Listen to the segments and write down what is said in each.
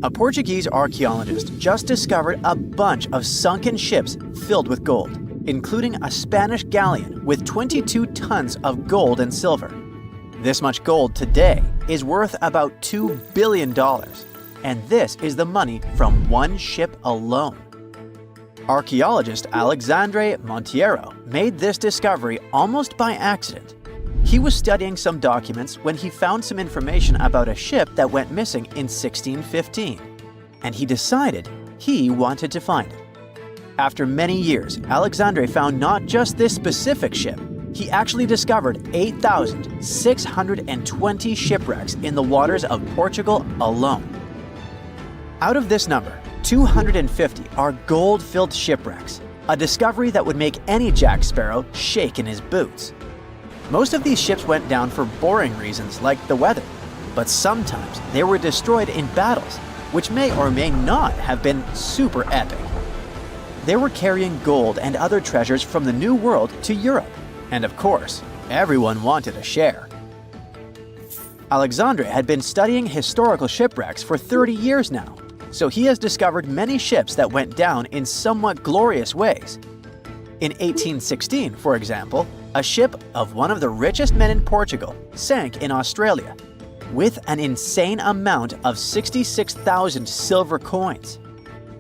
A Portuguese archaeologist just discovered a bunch of sunken ships filled with gold, including a Spanish galleon with 22 tons of gold and silver. This much gold today is worth about $2 billion, and this is the money from one ship alone. Archaeologist Alexandre Monteiro made this discovery almost by accident. He was studying some documents when he found some information about a ship that went missing in 1615, and he decided he wanted to find it. After many years, Alexandre found not just this specific ship, he actually discovered 8,620 shipwrecks in the waters of Portugal alone. Out of this number, 250 are gold-filled shipwrecks, a discovery that would make any Jack Sparrow shake in his boots. Most of these ships went down for boring reasons like the weather, but sometimes they were destroyed in battles, which may or may not have been super epic. They were carrying gold and other treasures from the New World to Europe, and of course, everyone wanted a share. Alexandre had been studying historical shipwrecks for 30 years now, so he has discovered many ships that went down in somewhat glorious ways. In 1816, for example, a ship of one of the richest men in Portugal sank in Australia, with an insane amount of 66,000 silver coins.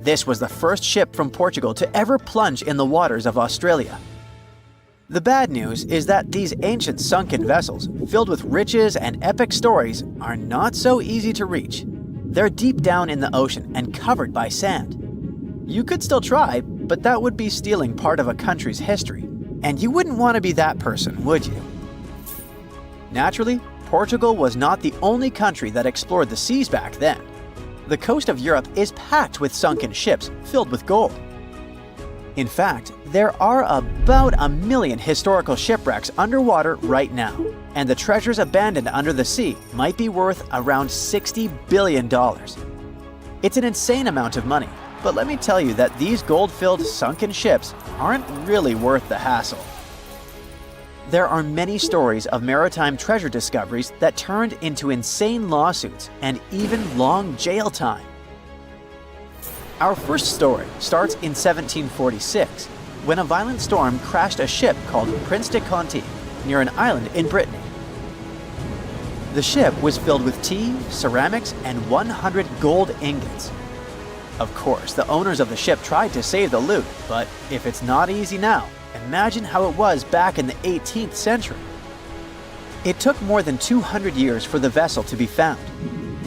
This was the first ship from Portugal to ever plunge in the waters of Australia. The bad news is that these ancient sunken vessels, filled with riches and epic stories, are not so easy to reach. They're deep down in the ocean and covered by sand. You could still try, but that would be stealing part of a country's history, and you wouldn't want to be that person, would you? Naturally, Portugal was not the only country that explored the seas back then. The coast of Europe is packed with sunken ships filled with gold. In fact, there are about 1 million historical shipwrecks underwater right now, and the treasures abandoned under the sea might be worth around $60 billion. It's an insane amount of money, but let me tell you that these gold-filled sunken ships aren't really worth the hassle. There are many stories of maritime treasure discoveries that turned into insane lawsuits and even long jail time. Our first story starts in 1746, when a violent storm crashed a ship called Prince de Conti near an island in Brittany. The ship was filled with tea, ceramics, and 100 gold ingots. Of course, the owners of the ship tried to save the loot, but if it's not easy now, imagine how it was back in the 18th century. It took more than 200 years for the vessel to be found.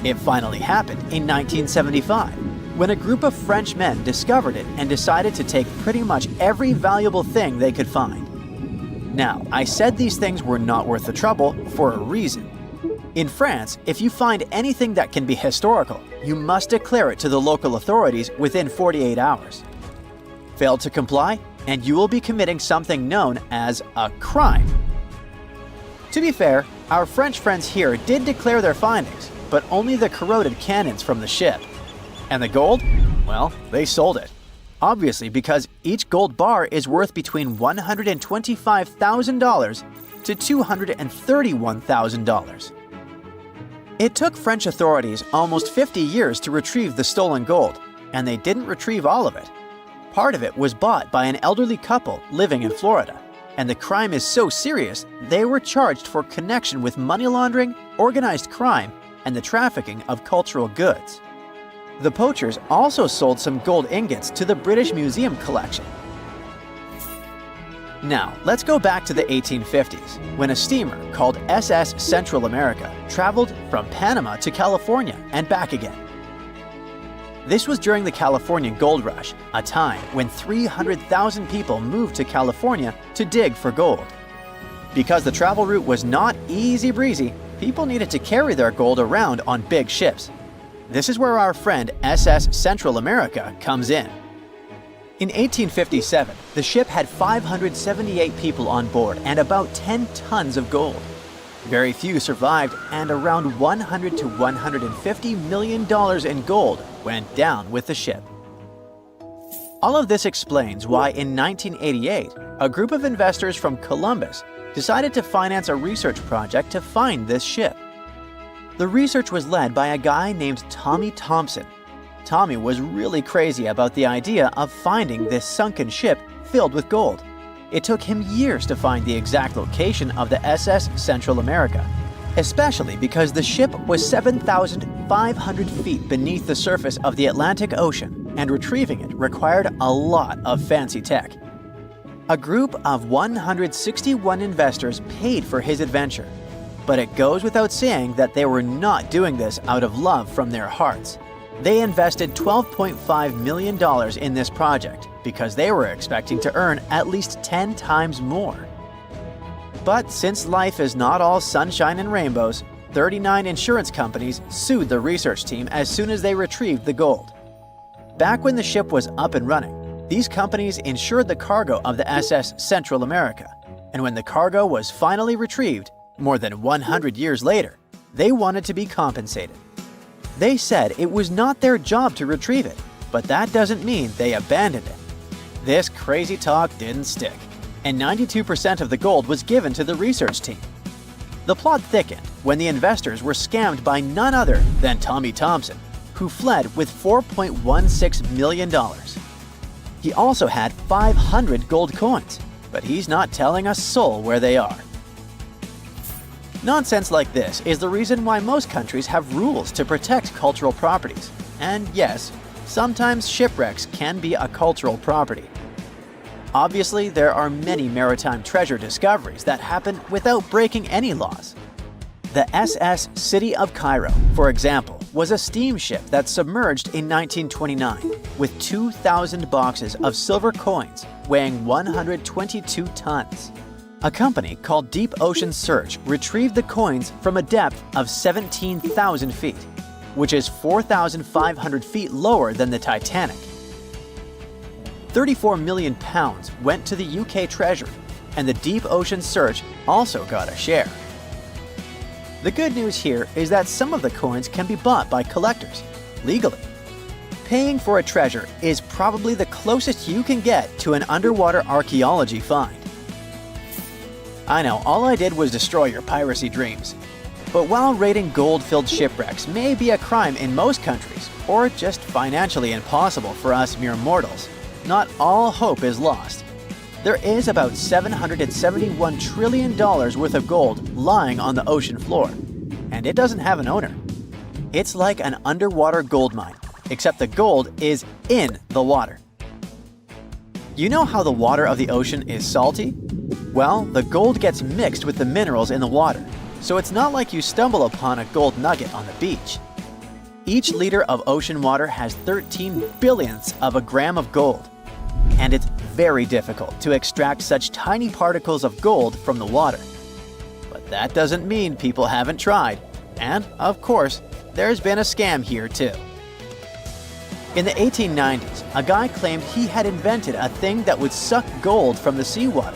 It finally happened in 1975, when a group of French men discovered it and decided to take pretty much every valuable thing they could find. Now, I said these things were not worth the trouble for a reason. In France, if you find anything that can be historical, you must declare it to the local authorities within 48 hours. Fail to comply, and you will be committing something known as a crime. To be fair, our French friends here did declare their findings, but only the corroded cannons from the ship. And the gold? Well, they sold it. Obviously, because each gold bar is worth between $125,000 to $231,000. It took French authorities almost 50 years to retrieve the stolen gold, and they didn't retrieve all of it. Part of it was bought by an elderly couple living in Florida, and the crime is so serious they were charged for connection with money laundering, organized crime, and the trafficking of cultural goods. The poachers also sold some gold ingots to the British Museum collection. Now, let's go back to the 1850s, when a steamer called SS Central America traveled from Panama to California and back again. This was during the California Gold Rush, a time when 300,000 people moved to California to dig for gold. Because the travel route was not easy breezy, people needed to carry their gold around on big ships. This is where our friend SS Central America comes in. In 1857, the ship had 578 people on board and about 10 tons of gold. Very few survived, and around $100 to $150 million in gold went down with the ship. All of this explains why in 1988, a group of investors from Columbus decided to finance a research project to find this ship. The research was led by a guy named Tommy Thompson, Tommy was really crazy about the idea of finding this sunken ship filled with gold. It took him years to find the exact location of the SS Central America, especially because the ship was 7,500 feet beneath the surface of the Atlantic Ocean, and retrieving it required a lot of fancy tech. A group of 161 investors paid for his adventure, but it goes without saying that they were not doing this out of love from their hearts. They invested $12.5 million in this project because they were expecting to earn at least 10 times more. But since life is not all sunshine and rainbows, 39 insurance companies sued the research team as soon as they retrieved the gold. Back when the ship was up and running, these companies insured the cargo of the SS Central America, and when the cargo was finally retrieved, more than 100 years later, they wanted to be compensated. They said it was not their job to retrieve it, but that doesn't mean they abandoned it. This crazy talk didn't stick, and 92% of the gold was given to the research team. The plot thickened when the investors were scammed by none other than Tommy Thompson, who fled with $4.16 million. He also had 500 gold coins, but he's not telling a soul where they are. Nonsense like this is the reason why most countries have rules to protect cultural properties. And yes, sometimes shipwrecks can be a cultural property. Obviously, there are many maritime treasure discoveries that happen without breaking any laws. The SS City of Cairo, for example, was a steamship that submerged in 1929 with 2,000 boxes of silver coins weighing 122 tons. A company called Deep Ocean Search retrieved the coins from a depth of 17,000 feet, which is 4,500 feet lower than the Titanic. 34 million pounds went to the UK Treasury, and the Deep Ocean Search also got a share. The good news here is that some of the coins can be bought by collectors, legally. Paying for a treasure is probably the closest you can get to an underwater archaeology find. I know, all I did was destroy your piracy dreams. But while raiding gold-filled shipwrecks may be a crime in most countries, or just financially impossible for us mere mortals, not all hope is lost. There is about $771 trillion worth of gold lying on the ocean floor, and it doesn't have an owner. It's like an underwater gold mine, except the gold is in the water. You know how the water of the ocean is salty? Well, the gold gets mixed with the minerals in the water, so it's not like you stumble upon a gold nugget on the beach. Each liter of ocean water has 13 billionths of a gram of gold, and it's very difficult to extract such tiny particles of gold from the water. But that doesn't mean people haven't tried, and, of course, there's been a scam here too. In the 1890s, a guy claimed he had invented a thing that would suck gold from the seawater.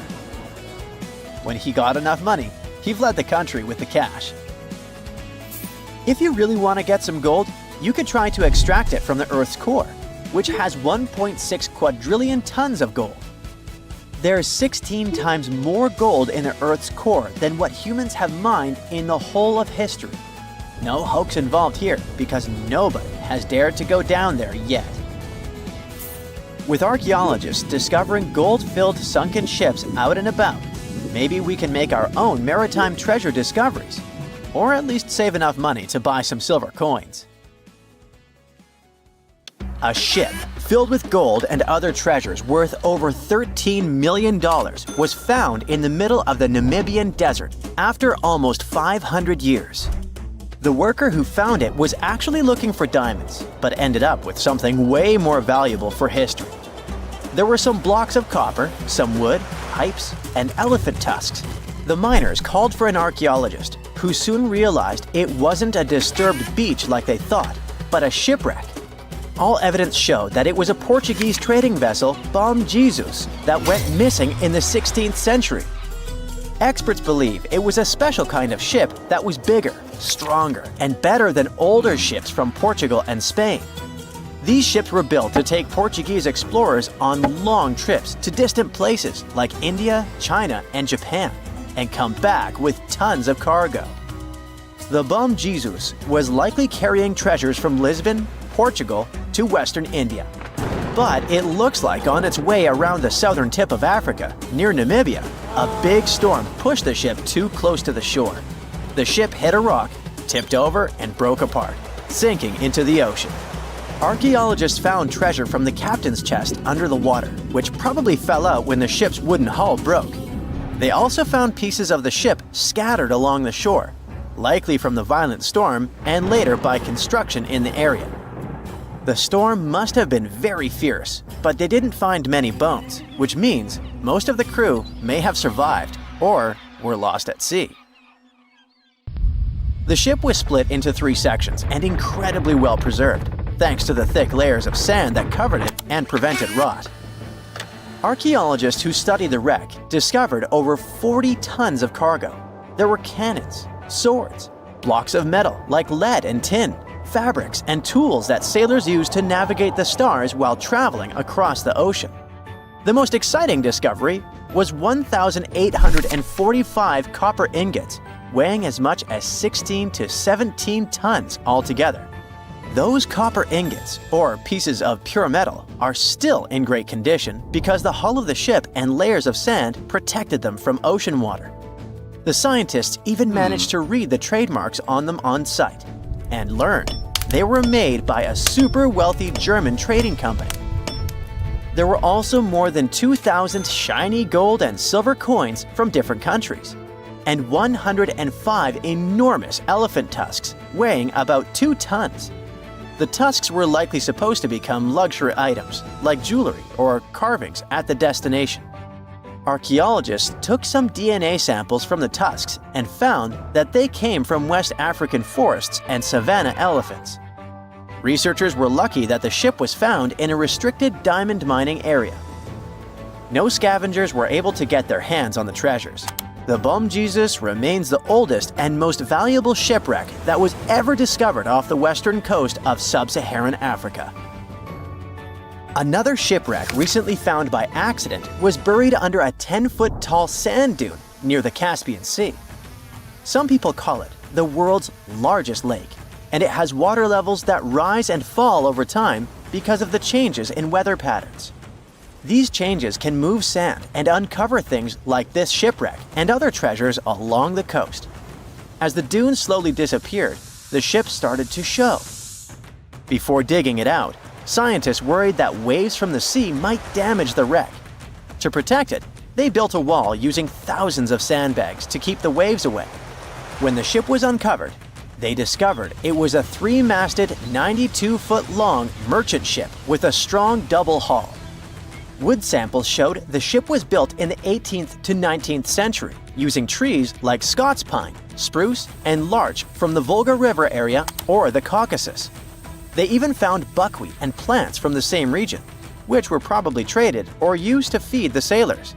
When he got enough money, he fled the country with the cash. If you really want to get some gold, you could try to extract it from the Earth's core, which has 1.6 quadrillion tons of gold. There's 16 times more gold in the Earth's core than what humans have mined in the whole of history. No hoax involved here, because nobody has dared to go down there yet. With archaeologists discovering gold-filled sunken ships out and about, maybe we can make our own maritime treasure discoveries, or at least save enough money to buy some silver coins. A ship filled with gold and other treasures worth over $13 million was found in the middle of the Namibian desert after almost 500 years. The worker who found it was actually looking for diamonds, but ended up with something way more valuable for history. There were some blocks of copper, some wood, pipes, and elephant tusks. The miners called for an archaeologist, who soon realized it wasn't a disturbed beach like they thought, but a shipwreck. All evidence showed that it was a Portuguese trading vessel, Bom Jesus, that went missing in the 16th century. Experts believe it was a special kind of ship that was bigger, stronger, and better than older ships from Portugal and Spain. These ships were built to take Portuguese explorers on long trips to distant places like India, China, and Japan, and come back with tons of cargo. The Bom Jesus was likely carrying treasures from Lisbon, Portugal to western India. But it looks like on its way around the southern tip of Africa, near Namibia, a big storm pushed the ship too close to the shore. The ship hit a rock, tipped over, and broke apart, sinking into the ocean. Archaeologists found treasure from the captain's chest under the water, which probably fell out when the ship's wooden hull broke. They also found pieces of the ship scattered along the shore, likely from the violent storm and later by construction in the area. The storm must have been very fierce, but they didn't find many bones, which means most of the crew may have survived or were lost at sea. The ship was split into 3 sections and incredibly well preserved, thanks to the thick layers of sand that covered it and prevented rot. Archaeologists who studied the wreck discovered over 40 tons of cargo. There were cannons, swords, blocks of metal like lead and tin, fabrics, and tools that sailors used to navigate the stars while traveling across the ocean. The most exciting discovery was 1,845 copper ingots, weighing as much as 16 to 17 tons altogether. Those copper ingots, or pieces of pure metal, are still in great condition because the hull of the ship and layers of sand protected them from ocean water. The scientists even managed to read the trademarks on them on site and learned they were made by a super wealthy German trading company. There were also more than 2,000 shiny gold and silver coins from different countries, and 105 enormous elephant tusks weighing about 2 tons. The tusks were likely supposed to become luxury items, like jewelry or carvings at the destination. Archaeologists took some DNA samples from the tusks and found that they came from West African forests and savanna elephants. Researchers were lucky that the ship was found in a restricted diamond mining area. No scavengers were able to get their hands on the treasures. The Bom Jesus remains the oldest and most valuable shipwreck that was ever discovered off the western coast of sub-Saharan Africa. Another shipwreck recently found by accident was buried under a 10-foot tall sand dune near the Caspian Sea. Some people call it the world's largest lake, and it has water levels that rise and fall over time because of the changes in weather patterns. These changes can move sand and uncover things like this shipwreck and other treasures along the coast. As the dune slowly disappeared, the ship started to show. Before digging it out, scientists worried that waves from the sea might damage the wreck. To protect it, they built a wall using thousands of sandbags to keep the waves away. When the ship was uncovered, they discovered it was a 3-masted, 92-foot-long merchant ship with a strong double hull. Wood samples showed the ship was built in the 18th to 19th century using trees like Scots pine, spruce, and larch from the Volga River area or the Caucasus. They even found buckwheat and plants from the same region, which were probably traded or used to feed the sailors.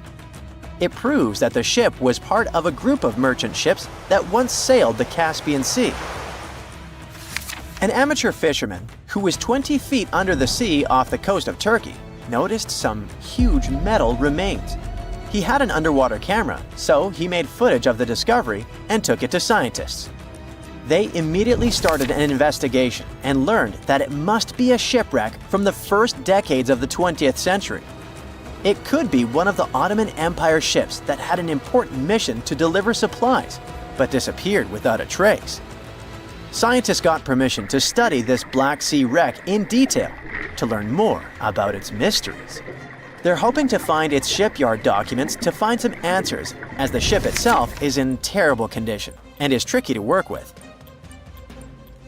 It proves that the ship was part of a group of merchant ships that once sailed the Caspian Sea. An amateur fisherman who was 20 feet under the sea off the coast of Turkey noticed some huge metal remains. He had an underwater camera, so he made footage of the discovery and took it to scientists. They immediately started an investigation and learned that it must be a shipwreck from the first decades of the 20th century. It could be one of the Ottoman Empire ships that had an important mission to deliver supplies, but disappeared without a trace. Scientists got permission to study this Black Sea wreck in detail to learn more about its mysteries. They're hoping to find its shipyard documents to find some answers, as the ship itself is in terrible condition and is tricky to work with.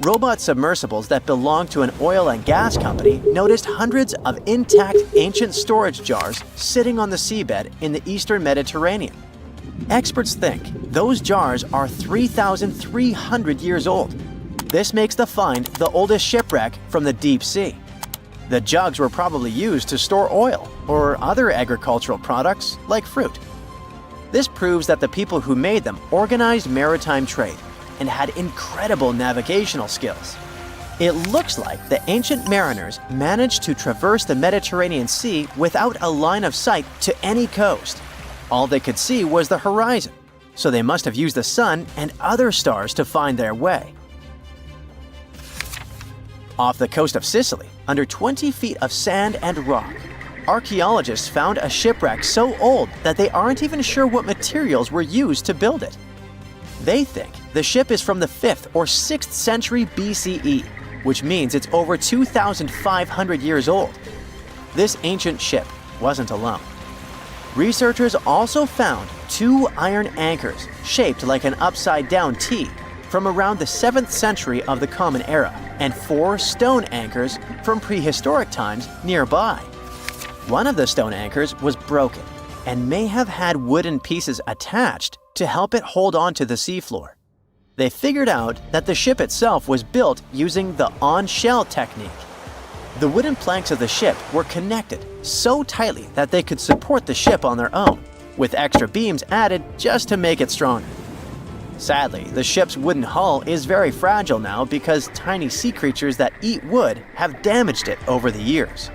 Robot submersibles that belong to an oil and gas company noticed hundreds of intact ancient storage jars sitting on the seabed in the eastern Mediterranean. Experts think those jars are 3,300 years old. This makes the find the oldest shipwreck from the deep sea. The jugs were probably used to store oil or other agricultural products like fruit. This proves that the people who made them organized maritime trade and had incredible navigational skills. It looks like the ancient mariners managed to traverse the Mediterranean Sea without a line of sight to any coast. All they could see was the horizon, so they must have used the sun and other stars to find their way. Off the coast of Sicily, under 20 feet of sand and rock, archaeologists found a shipwreck so old that they aren't even sure what materials were used to build it. They think the ship is from the 5th or 6th century BCE, which means it's over 2,500 years old. This ancient ship wasn't alone. Researchers also found 2 iron anchors shaped like an upside-down T from around the 7th century of the Common Era, and 4 stone anchors from prehistoric times nearby. One of the stone anchors was broken and may have had wooden pieces attached to help it hold on to the seafloor. They figured out that the ship itself was built using the on-shell technique. The wooden planks of the ship were connected so tightly that they could support the ship on their own, with extra beams added just to make it stronger. Sadly, the ship's wooden hull is very fragile now because tiny sea creatures that eat wood have damaged it over the years.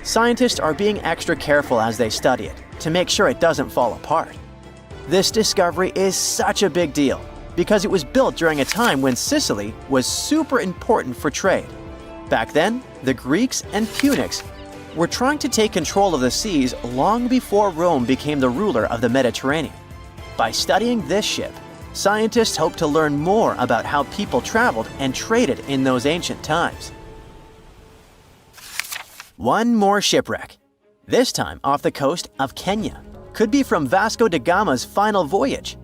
Scientists are being extra careful as they study it to make sure it doesn't fall apart. This discovery is such a big deal because it was built during a time when Sicily was super important for trade. Back then, the Greeks and Punics were trying to take control of the seas long before Rome became the ruler of the Mediterranean. By studying this ship, scientists hope to learn more about how people traveled and traded in those ancient times. One more shipwreck, this time off the coast of Kenya. Could be from Vasco da Gama's final voyage.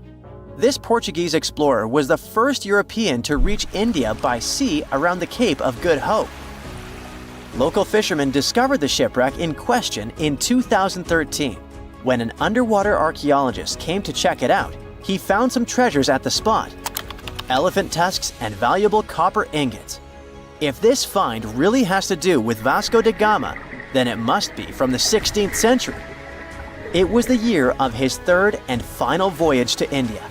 This Portuguese explorer was the first European to reach India by sea around the Cape of Good Hope. Local fishermen discovered the shipwreck in question in 2013. When an underwater archaeologist came to check it out, he found some treasures at the spot: elephant tusks and valuable copper ingots. If this find really has to do with Vasco da Gama, then it must be from the 16th century. It was the year of his 3rd and final voyage to India.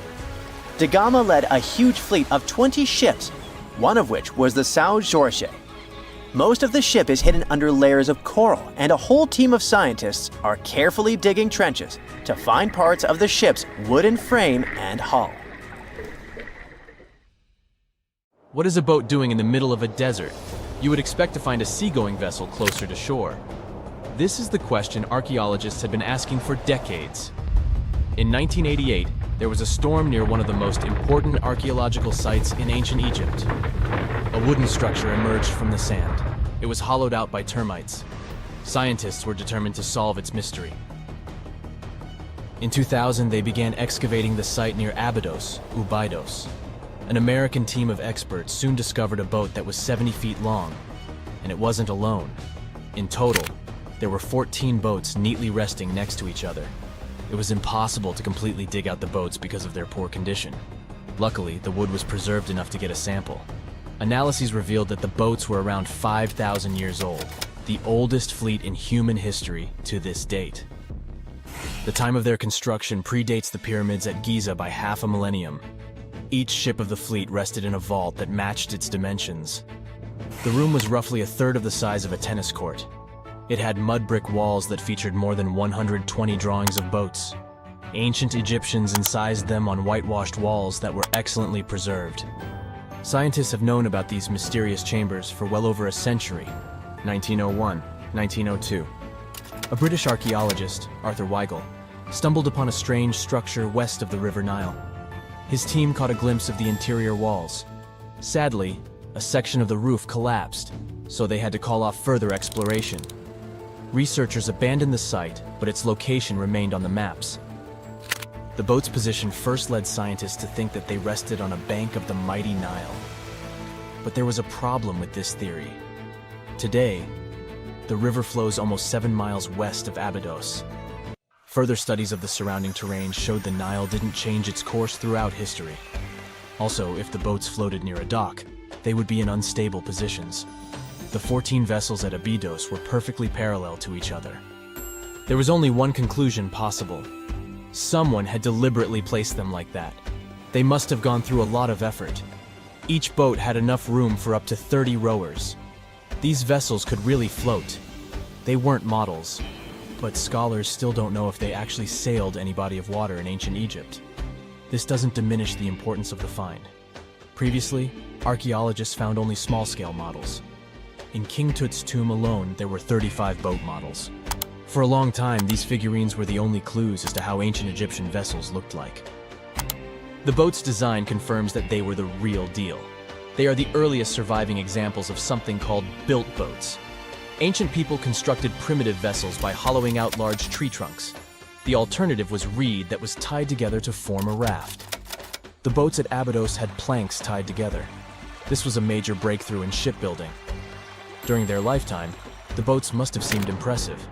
Da Gama led a huge fleet of 20 ships, one of which was the São Jorge. Most of the ship is hidden under layers of coral, and a whole team of scientists are carefully digging trenches to find parts of the ship's wooden frame and hull. What is a boat doing in the middle of a desert? You would expect to find a seagoing vessel closer to shore. This is the question archaeologists had been asking for decades. In 1988, there was a storm near one of the most important archaeological sites in ancient Egypt. A wooden structure emerged from the sand. It was hollowed out by termites. Scientists were determined to solve its mystery. In 2000, they began excavating the site near Abydos, Ubidos. An American team of experts soon discovered a boat that was 70 feet long, and it wasn't alone. In total, there were 14 boats neatly resting next to each other. It was impossible to completely dig out the boats because of their poor condition. Luckily, the wood was preserved enough to get a sample. Analyses revealed that the boats were around 5,000 years old, the oldest fleet in human history to this date. The time of their construction predates the pyramids at Giza by half a millennium. Each ship of the fleet rested in a vault that matched its dimensions. The room was roughly a third of the size of a tennis court. It had mud brick walls that featured more than 120 drawings of boats. Ancient Egyptians incised them on whitewashed walls that were excellently preserved. Scientists have known about these mysterious chambers for well over a century. 1901, 1902. A British archaeologist, Arthur Weigel, stumbled upon a strange structure west of the River Nile. His team caught a glimpse of the interior walls. Sadly, a section of the roof collapsed, so they had to call off further exploration. Researchers abandoned the site, but its location remained on the maps. The boat's position first led scientists to think that they rested on a bank of the mighty Nile. But there was a problem with this theory. Today, the river flows almost 7 miles west of Abydos. Further studies of the surrounding terrain showed the Nile didn't change its course throughout history. Also, if the boats floated near a dock, they would be in unstable positions. The 14 vessels at Abydos were perfectly parallel to each other. There was only one conclusion possible. Someone had deliberately placed them like that. They must have gone through a lot of effort. Each boat had enough room for up to 30 rowers. These vessels could really float. They weren't models, but scholars still don't know if they actually sailed any body of water in ancient Egypt. This doesn't diminish the importance of the find. Previously, archaeologists found only small-scale models. in King Tut's tomb alone, there were 35 boat models. For a long time, these figurines were the only clues as to how ancient Egyptian vessels looked like. The boat's design confirms that they were the real deal. They are the earliest surviving examples of something called built boats. Ancient people constructed primitive vessels by hollowing out large tree trunks. The alternative was reed that was tied together to form a raft. The boats at Abydos had planks tied together. This was a major breakthrough in shipbuilding. During their lifetime, the boats must have seemed impressive.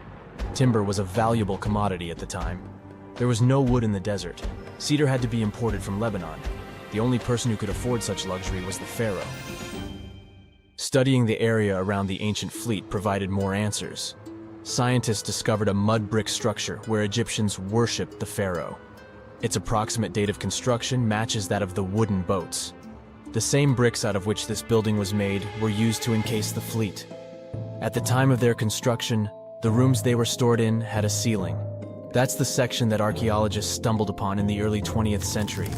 Timber was a valuable commodity at the time. There was no wood in the desert. Cedar had to be imported from Lebanon. The only person who could afford such luxury was the pharaoh. Studying the area around the ancient fleet provided more answers. Scientists discovered a mud brick structure where Egyptians worshipped the pharaoh. Its approximate date of construction matches that of the wooden boats. The same bricks out of which this building was made were used to encase the fleet. At the time of their construction, the rooms they were stored in had a ceiling. That's the section that archaeologists stumbled upon in the early 20th century.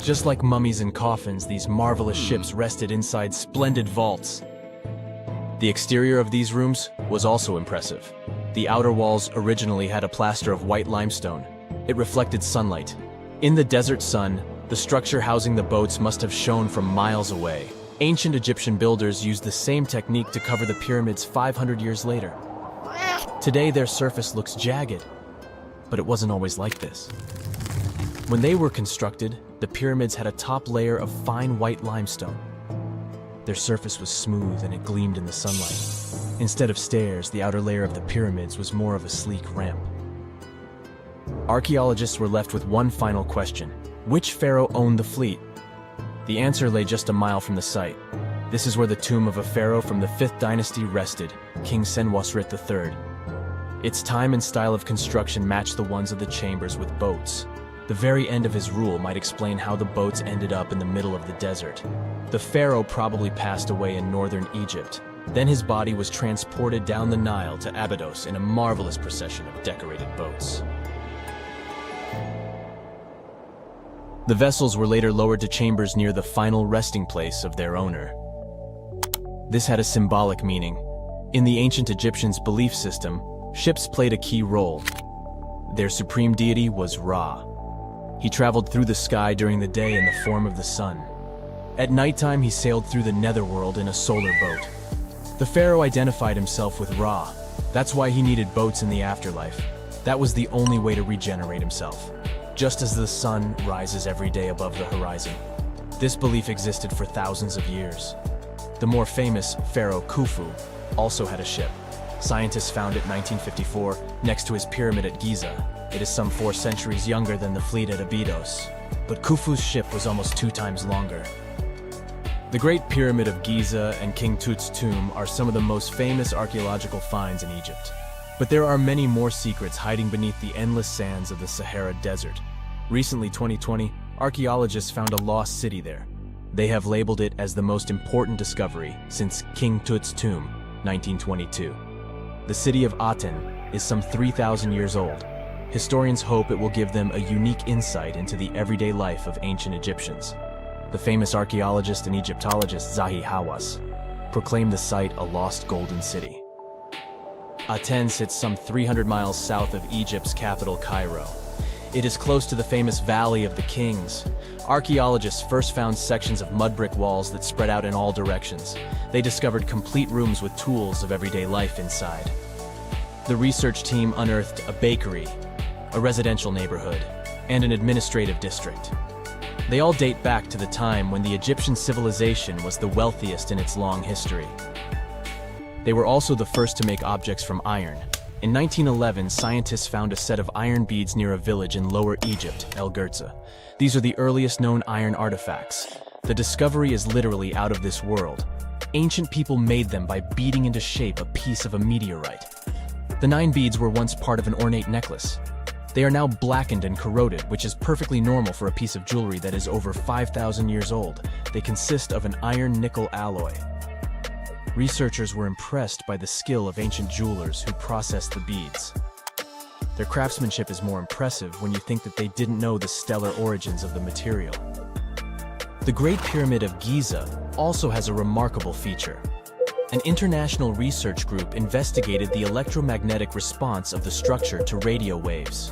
Just like mummies and coffins, these marvelous ships rested inside splendid vaults. The exterior of these rooms was also impressive. The outer walls originally had a plaster of white limestone. It reflected sunlight. In the desert sun, the structure housing the boats must have shone from miles away. Ancient Egyptian builders used the same technique to cover the pyramids 500 years later. Today, their surface looks jagged, but it wasn't always like this. When they were constructed, the pyramids had a top layer of fine white limestone. Their surface was smooth and it gleamed in the sunlight. Instead of stairs, the outer layer of the pyramids was more of a sleek ramp. Archaeologists were left with one final question. Which pharaoh owned the fleet? The answer lay just a mile from the site. This is where the tomb of a pharaoh from the 5th dynasty rested, King Senwosret III. Its time and style of construction matched the ones of the chambers with boats. The very end of his rule might explain how the boats ended up in the middle of the desert. The pharaoh probably passed away in northern Egypt. Then his body was transported down the Nile to Abydos in a marvelous procession of decorated boats. The vessels were later lowered to chambers near the final resting place of their owner. This had a symbolic meaning. In the ancient Egyptians' belief system, ships played a key role. Their supreme deity was Ra. He traveled through the sky during the day in the form of the sun. At nighttime, he sailed through the netherworld in a solar boat. The pharaoh identified himself with Ra. That's why he needed boats in the afterlife. That was the only way to regenerate himself. Just as the sun rises every day above the horizon. This belief existed for thousands of years. The more famous Pharaoh Khufu also had a ship. Scientists found it in 1954 next to his pyramid at Giza. It is some 4 centuries younger than the fleet at Abydos, but Khufu's ship was almost 2 times longer. The Great Pyramid of Giza and King Tut's tomb are some of the most famous archaeological finds in Egypt. But there are many more secrets hiding beneath the endless sands of the Sahara Desert. Recently, 2020, archaeologists found a lost city there. They have labeled it as the most important discovery since King Tut's tomb, 1922. The city of Aten is some 3,000 years old. Historians hope it will give them a unique insight into the everyday life of ancient Egyptians. The famous archaeologist and Egyptologist Zahi Hawass proclaimed the site a lost golden city. Aten sits some 300 miles south of Egypt's capital, Cairo. It is close to the famous Valley of the Kings. Archaeologists first found sections of mud brick walls that spread out in all directions. They discovered complete rooms with tools of everyday life inside. The research team unearthed a bakery, a residential neighborhood, and an administrative district. They all date back to the time when the Egyptian civilization was the wealthiest in its long history. They were also the first to make objects from iron. In 1911, scientists found a set of iron beads near a village in Lower Egypt, El Gurza. These are the earliest known iron artifacts. The discovery is literally out of this world. Ancient people made them by beating into shape a piece of a meteorite. The 9 beads were once part of an ornate necklace. They are now blackened and corroded, which is perfectly normal for a piece of jewelry that is over 5,000 years old. They consist of an iron-nickel alloy. Researchers were impressed by the skill of ancient jewelers who processed the beads. Their craftsmanship is more impressive when you think that they didn't know the stellar origins of the material. The Great Pyramid of Giza also has a remarkable feature. an international research group investigated the electromagnetic response of the structure to radio waves.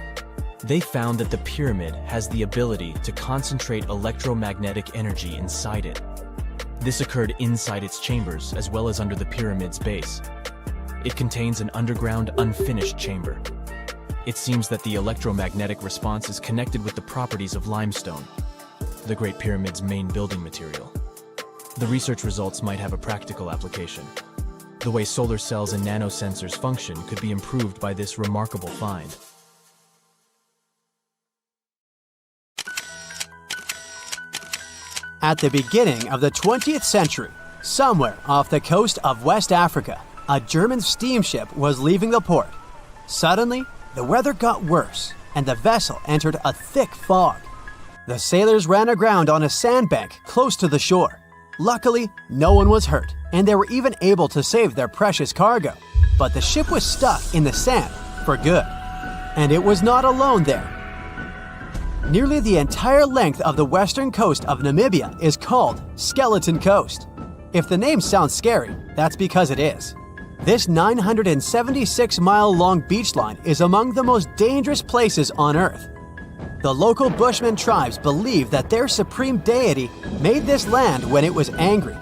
They found that the pyramid has the ability to concentrate electromagnetic energy inside it. This occurred inside its chambers as well as under the pyramid's base. It contains an underground, unfinished chamber. It seems that the electromagnetic response is connected with the properties of limestone, the Great Pyramid's main building material. The research results might have a practical application. The way solar cells and nanosensors function could be improved by this remarkable find. At the beginning of the 20th century, somewhere off the coast of West Africa, a German steamship was leaving the port. Suddenly, the weather got worse, and the vessel entered a thick fog. The sailors ran aground on a sandbank close to the shore. Luckily, no one was hurt, and they were even able to save their precious cargo. But the ship was stuck in the sand for good. And it was not alone there. Nearly the entire length of the western coast of Namibia is called Skeleton Coast. If the name sounds scary, that's because it is. This 976-mile-long beach line is among the most dangerous places on Earth. The local Bushman tribes believe that their supreme deity made this land when it was angry.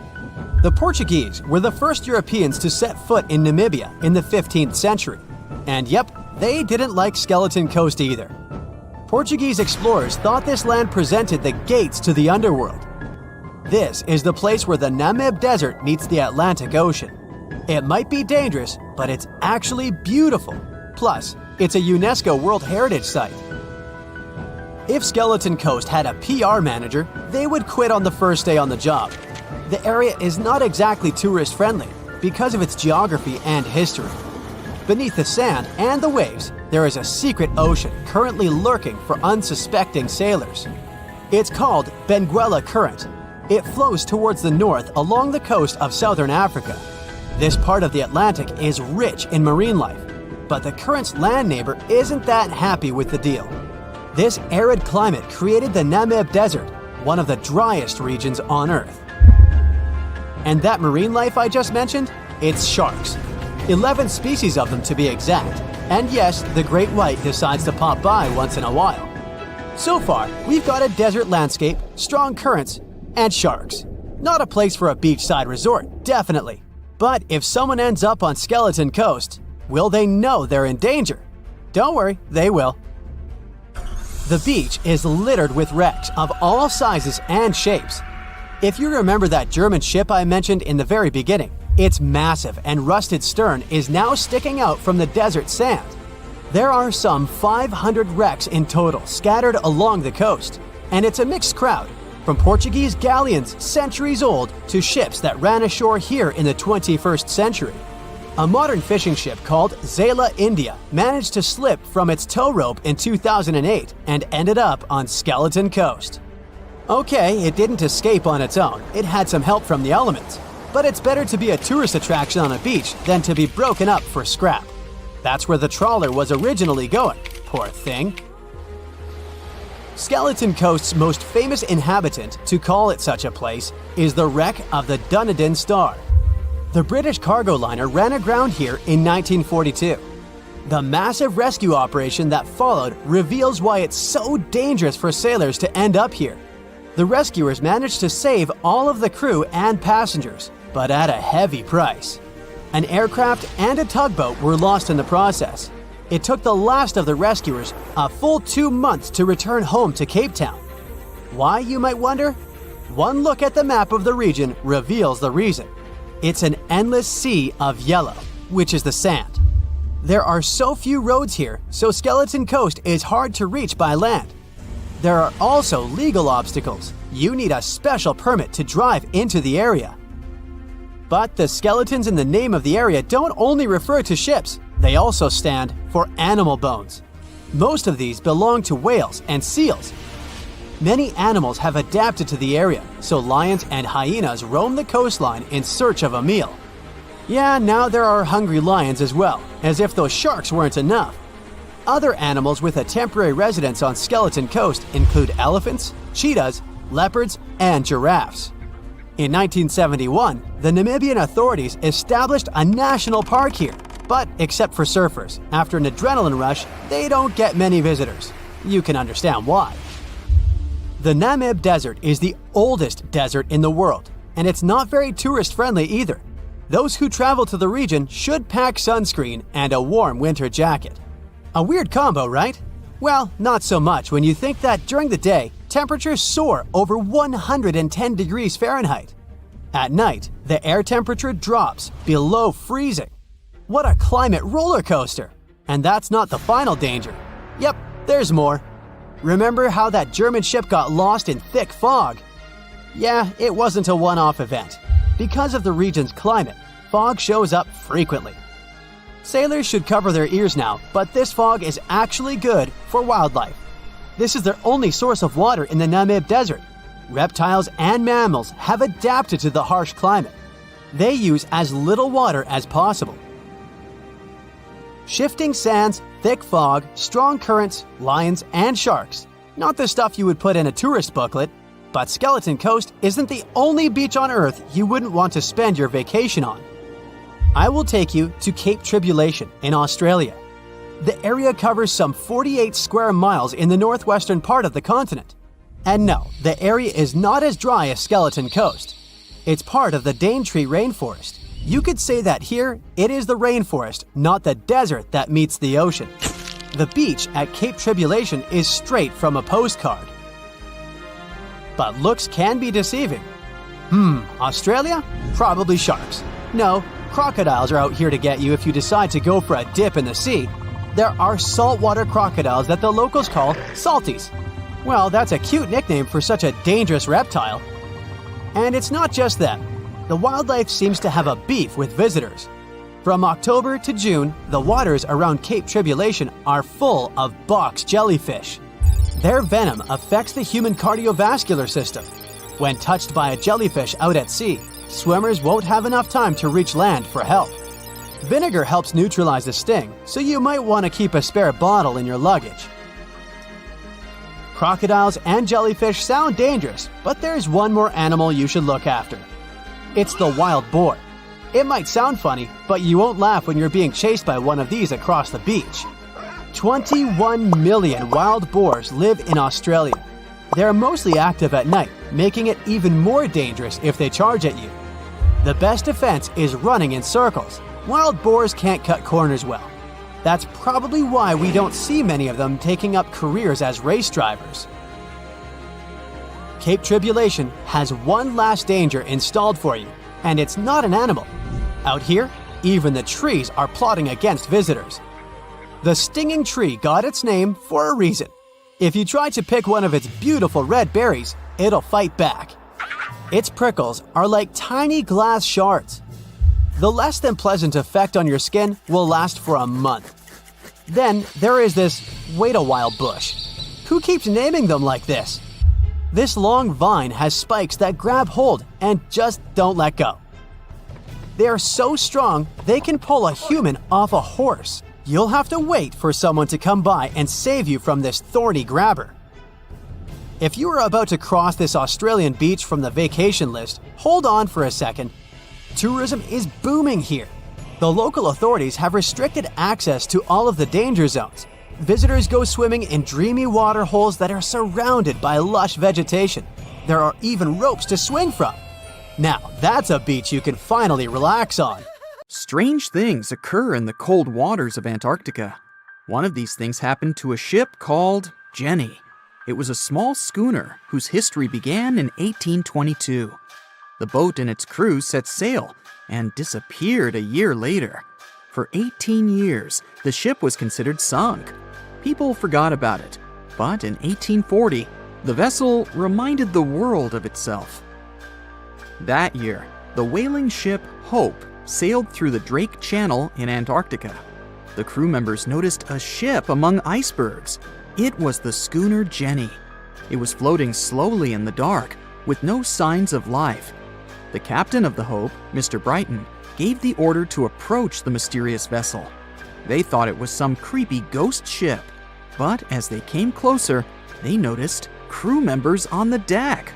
The Portuguese were the first Europeans to set foot in Namibia in the 15th century. And yep, they didn't like Skeleton Coast either. Portuguese explorers thought this land presented the gates to the underworld. This is the place where the Namib Desert meets the Atlantic Ocean. It might be dangerous, but it's actually beautiful. Plus, it's a UNESCO World Heritage Site. If Skeleton Coast had a PR manager, they would quit on the first day on the job. The area is not exactly tourist-friendly because of its geography and history. Beneath the sand and the waves, there is a secret ocean currently lurking for unsuspecting sailors. It's called Benguela Current. It flows towards the north along the coast of southern Africa. This part of the Atlantic is rich in marine life, but the current's land neighbor isn't that happy with the deal. This arid climate created the Namib Desert, one of the driest regions on Earth. And that marine life I just mentioned? It's sharks. 11 species of them to be exact. And yes, the great white decides to pop by once in a while. So far, we've got a desert landscape, strong currents, and sharks. Not a place for a beachside resort, definitely. But if someone ends up on Skeleton Coast, will they know they're in danger? Don't worry, they will. The beach is littered with wrecks of all sizes and shapes. If you remember that German ship I mentioned in the very beginning, its massive and rusted stern is now sticking out from the desert sand. There are some 500 wrecks in total scattered along the coast, and it's a mixed crowd, from Portuguese galleons centuries old to ships that ran ashore here in the 21st century. A modern fishing ship called Zala India managed to slip from its tow rope in 2008 and ended up on Skeleton Coast. Okay, it didn't escape on its own, it had some help from the elements. But it's better to be a tourist attraction on a beach than to be broken up for scrap. That's where the trawler was originally going, poor thing. Skeleton Coast's most famous inhabitant, to call it such a place, is the wreck of the Dunedin Star. The British cargo liner ran aground here in 1942. The massive rescue operation that followed reveals why it's so dangerous for sailors to end up here. The rescuers managed to save all of the crew and passengers, but at a heavy price. An aircraft and a tugboat were lost in the process. It took the last of the rescuers a full 2 months to return home to Cape Town. Why, you might wonder? One look at the map of the region reveals the reason. It's an endless sea of yellow, which is the sand. There are so few roads here, so Skeleton Coast is hard to reach by land. There are also legal obstacles. You need a special permit to drive into the area. But the skeletons in the name of the area don't only refer to ships, they also stand for animal bones. Most of these belong to whales and seals. Many animals have adapted to the area, so lions and hyenas roam the coastline in search of a meal. Yeah, now there are hungry lions as well, as if those sharks weren't enough. Other animals with a temporary residence on Skeleton Coast include elephants, cheetahs, leopards, and giraffes. In 1971, the Namibian authorities established a national park here. But except for surfers, after an adrenaline rush, they don't get many visitors. You can understand why. The Namib Desert is the oldest desert in the world, and it's not very tourist-friendly either. Those who travel to the region should pack sunscreen and a warm winter jacket. A weird combo, right? Well, not so much when you think that during the day, temperatures soar over 110 degrees Fahrenheit. At night, the air temperature drops below freezing. What a climate roller coaster! And that's not the final danger. Yep, there's more. Remember how that German ship got lost in thick fog? Yeah, it wasn't a one-off event. Because of the region's climate, fog shows up frequently. Sailors should cover their ears now, but this fog is actually good for wildlife. This is their only source of water in the Namib Desert. Reptiles and mammals have adapted to the harsh climate. They use as little water as possible. Shifting sands, thick fog, strong currents, lions, and sharks. Not the stuff you would put in a tourist booklet, but Skeleton Coast isn't the only beach on Earth you wouldn't want to spend your vacation on. I will take you to Cape Tribulation in Australia. The area covers some 48 square miles in the northwestern part of the continent. And no, the area is not as dry as Skeleton Coast. It's part of the Daintree rainforest. You could say that here, it is the rainforest, not the desert that meets the ocean. The beach at Cape Tribulation is straight from a postcard. But looks can be deceiving. Australia? Probably sharks. No, crocodiles are out here to get you if you decide to go for a dip in the sea. There are saltwater crocodiles that the locals call salties. Well, that's a cute nickname for such a dangerous reptile. And it's not just them. The wildlife seems to have a beef with visitors. From October to June, the waters around Cape Tribulation are full of box jellyfish. Their venom affects the human cardiovascular system. When touched by a jellyfish out at sea, swimmers won't have enough time to reach land for help. Vinegar helps neutralize the sting, so you might want to keep a spare bottle in your luggage. Crocodiles and jellyfish sound dangerous, but there's one more animal you should look after. It's the wild boar. It might sound funny, but you won't laugh when you're being chased by one of these across the beach. 21 million wild boars live in Australia. They're mostly active at night, making it even more dangerous if they charge at you. The best defense is running in circles. Wild boars can't cut corners well. That's probably why we don't see many of them taking up careers as race drivers. Cape Tribulation has one last danger installed for you, and it's not an animal. Out here, even the trees are plotting against visitors. The stinging tree got its name for a reason. If you try to pick one of its beautiful red berries, it'll fight back. Its prickles are like tiny glass shards. The less than pleasant effect on your skin will last for a month. Then there is this wait a while bush. Who keeps naming them like this? This long vine has spikes that grab hold and just don't let go. They are so strong, they can pull a human off a horse. You'll have to wait for someone to come by and save you from this thorny grabber. If you are about to cross this Australian beach from the vacation list, hold on for a second. Tourism is booming here. The local authorities have restricted access to all of the danger zones. Visitors go swimming in dreamy water holes that are surrounded by lush vegetation. There are even ropes to swing from. Now, that's a beach you can finally relax on. Strange things occur in the cold waters of Antarctica. One of these things happened to a ship called Jenny. It was a small schooner whose history began in 1822. The boat and its crew set sail and disappeared a year later. For 18 years, the ship was considered sunk. People forgot about it, but in 1840, the vessel reminded the world of itself. That year, the whaling ship Hope sailed through the Drake Channel in Antarctica. The crew members noticed a ship among icebergs. It was the schooner Jenny. It was floating slowly in the dark, with no signs of life. The captain of the Hope, Mr. Brighton, gave the order to approach the mysterious vessel. They thought it was some creepy ghost ship, but as they came closer, they noticed crew members on the deck.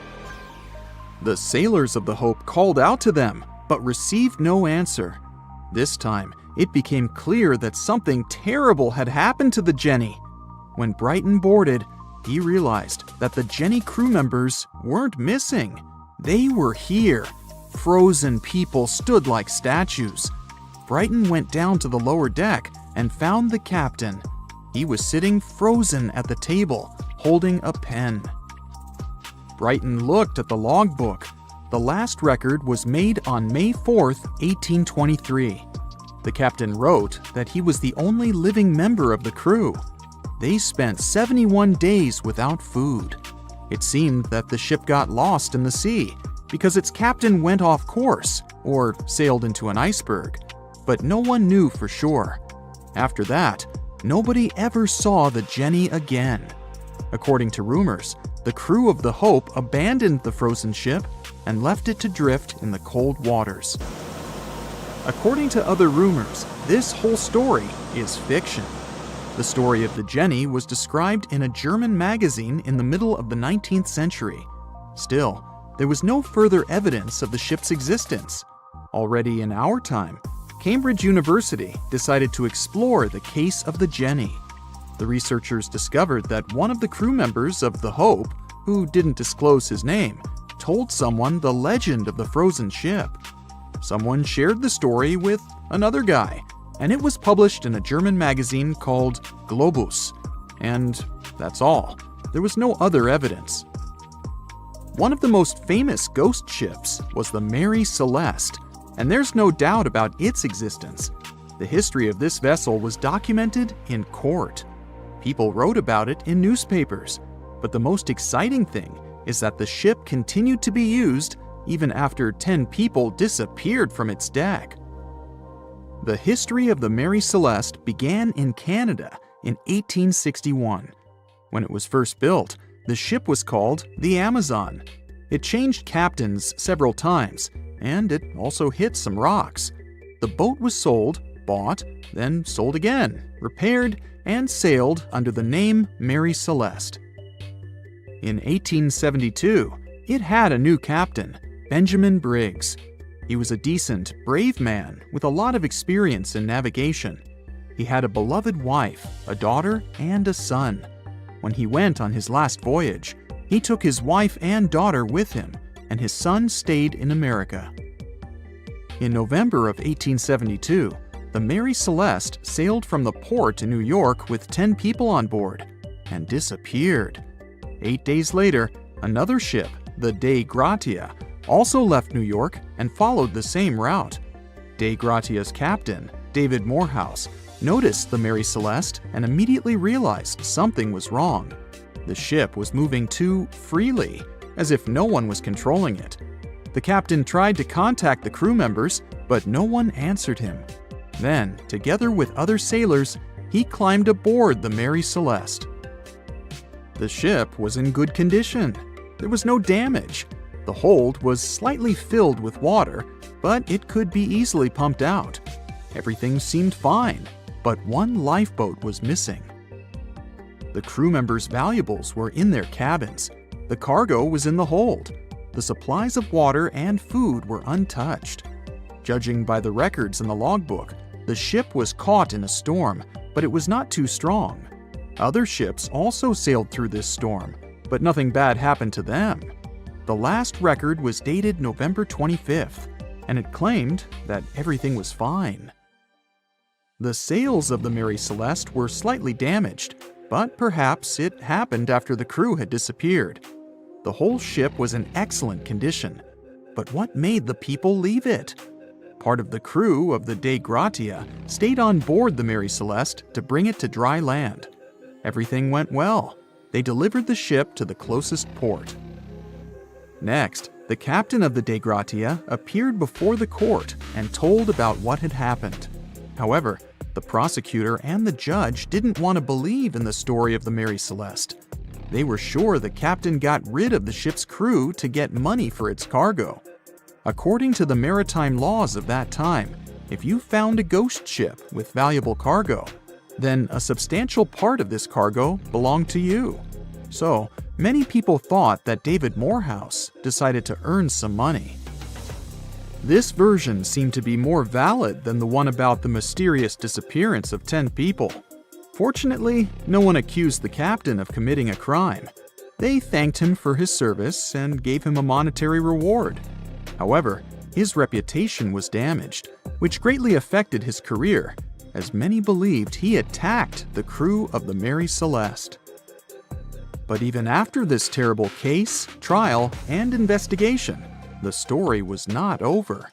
The sailors of the Hope called out to them, but received no answer. This time, it became clear that something terrible had happened to the Jenny. When Brighton boarded, he realized that the Jenny crew members weren't missing. They were here. Frozen people stood like statues. Brighton went down to the lower deck and found the captain. He was sitting frozen at the table, holding a pen. Brighton looked at the logbook. The last record was made on May 4th, 1823. The captain wrote that he was the only living member of the crew. They spent 71 days without food. It seemed that the ship got lost in the sea because its captain went off course or sailed into an iceberg, but no one knew for sure. After that, nobody ever saw the Jenny again. According to rumors, the crew of the Hope abandoned the frozen ship and left it to drift in the cold waters. According to other rumors, this whole story is fiction. The story of the Jenny was described in a German magazine in the middle of the 19th century. Still, there was no further evidence of the ship's existence. Already in our time, Cambridge University decided to explore the case of the Jenny. The researchers discovered that one of the crew members of the Hope, who didn't disclose his name, told someone the legend of the frozen ship. Someone shared the story with another guy, and it was published in a German magazine called Globus. And that's all. There was no other evidence. One of the most famous ghost ships was the Mary Celeste, and there's no doubt about its existence. The history of this vessel was documented in court. People wrote about it in newspapers, but the most exciting thing is that the ship continued to be used even after 10 people disappeared from its deck. The history of the Mary Celeste began in Canada in 1861. When it was first built, the ship was called the Amazon. It changed captains several times, and it also hit some rocks. The boat was sold, bought, then sold again, repaired, and sailed under the name Mary Celeste. In 1872, it had a new captain, Benjamin Briggs. He was a decent, brave man with a lot of experience in navigation. He had a beloved wife, a daughter, and a son. When he went on his last voyage, he took his wife and daughter with him, and his son stayed in America. In November of 1872, the Mary Celeste sailed from the port in New York with 10 people on board and disappeared. 8 days later, another ship, the Dei Gratia, also left New York and followed the same route. Dei Gratia's captain, David Morehouse, noticed the Mary Celeste and immediately realized something was wrong. The ship was moving too freely, as if no one was controlling it. The captain tried to contact the crew members, but no one answered him. Then, together with other sailors, he climbed aboard the Mary Celeste. The ship was in good condition. There was no damage. The hold was slightly filled with water, but it could be easily pumped out. Everything seemed fine, but one lifeboat was missing. The crew members' valuables were in their cabins. The cargo was in the hold. The supplies of water and food were untouched. Judging by the records in the logbook, the ship was caught in a storm, but it was not too strong. Other ships also sailed through this storm, but nothing bad happened to them. The last record was dated November 25th, and it claimed that everything was fine. The sails of the Mary Celeste were slightly damaged, but perhaps it happened after the crew had disappeared. The whole ship was in excellent condition, but what made the people leave it? Part of the crew of the Dei Gratia stayed on board the Mary Celeste to bring it to dry land. Everything went well. They delivered the ship to the closest port. Next, the captain of the Dei Gratia appeared before the court and told about what had happened. However, the prosecutor and the judge didn't want to believe in the story of the Mary Celeste. They were sure the captain got rid of the ship's crew to get money for its cargo. According to the maritime laws of that time, if you found a ghost ship with valuable cargo, then a substantial part of this cargo belonged to you. So, many people thought that David Morehouse decided to earn some money. This version seemed to be more valid than the one about the mysterious disappearance of 10 people. Fortunately, no one accused the captain of committing a crime. They thanked him for his service and gave him a monetary reward. However, his reputation was damaged, which greatly affected his career, as many believed he attacked the crew of the Mary Celeste. But even after this terrible case, trial, and investigation, the story was not over.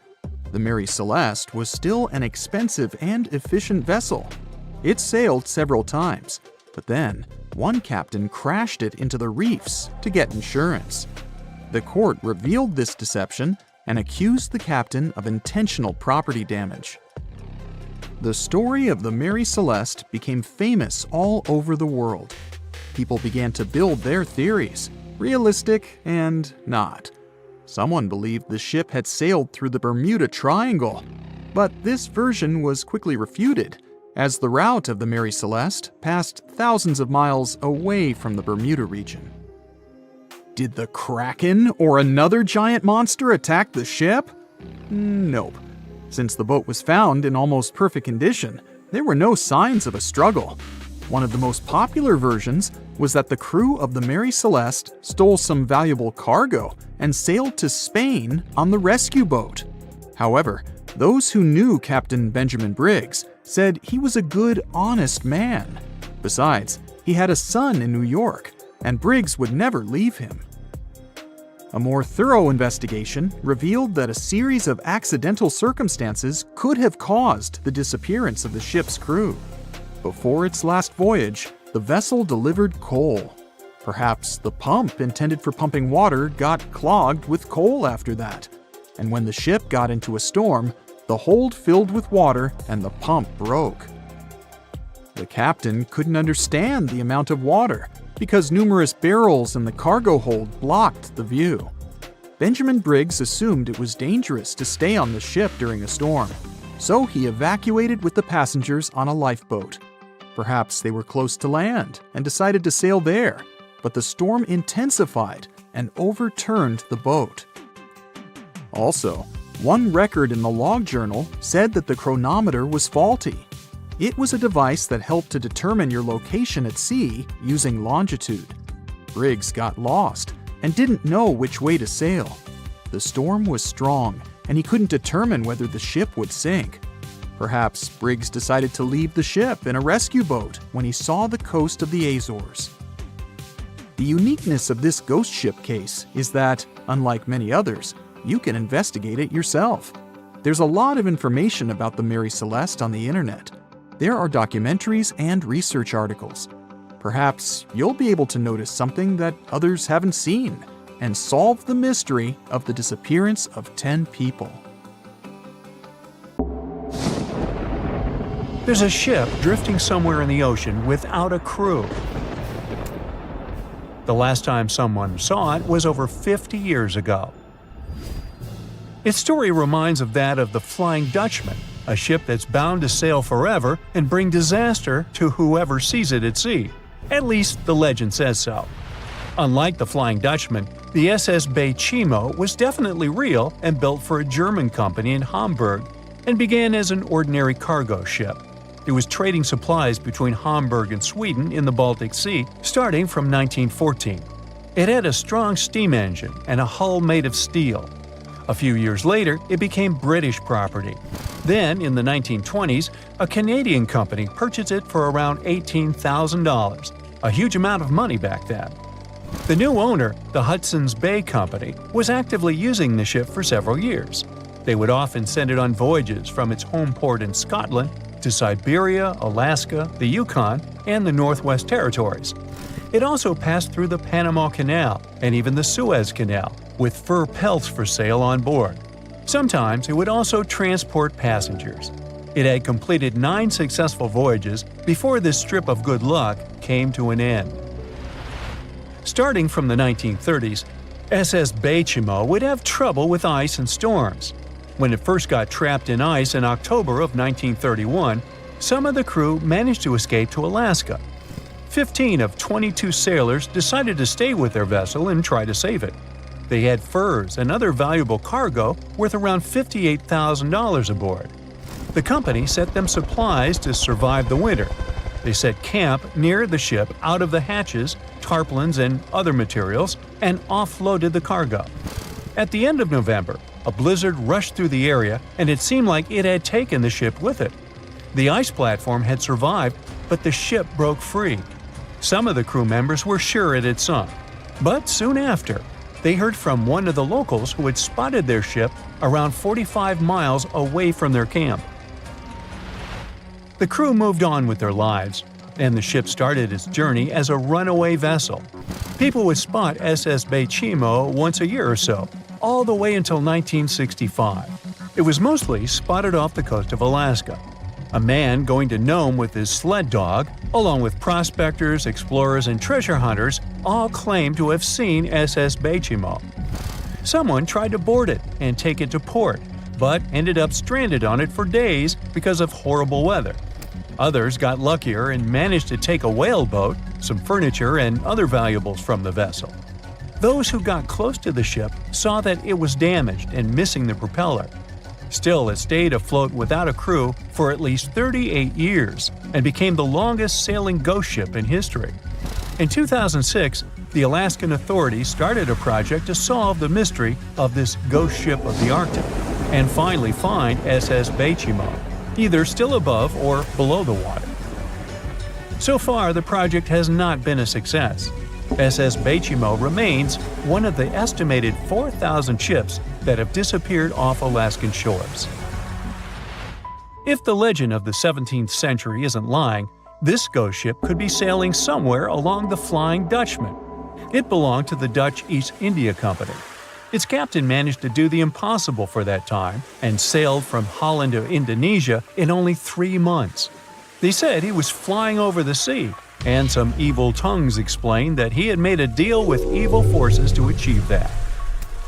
The Mary Celeste was still an expensive and efficient vessel. It sailed several times, but then one captain crashed it into the reefs to get insurance. The court revealed this deception and accused the captain of intentional property damage. The story of the Mary Celeste became famous all over the world. People began to build their theories, realistic and not. Someone believed the ship had sailed through the Bermuda Triangle, but this version was quickly refuted, as the route of the Mary Celeste passed thousands of miles away from the Bermuda region. Did the Kraken or another giant monster attack the ship? Nope. Since the boat was found in almost perfect condition, there were no signs of a struggle. One of the most popular versions was that the crew of the Mary Celeste stole some valuable cargo and sailed to Spain on the rescue boat. However, those who knew Captain Benjamin Briggs said he was a good, honest man. Besides, he had a son in New York, and Briggs would never leave him. A more thorough investigation revealed that a series of accidental circumstances could have caused the disappearance of the ship's crew. Before its last voyage, the vessel delivered coal. Perhaps the pump intended for pumping water got clogged with coal after that. And when the ship got into a storm, the hold filled with water and the pump broke. The captain couldn't understand the amount of water because numerous barrels in the cargo hold blocked the view. Benjamin Briggs assumed it was dangerous to stay on the ship during a storm, so he evacuated with the passengers on a lifeboat. Perhaps they were close to land and decided to sail there, but the storm intensified and overturned the boat. Also, one record in the log journal said that the chronometer was faulty. It was a device that helped to determine your location at sea using longitude. Briggs got lost and didn't know which way to sail. The storm was strong, and he couldn't determine whether the ship would sink. Perhaps Briggs decided to leave the ship in a rescue boat when he saw the coast of the Azores. The uniqueness of this ghost ship case is that, unlike many others, you can investigate it yourself. There's a lot of information about the Mary Celeste on the internet. There are documentaries and research articles. Perhaps you'll be able to notice something that others haven't seen and solve the mystery of the disappearance of 10 people. There's a ship drifting somewhere in the ocean without a crew. The last time someone saw it was over 50 years ago. Its story reminds of that of the Flying Dutchman, a ship that's bound to sail forever and bring disaster to whoever sees it at sea. At least the legend says so. Unlike the Flying Dutchman, the SS Baychimo was definitely real and built for a German company in Hamburg and began as an ordinary cargo ship. It was trading supplies between Hamburg and Sweden in the Baltic Sea starting from 1914. It had a strong steam engine and a hull made of steel. A few years later, it became British property. Then, in the 1920s, a Canadian company purchased it for around $18,000, a huge amount of money back then. The new owner, the Hudson's Bay Company, was actively using the ship for several years. They would often send it on voyages from its home port in Scotland to Siberia, Alaska, the Yukon, and the Northwest Territories. It also passed through the Panama Canal and even the Suez Canal, with fur pelts for sale on board. Sometimes it would also transport passengers. It had completed 9 successful voyages before this strip of good luck came to an end. Starting from the 1930s, SS Baychimo would have trouble with ice and storms. When it first got trapped in ice in October of 1931, some of the crew managed to escape to Alaska. 15 of 22 sailors decided to stay with their vessel and try to save it. They had furs and other valuable cargo worth around $58,000 aboard. The company sent them supplies to survive the winter. They set camp near the ship out of the hatches, tarpaulins, and other materials, and offloaded the cargo. At the end of November, a blizzard rushed through the area, and it seemed like it had taken the ship with it. The ice platform had survived, but the ship broke free. Some of the crew members were sure it had sunk. But soon after, they heard from one of the locals who had spotted their ship around 45 miles away from their camp. The crew moved on with their lives, and the ship started its journey as a runaway vessel. People would spot SS Baychimo once a year or so, all the way until 1965. It was mostly spotted off the coast of Alaska. A man going to Nome with his sled dog, along with prospectors, explorers, and treasure hunters, all claimed to have seen SS Baychimo. Someone tried to board it and take it to port, but ended up stranded on it for days because of horrible weather. Others got luckier and managed to take a whaleboat, some furniture, and other valuables from the vessel. Those who got close to the ship saw that it was damaged and missing the propeller. Still, it stayed afloat without a crew for at least 38 years and became the longest sailing ghost ship in history. In 2006, the Alaskan authorities started a project to solve the mystery of this ghost ship of the Arctic and finally find SS Baychimo, either still above or below the water. So far, the project has not been a success. SS Baychimo remains one of the estimated 4,000 ships that have disappeared off Alaskan shores. If the legend of the 17th century isn't lying, this ghost ship could be sailing somewhere along the Flying Dutchman. It belonged to the Dutch East India Company. Its captain managed to do the impossible for that time and sailed from Holland to Indonesia in only 3 months. They said he was flying over the sea, and some evil tongues explained that he had made a deal with evil forces to achieve that.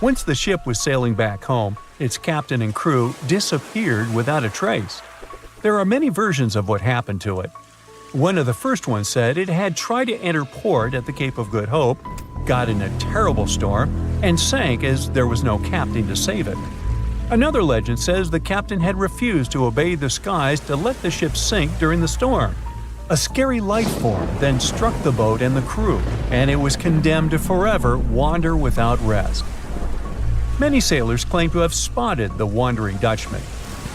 Once the ship was sailing back home, its captain and crew disappeared without a trace. There are many versions of what happened to it. One of the first ones said it had tried to enter port at the Cape of Good Hope, got in a terrible storm, and sank as there was no captain to save it. Another legend says the captain had refused to obey the skies to let the ship sink during the storm. A scary light form then struck the boat and the crew, and it was condemned to forever wander without rest. Many sailors claim to have spotted the wandering Dutchman.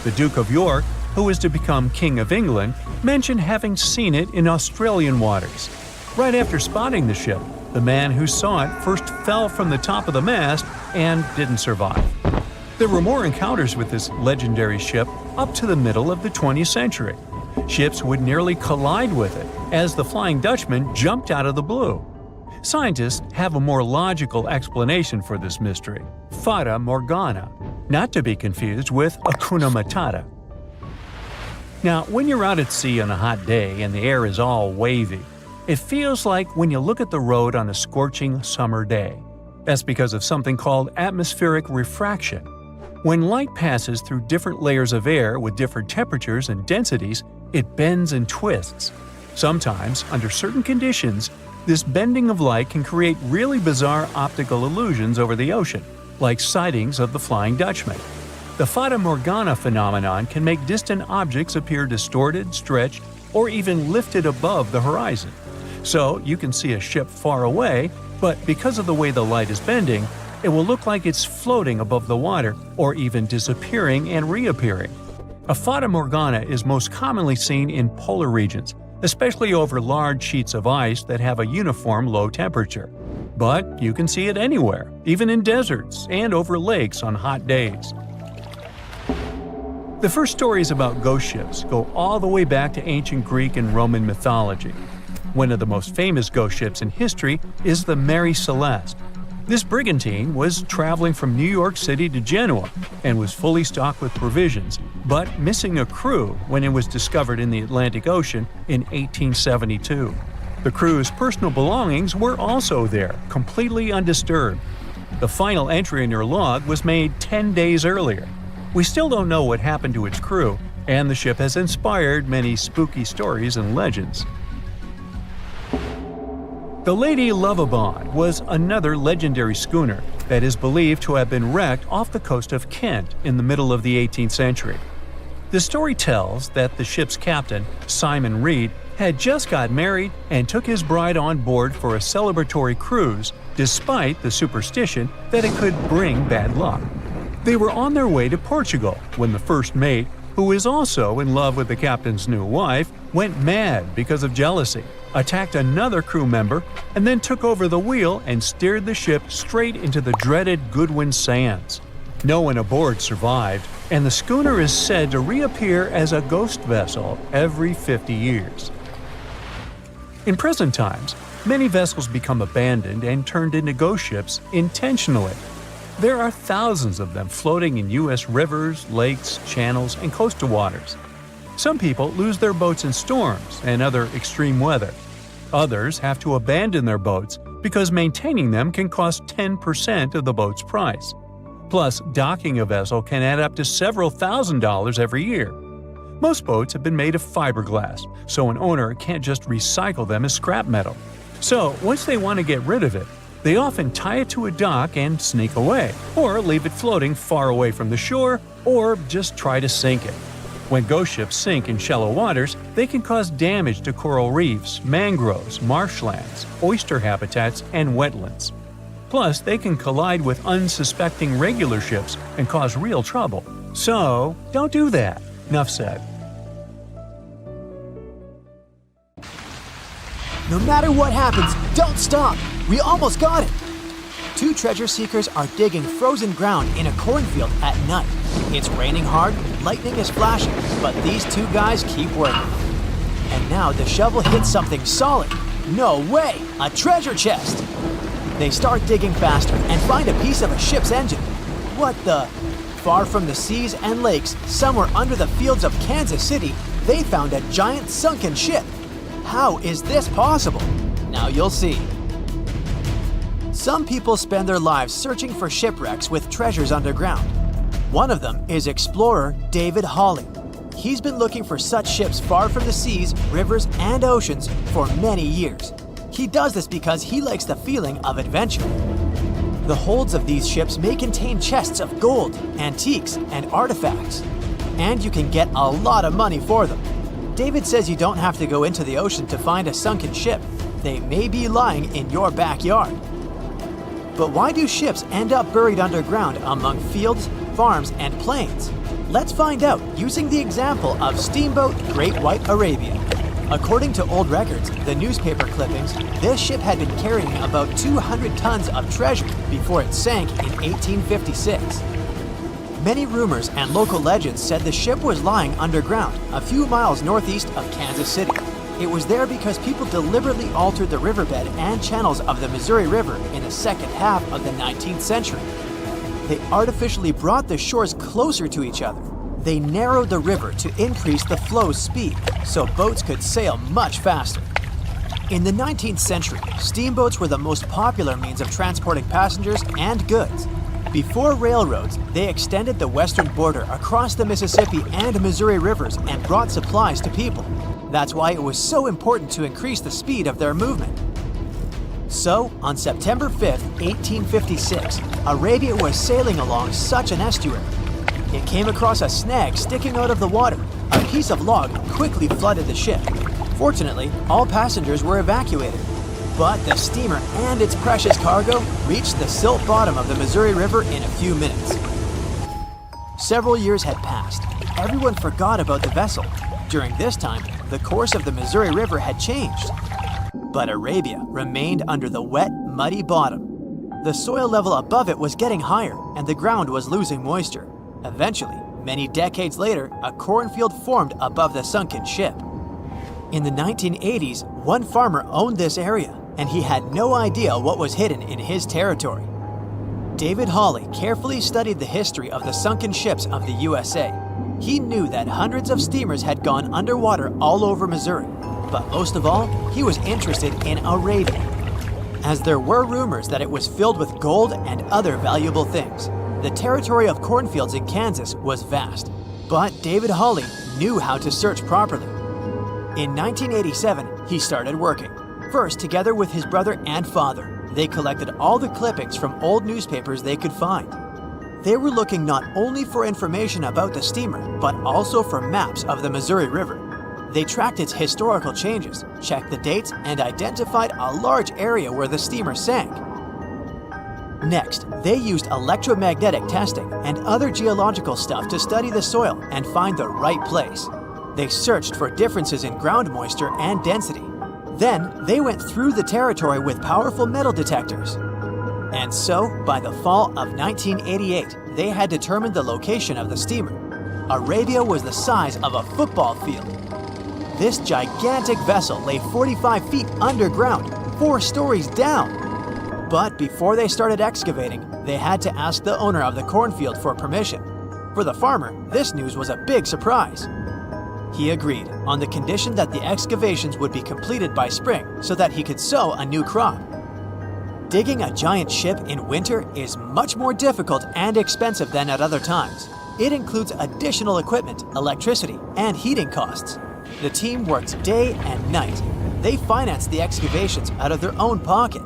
The Duke of York, who was to become King of England, mentioned having seen it in Australian waters. Right after spotting the ship, the man who saw it first fell from the top of the mast and didn't survive. There were more encounters with this legendary ship up to the middle of the 20th century. Ships would nearly collide with it as the Flying Dutchman jumped out of the blue. Scientists have a more logical explanation for this mystery: Fata Morgana, not to be confused with Hakuna Matata. Now, when you're out at sea on a hot day and the air is all wavy, it feels like when you look at the road on a scorching summer day. That's because of something called atmospheric refraction. When light passes through different layers of air with different temperatures and densities, it bends and twists. Sometimes, under certain conditions, this bending of light can create really bizarre optical illusions over the ocean, like sightings of the Flying Dutchman. The Fata Morgana phenomenon can make distant objects appear distorted, stretched, or even lifted above the horizon. So you can see a ship far away, but because of the way the light is bending, it will look like it's floating above the water or even disappearing and reappearing. A Fata Morgana is most commonly seen in polar regions, especially over large sheets of ice that have a uniform low temperature. But you can see it anywhere, even in deserts and over lakes on hot days. The first stories about ghost ships go all the way back to ancient Greek and Roman mythology. One of the most famous ghost ships in history is the Mary Celeste. This brigantine was traveling from New York City to Genoa and was fully stocked with provisions, but missing a crew when it was discovered in the Atlantic Ocean in 1872. The crew's personal belongings were also there, completely undisturbed. The final entry in their log was made 10 days earlier. We still don't know what happened to its crew, and the ship has inspired many spooky stories and legends. The Lady Lovibond was another legendary schooner that is believed to have been wrecked off the coast of Kent in the middle of the 18th century. The story tells that the ship's captain, Simon Reed, had just got married and took his bride on board for a celebratory cruise, despite the superstition that it could bring bad luck. They were on their way to Portugal when the first mate, who is also in love with the captain's new wife, went mad because of jealousy, attacked another crew member, and then took over the wheel and steered the ship straight into the dreaded Goodwin Sands. No one aboard survived, and the schooner is said to reappear as a ghost vessel every 50 years. In present times, many vessels become abandoned and turned into ghost ships intentionally. There are thousands of them floating in U.S. rivers, lakes, channels, and coastal waters. Some people lose their boats in storms and other extreme weather. Others have to abandon their boats because maintaining them can cost 10% of the boat's price. Plus, docking a vessel can add up to several $1,000s every year. Most boats have been made of fiberglass, so an owner can't just recycle them as scrap metal. So, once they want to get rid of it, they often tie it to a dock and sneak away, or leave it floating far away from the shore, or just try to sink it. When ghost ships sink in shallow waters, they can cause damage to coral reefs, mangroves, marshlands, oyster habitats, and wetlands. Plus, they can collide with unsuspecting regular ships and cause real trouble. So, don't do that. Enough said. No matter what happens, don't stop! We almost got it! Two treasure seekers are digging frozen ground in a cornfield at night. It's raining hard, lightning is flashing, but these two guys keep working. And now the shovel hits something solid. No way! A treasure chest! They start digging faster and find a piece of a ship's engine. What the? Far from the seas and lakes, somewhere under the fields of Kansas City, they found a giant sunken ship. How is this possible? Now you'll see. Some people spend their lives searching for shipwrecks with treasures underground. One of them is explorer David Hawley. He's been looking for such ships far from the seas, rivers, and oceans for many years. He does this because he likes the feeling of adventure. The holds of these ships may contain chests of gold, antiques, and artifacts. And you can get a lot of money for them. David says you don't have to go into the ocean to find a sunken ship. They may be lying in your backyard. But why do ships end up buried underground among fields, farms, and plains? Let's find out using the example of steamboat Great White Arabia. According to old records, the newspaper clippings, this ship had been carrying about 200 tons of treasure before it sank in 1856. Many rumors and local legends said the ship was lying underground a few miles northeast of Kansas City. It was there because people deliberately altered the riverbed and channels of the Missouri River in the second half of the 19th century. They artificially brought the shores closer to each other. They narrowed the river to increase the flow's speed so boats could sail much faster. In the 19th century, steamboats were the most popular means of transporting passengers and goods. Before railroads, they extended the western border across the Mississippi and Missouri rivers and brought supplies to people. That's why it was so important to increase the speed of their movement. So, on September 5, 1856, Arabia was sailing along such an estuary. It came across a snag sticking out of the water. A piece of log quickly flooded the ship. Fortunately, all passengers were evacuated. But the steamer and its precious cargo reached the silt bottom of the Missouri River in a few minutes. Several years had passed. Everyone forgot about the vessel. During this time, the course of the Missouri River had changed. But Arabia remained under the wet, muddy bottom. The soil level above it was getting higher, and the ground was losing moisture. Eventually, many decades later, a cornfield formed above the sunken ship. In the 1980s, one farmer owned this area, and he had no idea what was hidden in his territory. David Hawley carefully studied the history of the sunken ships of the USA. He knew that hundreds of steamers had gone underwater all over Missouri, but most of all, he was interested in Arabia, as there were rumors that it was filled with gold and other valuable things. The territory of cornfields in Kansas was vast, but David Hawley knew how to search properly. In 1987, he started working. First, together with his brother and father, they collected all the clippings from old newspapers they could find. They were looking not only for information about the steamer, but also for maps of the Missouri River. They tracked its historical changes, checked the dates, and identified a large area where the steamer sank. Next, they used electromagnetic testing and other geological stuff to study the soil and find the right place. They searched for differences in ground moisture and density. Then, they went through the territory with powerful metal detectors. And so, by the fall of 1988, they had determined the location of the steamer. Arabia was the size of a football field. This gigantic vessel lay 45 feet underground, 4 stories down. But before they started excavating, they had to ask the owner of the cornfield for permission. For the farmer, this news was a big surprise. He agreed, on the condition that the excavations would be completed by spring so that he could sow a new crop. Digging a giant ship in winter is much more difficult and expensive than at other times. It includes additional equipment, electricity, and heating costs. The team worked day and night. They financed the excavations out of their own pocket.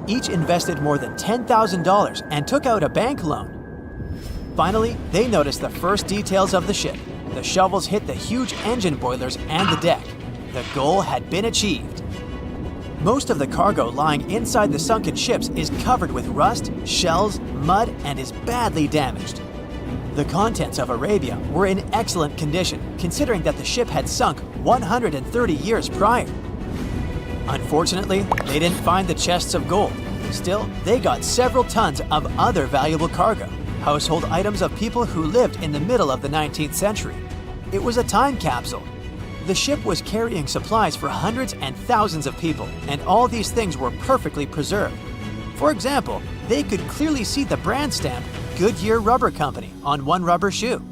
Each invested more than $10,000 and took out a bank loan. Finally, they noticed the first details of the ship. The shovels hit the huge engine boilers and the deck. The goal had been achieved. Most of the cargo lying inside the sunken ships is covered with rust, shells, mud, and is badly damaged. The contents of Arabia were in excellent condition, considering that the ship had sunk 130 years prior. Unfortunately, they didn't find the chests of gold. Still, they got several tons of other valuable cargo, household items of people who lived in the middle of the 19th century. It was a time capsule. The ship was carrying supplies for hundreds and thousands of people, and all these things were perfectly preserved. For example, they could clearly see the brand stamp Goodyear Rubber Company on one rubber shoe.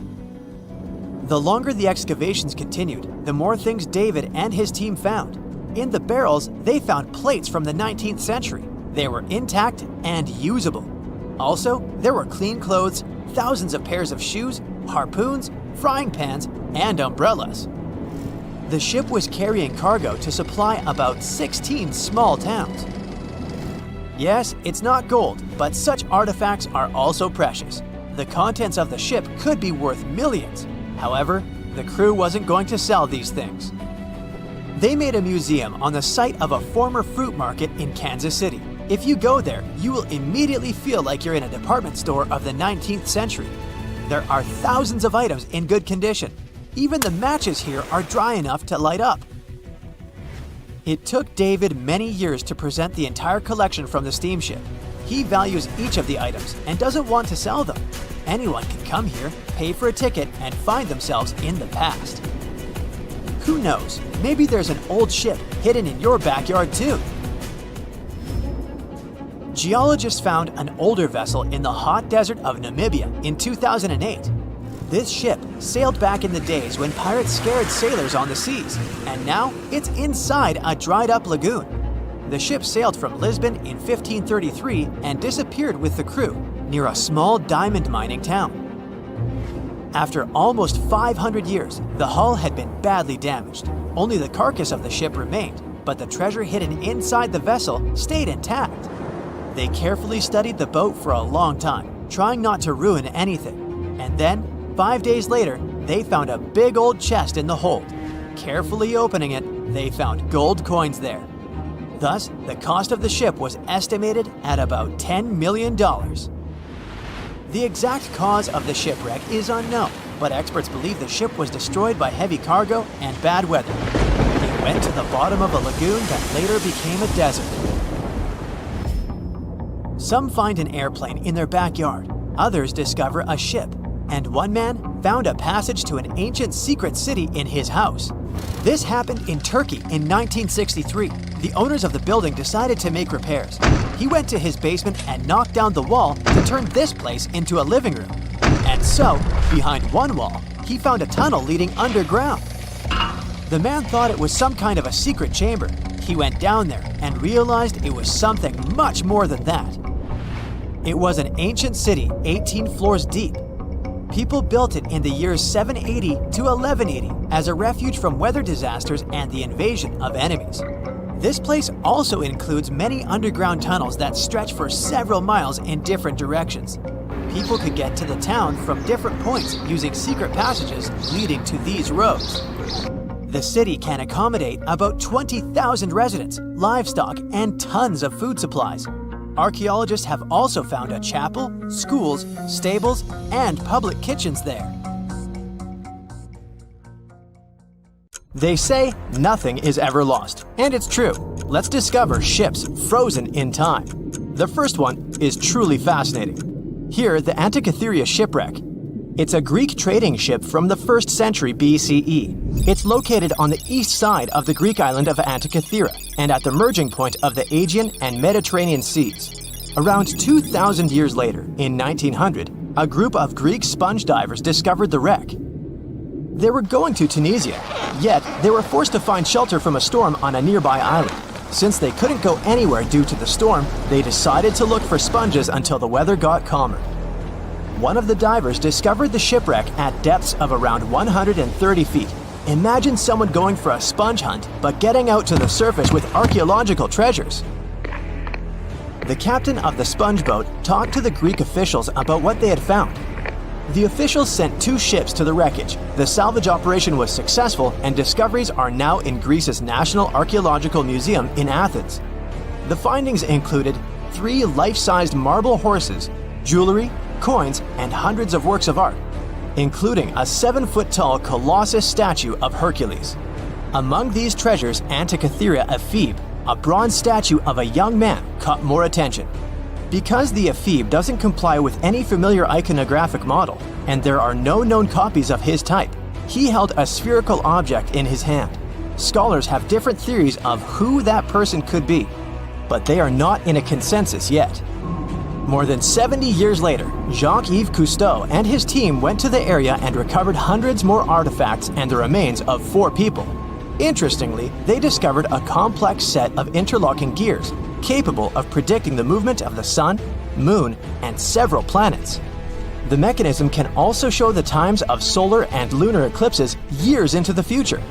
The longer the excavations continued, the more things David and his team found. In the barrels, they found plates from the 19th century. They were intact and usable. Also, there were clean clothes, thousands of pairs of shoes, harpoons, frying pans, and umbrellas. The ship was carrying cargo to supply about 16 small towns. Yes, it's not gold, but such artifacts are also precious. The contents of the ship could be worth millions. However, the crew wasn't going to sell these things. They made a museum on the site of a former fruit market in Kansas City. If you go there, you will immediately feel like you're in a department store of the 19th century. There are thousands of items in good condition. Even the matches here are dry enough to light up. It took David many years to present the entire collection from the steamship. He values each of the items and doesn't want to sell them. Anyone can come here, pay for a ticket, and find themselves in the past. Who knows, maybe there's an old ship hidden in your backyard too. Geologists found an older vessel in the hot desert of Namibia in 2008. This ship sailed back in the days when pirates scared sailors on the seas, and now it's inside a dried-up lagoon. The ship sailed from Lisbon in 1533 and disappeared with the crew near a small diamond mining town. After almost 500 years, the hull had been badly damaged. Only the carcass of the ship remained, but the treasure hidden inside the vessel stayed intact. They carefully studied the boat for a long time, trying not to ruin anything. And then, 5 days later, they found a big old chest in the hold. Carefully opening it, they found gold coins there. Thus, the cost of the ship was estimated at about $10 million. The exact cause of the shipwreck is unknown, but experts believe the ship was destroyed by heavy cargo and bad weather. It went to the bottom of a lagoon that later became a desert. Some find an airplane in their backyard, others discover a ship, and one man found a passage to an ancient secret city in his house. This happened in Turkey in 1963. The owners of the building decided to make repairs. He went to his basement and knocked down the wall to turn this place into a living room. And so, behind one wall, he found a tunnel leading underground. The man thought it was some kind of a secret chamber. He went down there and realized it was something much more than that. It was an ancient city 18 floors deep. People built it in the years 780 to 1180 as a refuge from weather disasters and the invasion of enemies. This place also includes many underground tunnels that stretch for several miles in different directions. People could get to the town from different points using secret passages leading to these roads. The city can accommodate about 20,000 residents, livestock, and tons of food supplies. Archaeologists have also found a chapel, schools, stables, and public kitchens there. They say nothing is ever lost, and it's true. Let's discover ships frozen in time. The first one is truly fascinating. Here, the Antikythera shipwreck. It's a Greek trading ship from the 1st century BCE. It's located on the east side of the Greek island of Antikythera and at the merging point of the Aegean and Mediterranean seas. Around 2,000 years later, in 1900, a group of Greek sponge divers discovered the wreck. They were going to Tunisia, yet they were forced to find shelter from a storm on a nearby island. Since they couldn't go anywhere due to the storm, they decided to look for sponges until the weather got calmer. One of the divers discovered the shipwreck at depths of around 130 feet. Imagine someone going for a sponge hunt, but getting out to the surface with archaeological treasures. The captain of the sponge boat talked to the Greek officials about what they had found. The officials sent 2 ships to the wreckage. The salvage operation was successful, and discoveries are now in Greece's National Archaeological Museum in Athens. The findings included 3 life-sized marble horses, jewelry, coins, and hundreds of works of art, including a 7-foot-tall colossus statue of Hercules. Among these treasures, Antikythera ephebe, a bronze statue of a young man, caught more attention. Because the ephebe doesn't comply with any familiar iconographic model, and there are no known copies of his type, he held a spherical object in his hand. Scholars have different theories of who that person could be, but they are not in a consensus yet. More than 70 years later, Jacques-Yves Cousteau and his team went to the area and recovered hundreds more artifacts and the remains of 4 people. Interestingly, they discovered a complex set of interlocking gears, capable of predicting the movement of the sun, moon, and several planets. The mechanism can also show the times of solar and lunar eclipses years into the future.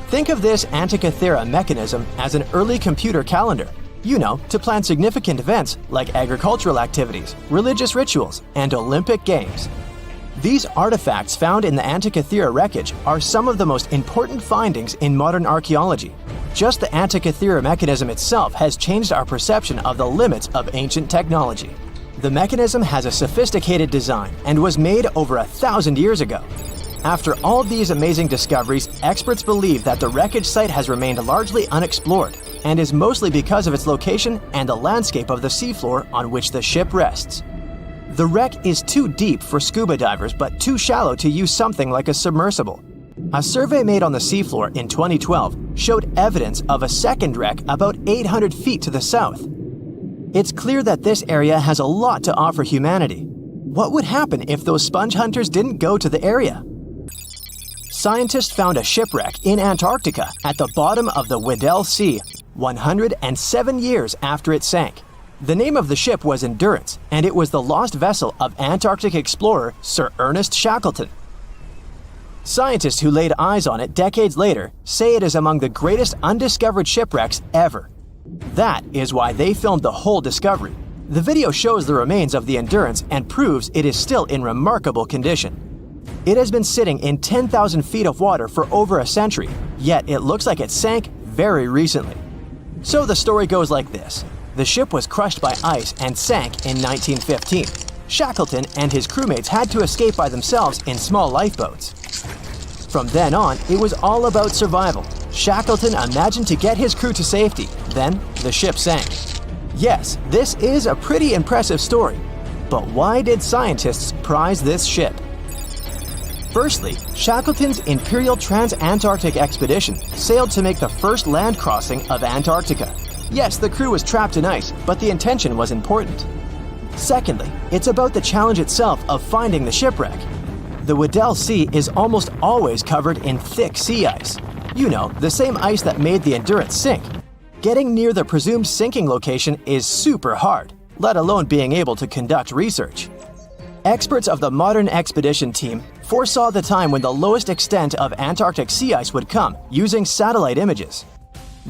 Think of this Antikythera mechanism as an early computer calendar, to plan significant events like agricultural activities, religious rituals, and Olympic Games. These artifacts found in the Antikythera wreckage are some of the most important findings in modern archaeology. Just the Antikythera mechanism itself has changed our perception of the limits of ancient technology. The mechanism has a sophisticated design and was made over 1,000 years ago. After all these amazing discoveries, experts believe that the wreckage site has remained largely unexplored, and is mostly because of its location and the landscape of the seafloor on which the ship rests. The wreck is too deep for scuba divers but too shallow to use something like a submersible. A survey made on the seafloor in 2012 showed evidence of a second wreck about 800 feet to the south. It's clear that this area has a lot to offer humanity. What would happen if those sponge hunters didn't go to the area? Scientists found a shipwreck in Antarctica at the bottom of the Weddell Sea, 107 years after it sank. The name of the ship was Endurance, and it was the lost vessel of Antarctic explorer Sir Ernest Shackleton. Scientists who laid eyes on it decades later say it is among the greatest undiscovered shipwrecks ever. That is why they filmed the whole discovery. The video shows the remains of the Endurance and proves it is still in remarkable condition. It has been sitting in 10,000 feet of water for over a century, yet it looks like it sank very recently. So the story goes like this. The ship was crushed by ice and sank in 1915. Shackleton and his crewmates had to escape by themselves in small lifeboats. From then on, it was all about survival. Shackleton imagined to get his crew to safety. Then, the ship sank. Yes, this is a pretty impressive story. But why did scientists prize this ship? Firstly, Shackleton's Imperial Trans-Antarctic Expedition sailed to make the first land crossing of Antarctica. Yes, the crew was trapped in ice, but the intention was important. Secondly, it's about the challenge itself of finding the shipwreck. The Weddell Sea is almost always covered in thick sea ice. The same ice that made the Endurance sink. Getting near the presumed sinking location is super hard, let alone being able to conduct research. Experts of the modern expedition team foresaw the time when the lowest extent of Antarctic sea ice would come using satellite images.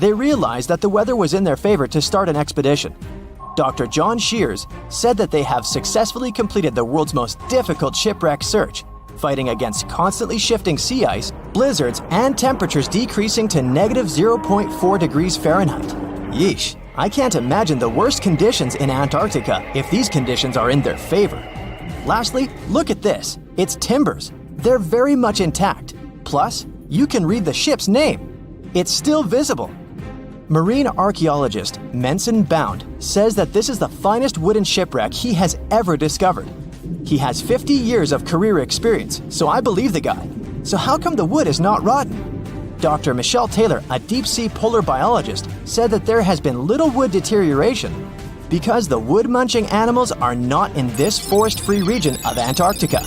They realized that the weather was in their favor to start an expedition. Dr. John Shears said that they have successfully completed the world's most difficult shipwreck search, fighting against constantly shifting sea ice, blizzards, and temperatures decreasing to negative 0.4 degrees Fahrenheit. Yeesh, I can't imagine the worst conditions in Antarctica if these conditions are in their favor. Lastly, look at this. Its timbers. They're very much intact. Plus, you can read the ship's name. It's still visible. Marine archaeologist Menson Bound says that this is the finest wooden shipwreck he has ever discovered. He has 50 years of career experience, so I believe the guy. So how come the wood is not rotten? Dr. Michelle Taylor, a deep-sea polar biologist, said that there has been little wood deterioration because the wood-munching animals are not in this forest-free region of Antarctica.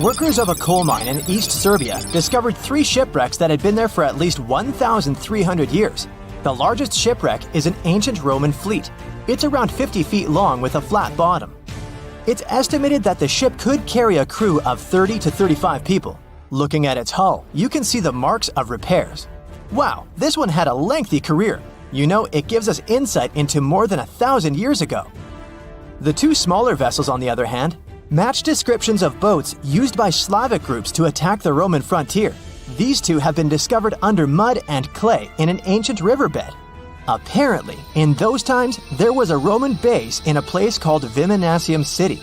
Workers of a coal mine in East Serbia discovered 3 shipwrecks that had been there for at least 1,300 years. The largest shipwreck is an ancient Roman fleet. It's around 50 feet long with a flat bottom. It's estimated that the ship could carry a crew of 30 to 35 people. Looking at its hull, you can see the marks of repairs. Wow, this one had a lengthy career. You know, it gives us insight into more than 1,000 years ago. The 2 smaller vessels, on the other hand, match descriptions of boats used by Slavic groups to attack the Roman frontier. These 2 have been discovered under mud and clay in an ancient riverbed. Apparently, in those times, there was a Roman base in a place called Viminacium City.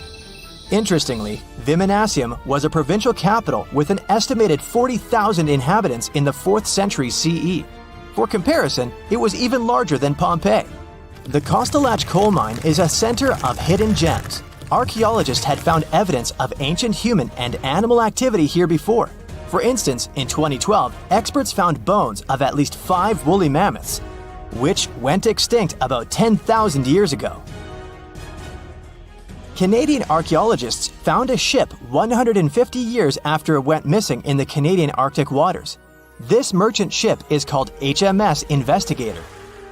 Interestingly, Viminacium was a provincial capital with an estimated 40,000 inhabitants in the 4th century CE. For comparison, it was even larger than Pompeii. The Kostelach coal mine is a center of hidden gems. Archaeologists had found evidence of ancient human and animal activity here before. For instance, in 2012, experts found bones of at least 5 woolly mammoths, which went extinct about 10,000 years ago. Canadian archaeologists found a ship 150 years after it went missing in the Canadian Arctic waters. This merchant ship is called HMS Investigator.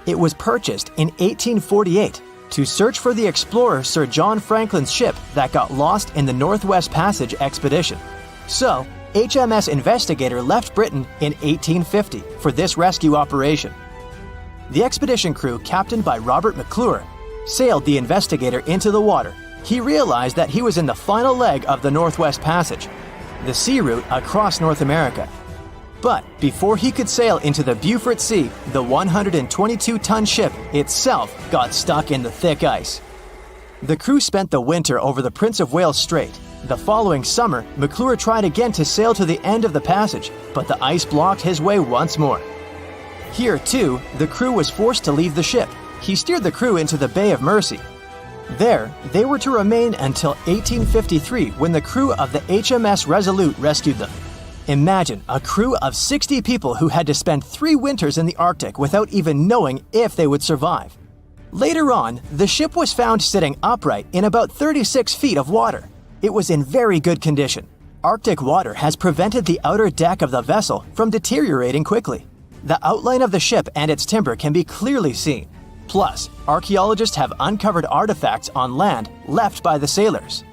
It was purchased in 1848 to search for the explorer Sir John Franklin's ship that got lost in the Northwest Passage expedition. So, HMS Investigator left Britain in 1850 for this rescue operation. The expedition crew, captained by Robert McClure, sailed the Investigator into the water. He realized that he was in the final leg of the Northwest Passage, the sea route across North America. But before he could sail into the Beaufort Sea, the 122-ton ship itself got stuck in the thick ice. The crew spent the winter over the Prince of Wales Strait. The following summer, McClure tried again to sail to the end of the passage, but the ice blocked his way once more. Here, too, the crew was forced to leave the ship. He steered the crew into the Bay of Mercy. There, they were to remain until 1853 when the crew of the HMS Resolute rescued them. Imagine a crew of 60 people who had to spend 3 winters in the Arctic without even knowing if they would survive. Later on, the ship was found sitting upright in about 36 feet of water. It was in very good condition. Arctic water has prevented the outer deck of the vessel from deteriorating quickly. The outline of the ship and its timber can be clearly seen. Plus, archaeologists have uncovered artifacts on land left by the sailors.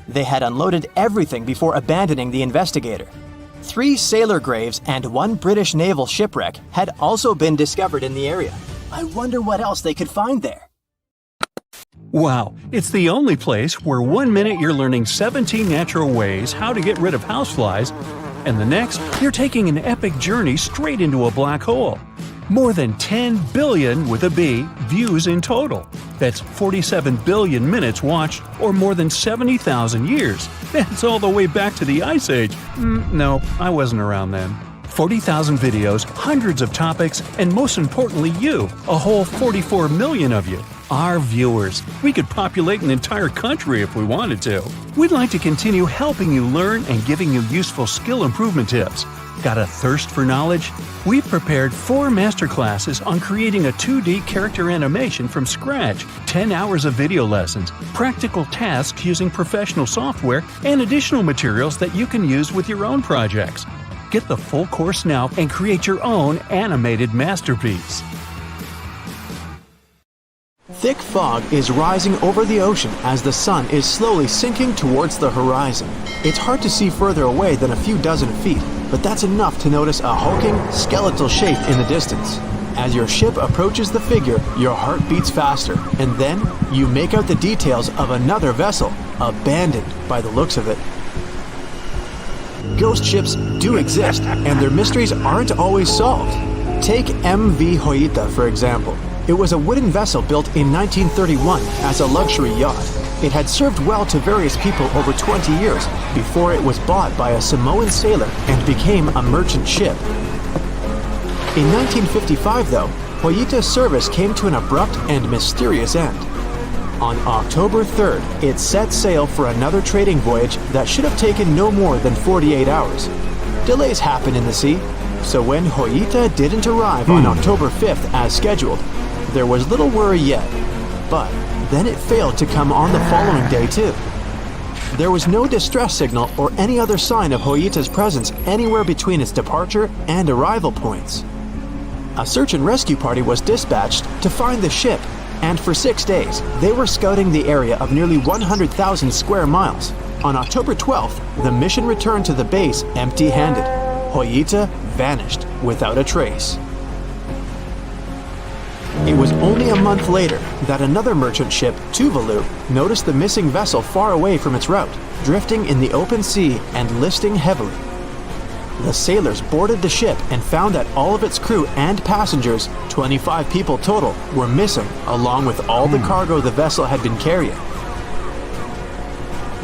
They had unloaded everything before abandoning the Investigator. 3 sailor graves and 1 British naval shipwreck had also been discovered in the area. I wonder what else they could find there. Wow, it's the only place where 1 minute you're learning 17 natural ways how to get rid of houseflies, and the next, you're taking an epic journey straight into a black hole. More than 10 billion, with a B, views in total. That's 47 billion minutes watched, or more than 70,000 years. That's all the way back to the Ice Age. No, I wasn't around then. 40,000 videos, hundreds of topics, and most importantly you, a whole 44 million of you. Our viewers. We could populate an entire country if we wanted to. We'd like to continue helping you learn and giving you useful skill improvement tips. Got a thirst for knowledge? We've prepared 4 masterclasses on creating a 2D character animation from scratch, 10 hours of video lessons, practical tasks using professional software, and additional materials that you can use with your own projects. Get the full course now and create your own animated masterpiece. Thick fog is rising over the ocean as the sun is slowly sinking towards the horizon. It's hard to see further away than a few dozen feet, but that's enough to notice a hulking, skeletal shape in the distance. As your ship approaches the figure, your heart beats faster, and then you make out the details of another vessel, abandoned by the looks of it. Ghost ships do exist, and their mysteries aren't always solved. Take MV Hoita, for example. It was a wooden vessel built in 1931 as a luxury yacht. It had served well to various people over 20 years before it was bought by a Samoan sailor and became a merchant ship. In 1955, though, Hoita's service came to an abrupt and mysterious end. On October 3rd, it set sail for another trading voyage that should have taken no more than 48 hours. Delays happen in the sea, so when Hoita didn't arrive on October 5th as scheduled, there was little worry yet. But then it failed to come on the following day too. There was no distress signal or any other sign of Hoita's presence anywhere between its departure and arrival points. A search and rescue party was dispatched to find the ship, and for 6 days, they were scouting the area of nearly 100,000 square miles. On October 12th, the mission returned to the base empty-handed. Hoita vanished without a trace. It was only a month later that another merchant ship, Tuvalu, noticed the missing vessel far away from its route, drifting in the open sea and listing heavily. The sailors boarded the ship and found that all of its crew and passengers, 25 people total, were missing, along with all the cargo the vessel had been carrying.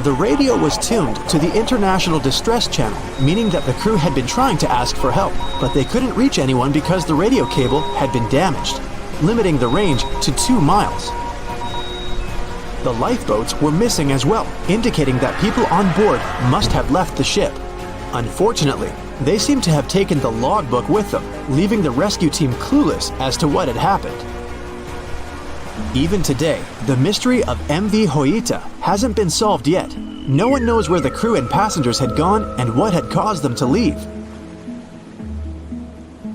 The radio was tuned to the International Distress Channel, meaning that the crew had been trying to ask for help, but they couldn't reach anyone because the radio cable had been damaged, limiting the range to 2 miles. The lifeboats were missing as well, indicating that people on board must have left the ship. Unfortunately, they seem to have taken the logbook with them, leaving the rescue team clueless as to what had happened. Even today, the mystery of MV Hoita hasn't been solved yet. No one knows where the crew and passengers had gone and what had caused them to leave.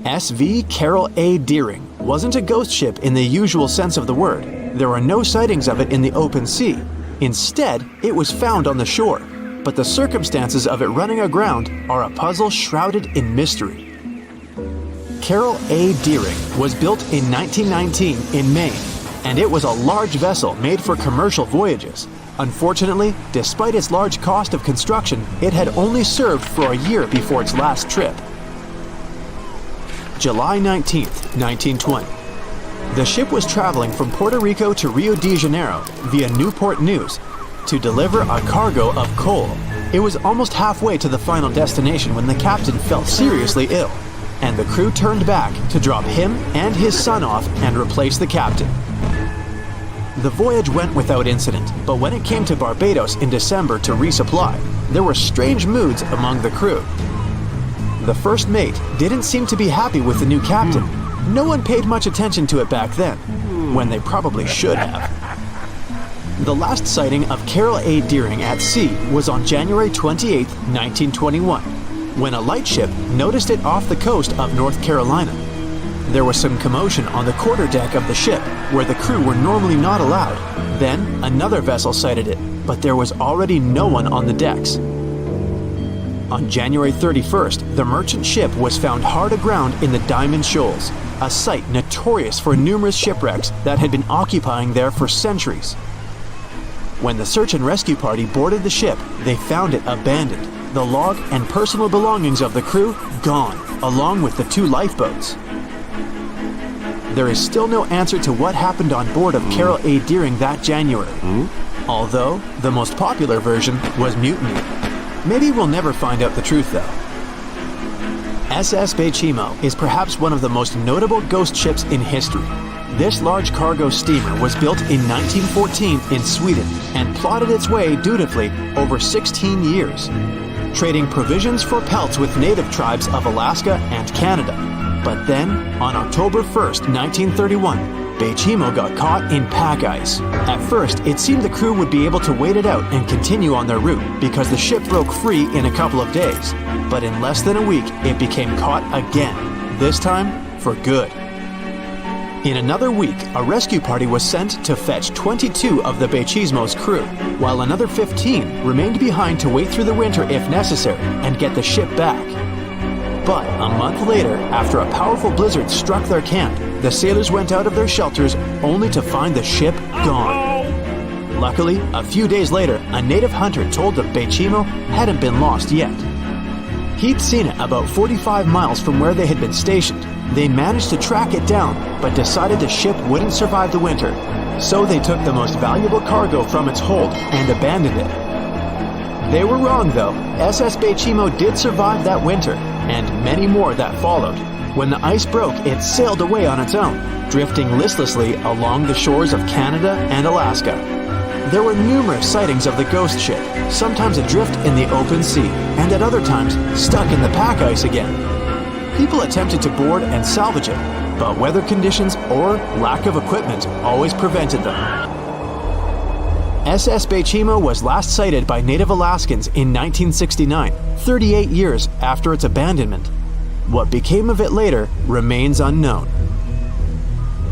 SV Carol A. Deering wasn't a ghost ship in the usual sense of the word. There are no sightings of it in the open sea. Instead, it was found on the shore. But the circumstances of it running aground are a puzzle shrouded in mystery. Carol A. Deering was built in 1919 in Maine, and it was a large vessel made for commercial voyages. Unfortunately, despite its large cost of construction, it had only served for a year before its last trip. July 19th, 1920. The ship was traveling from Puerto Rico to Rio de Janeiro via Newport News to deliver a cargo of coal. It was almost halfway to the final destination when the captain fell seriously ill, and the crew turned back to drop him and his son off and replace the captain. The voyage went without incident, but when it came to Barbados in December to resupply, there were strange moods among the crew. The first mate didn't seem to be happy with the new captain. No one paid much attention to it back then, when they probably should have. The last sighting of Carol A. Deering at sea was on January 28, 1921, when a lightship noticed it off the coast of North Carolina. There was some commotion on the quarterdeck of the ship, where the crew were normally not allowed. Then, another vessel sighted it, but there was already no one on the decks. On January 31st, the merchant ship was found hard aground in the Diamond Shoals, a site notorious for numerous shipwrecks that had been occupying there for centuries. When the search and rescue party boarded the ship, they found it abandoned, the log and personal belongings of the crew gone, along with the 2 lifeboats. There is still no answer to what happened on board of Carol A. Deering that January, although the most popular version was mutiny. Maybe we'll never find out the truth though. SS Baychimo is perhaps one of the most notable ghost ships in history. This large cargo steamer was built in 1914 in Sweden and plodded its way dutifully over 16 years, trading provisions for pelts with native tribes of Alaska and Canada. But then, on October 1st, 1931, Baychimo got caught in pack ice. At first, it seemed the crew would be able to wait it out and continue on their route because the ship broke free in a couple of days. But in less than a week, it became caught again, this time for good. In another week, a rescue party was sent to fetch 22 of the Baychimo's crew, while another 15 remained behind to wait through the winter if necessary and get the ship back. But a month later, after a powerful blizzard struck their camp, the sailors went out of their shelters only to find the ship gone. Luckily, a few days later, a native hunter told the Baychimo hadn't been lost yet. He'd seen it about 45 miles from where they had been stationed. They managed to track it down, but decided the ship wouldn't survive the winter. So they took the most valuable cargo from its hold and abandoned it. They were wrong though. SS Baychimo did survive that winter, and many more that followed. When the ice broke, it sailed away on its own, drifting listlessly along the shores of Canada and Alaska. There were numerous sightings of the ghost ship, sometimes adrift in the open sea, and at other times stuck in the pack ice again. People attempted to board and salvage it, but weather conditions or lack of equipment always prevented them. SS Baychimo was last sighted by native Alaskans in 1969, 38 years after its abandonment. What became of it later remains unknown.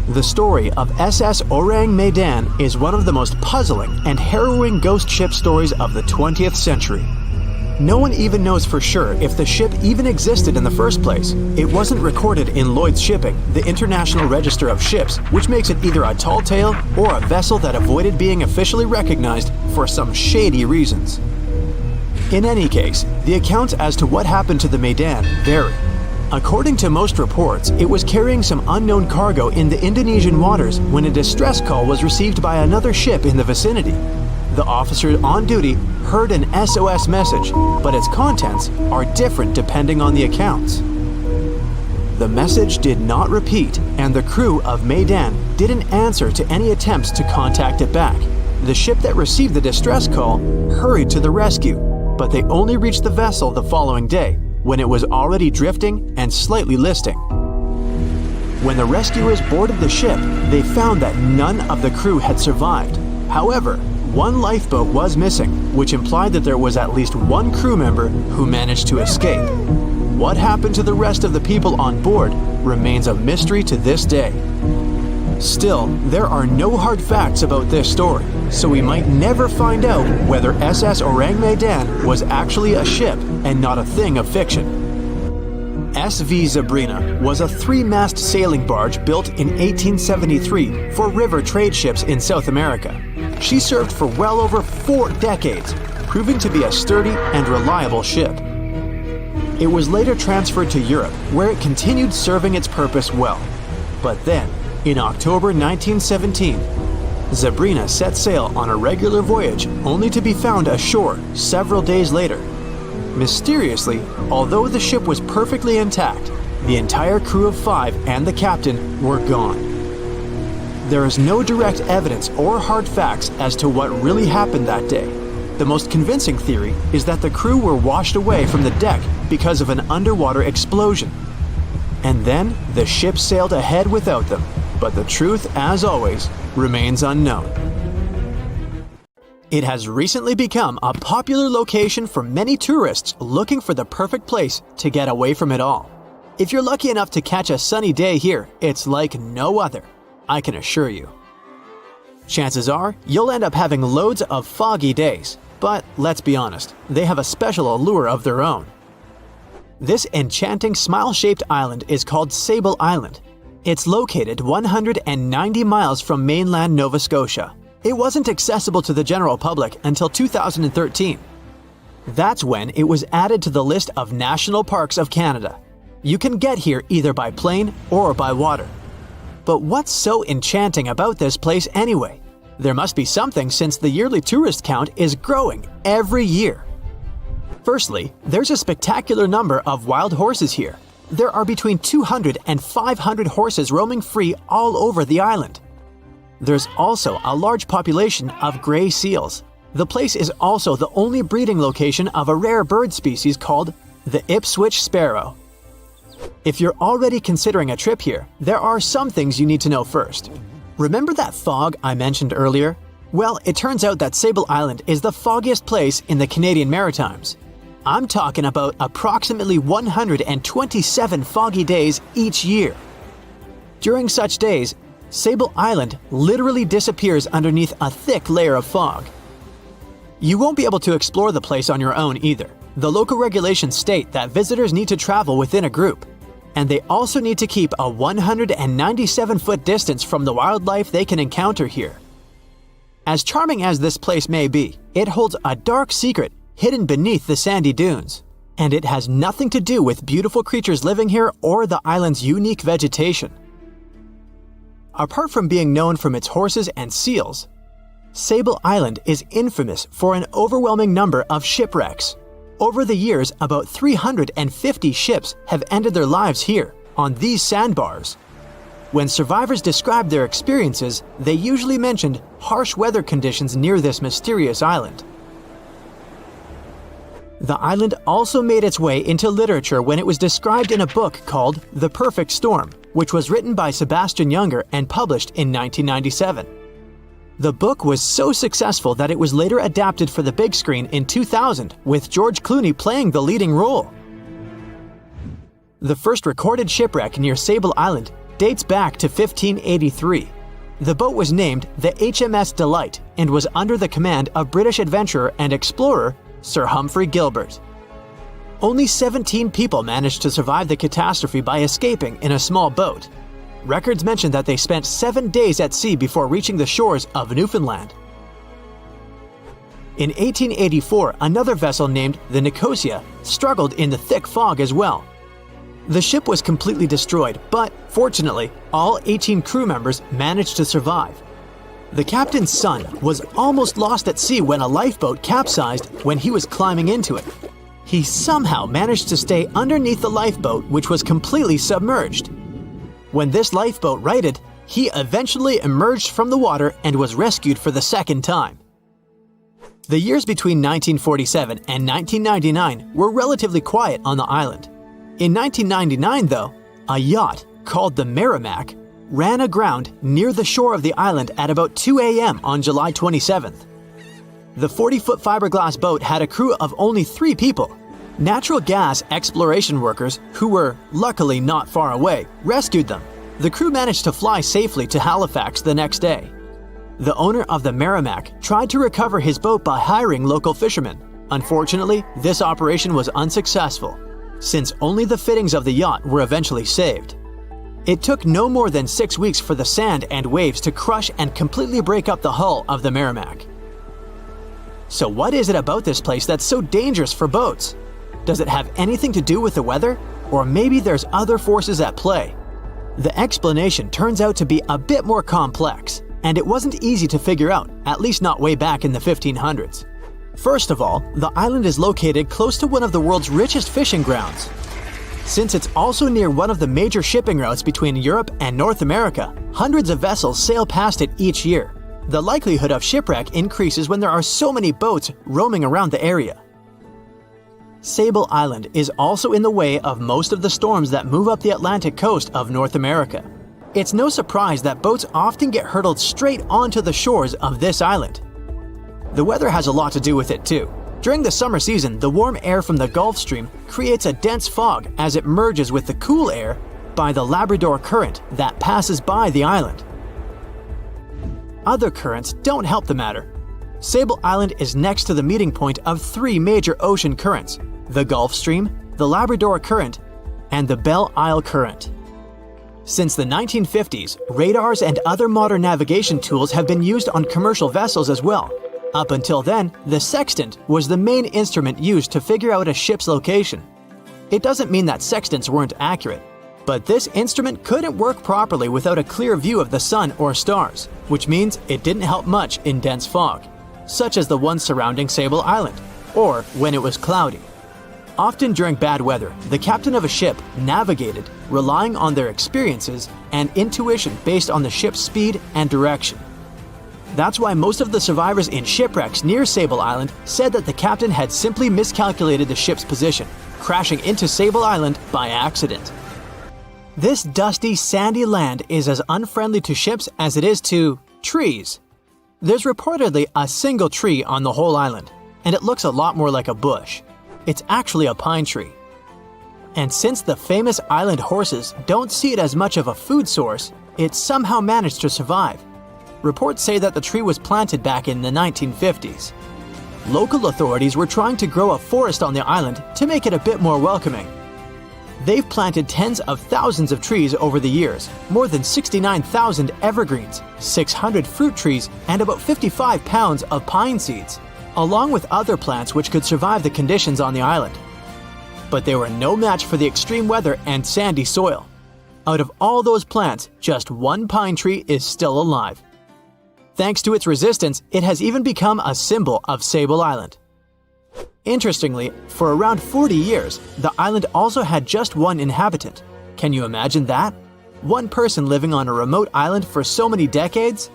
The story of SS Orang Medan is one of the most puzzling and harrowing ghost ship stories of the 20th century. No one even knows for sure if the ship even existed in the first place. It wasn't recorded in Lloyd's Shipping, the International Register of Ships, which makes it either a tall tale or a vessel that avoided being officially recognized for some shady reasons. In any case, the accounts as to what happened to the Medan vary. According to most reports, it was carrying some unknown cargo in the Indonesian waters when a distress call was received by another ship in the vicinity. The officer on duty heard an SOS message, but its contents are different depending on the accounts. The message did not repeat, and the crew of Medan didn't answer to any attempts to contact it back. The ship that received the distress call hurried to the rescue, but they only reached the vessel the following day, when it was already drifting and slightly listing. When the rescuers boarded the ship, they found that none of the crew had survived. However, one lifeboat was missing, which implied that there was at least one crew member who managed to escape. What happened to the rest of the people on board remains a mystery to this day. Still, there are no hard facts about this story, so we might never find out whether SS Orang Medan was actually a ship and not a thing of fiction. SV Zabrina was a 3-mast sailing barge built in 1873 for river trade ships in South America. She served for well over 4 decades, proving to be a sturdy and reliable ship. It was later transferred to Europe, where it continued serving its purpose well. But then, in October 1917, Zabrina set sail on a regular voyage only to be found ashore several days later. Mysteriously, although the ship was perfectly intact, the entire crew of 5 and the captain were gone. There is no direct evidence or hard facts as to what really happened that day. The most convincing theory is that the crew were washed away from the deck because of an underwater explosion. And then the ship sailed ahead without them. But the truth, as always, remains unknown. It has recently become a popular location for many tourists looking for the perfect place to get away from it all. If you're lucky enough to catch a sunny day here, it's like no other, I can assure you. Chances are, you'll end up having loads of foggy days, but let's be honest, they have a special allure of their own. This enchanting smile-shaped island is called Sable Island. It's located 190 miles from mainland Nova Scotia. It wasn't accessible to the general public until 2013. That's when it was added to the list of National Parks of Canada. You can get here either by plane or by water. But what's so enchanting about this place anyway? There must be something since the yearly tourist count is growing every year. Firstly, there's a spectacular number of wild horses here. There are between 200 and 500 horses roaming free all over the island. There's also a large population of gray seals. The place is also the only breeding location of a rare bird species called the Ipswich sparrow. If you're already considering a trip here, there are some things you need to know first. Remember that fog I mentioned earlier? Well, it turns out that Sable Island is the foggiest place in the Canadian Maritimes. I'm talking about approximately 127 foggy days each year. During such days, Sable Island literally disappears underneath a thick layer of fog. You won't be able to explore the place on your own either. The local regulations state that visitors need to travel within a group, and they also need to keep a 197-foot distance from the wildlife they can encounter here. As charming as this place may be, it holds a dark secret hidden beneath the sandy dunes, and it has nothing to do with beautiful creatures living here or the island's unique vegetation. Apart from being known from its horses and seals, Sable Island is infamous for an overwhelming number of shipwrecks. Over the years, about 350 ships have ended their lives here, on these sandbars. When survivors described their experiences, they usually mentioned harsh weather conditions near this mysterious island. The island also made its way into literature when it was described in a book called The Perfect Storm, which was written by Sebastian Junger and published in 1997. The book was so successful that it was later adapted for the big screen in 2000, with George Clooney playing the leading role. The first recorded shipwreck near Sable Island dates back to 1583. The boat was named the HMS Delight and was under the command of British adventurer and explorer Sir Humphrey Gilbert. Only 17 people managed to survive the catastrophe by escaping in a small boat. Records mention that they spent 7 days at sea before reaching the shores of Newfoundland. In 1884, another vessel named the Nicosia struggled in the thick fog as well. The ship was completely destroyed, but fortunately, all 18 crew members managed to survive. The captain's son was almost lost at sea when a lifeboat capsized when he was climbing into it. He somehow managed to stay underneath the lifeboat, which was completely submerged. When this lifeboat righted, he eventually emerged from the water and was rescued for the second time. The years between 1947 and 1999 were relatively quiet on the island. In 1999, though, a yacht called the Merrimack ran aground near the shore of the island at about 2 a.m. on July 27th. The 40-foot fiberglass boat had a crew of only 3 people. Natural gas exploration workers, who were luckily not far away, rescued them. The crew managed to fly safely to Halifax the next day. The owner of the Merrimack tried to recover his boat by hiring local fishermen. Unfortunately, this operation was unsuccessful, since only the fittings of the yacht were eventually saved. It took no more than 6 weeks for the sand and waves to crush and completely break up the hull of the Merrimack. So what is it about this place that's so dangerous for boats? Does it have anything to do with the weather? Or maybe there's other forces at play? The explanation turns out to be a bit more complex, and it wasn't easy to figure out, at least not way back in the 1500s. First of all, the island is located close to one of the world's richest fishing grounds. Since it's also near one of the major shipping routes between Europe and North America, hundreds of vessels sail past it each year. The likelihood of shipwreck increases when there are so many boats roaming around the area. Sable Island is also in the way of most of the storms that move up the Atlantic coast of North America. It's no surprise that boats often get hurtled straight onto the shores of this island. The weather has a lot to do with it too. During the summer season, the warm air from the Gulf Stream creates a dense fog as it merges with the cool air by the Labrador Current that passes by the island. Other currents don't help the matter. Sable Island is next to the meeting point of 3 major ocean currents: the Gulf Stream, the Labrador Current, and the Belle Isle Current. Since the 1950s, radars and other modern navigation tools have been used on commercial vessels as well. Up until then, the sextant was the main instrument used to figure out a ship's location. It doesn't mean that sextants weren't accurate, but this instrument couldn't work properly without a clear view of the sun or stars, which means it didn't help much in dense fog, such as the one surrounding Sable Island, or when it was cloudy. Often during bad weather, the captain of a ship navigated, relying on their experiences and intuition based on the ship's speed and direction. That's why most of the survivors in shipwrecks near Sable Island said that the captain had simply miscalculated the ship's position, crashing into Sable Island by accident. This dusty, sandy land is as unfriendly to ships as it is to trees. There's reportedly a single tree on the whole island, and it looks a lot more like a bush. It's actually a pine tree. And since the famous island horses don't see it as much of a food source, it somehow managed to survive. Reports say that the tree was planted back in the 1950s. local authorities were trying to grow a forest on the island to make it a bit more welcoming. They've planted tens of thousands of trees over the years, more than 69,000 evergreens, 600 fruit trees, and about 55 pounds of pine seeds, along with other plants which could survive the conditions on the island. But they were no match for the extreme weather and sandy soil. Out of all those plants, just one pine tree is still alive. Thanks to its resistance, it has even become a symbol of Sable Island. Interestingly, for around 40 years, the island also had just one inhabitant. Can you imagine that? One person living on a remote island for so many decades?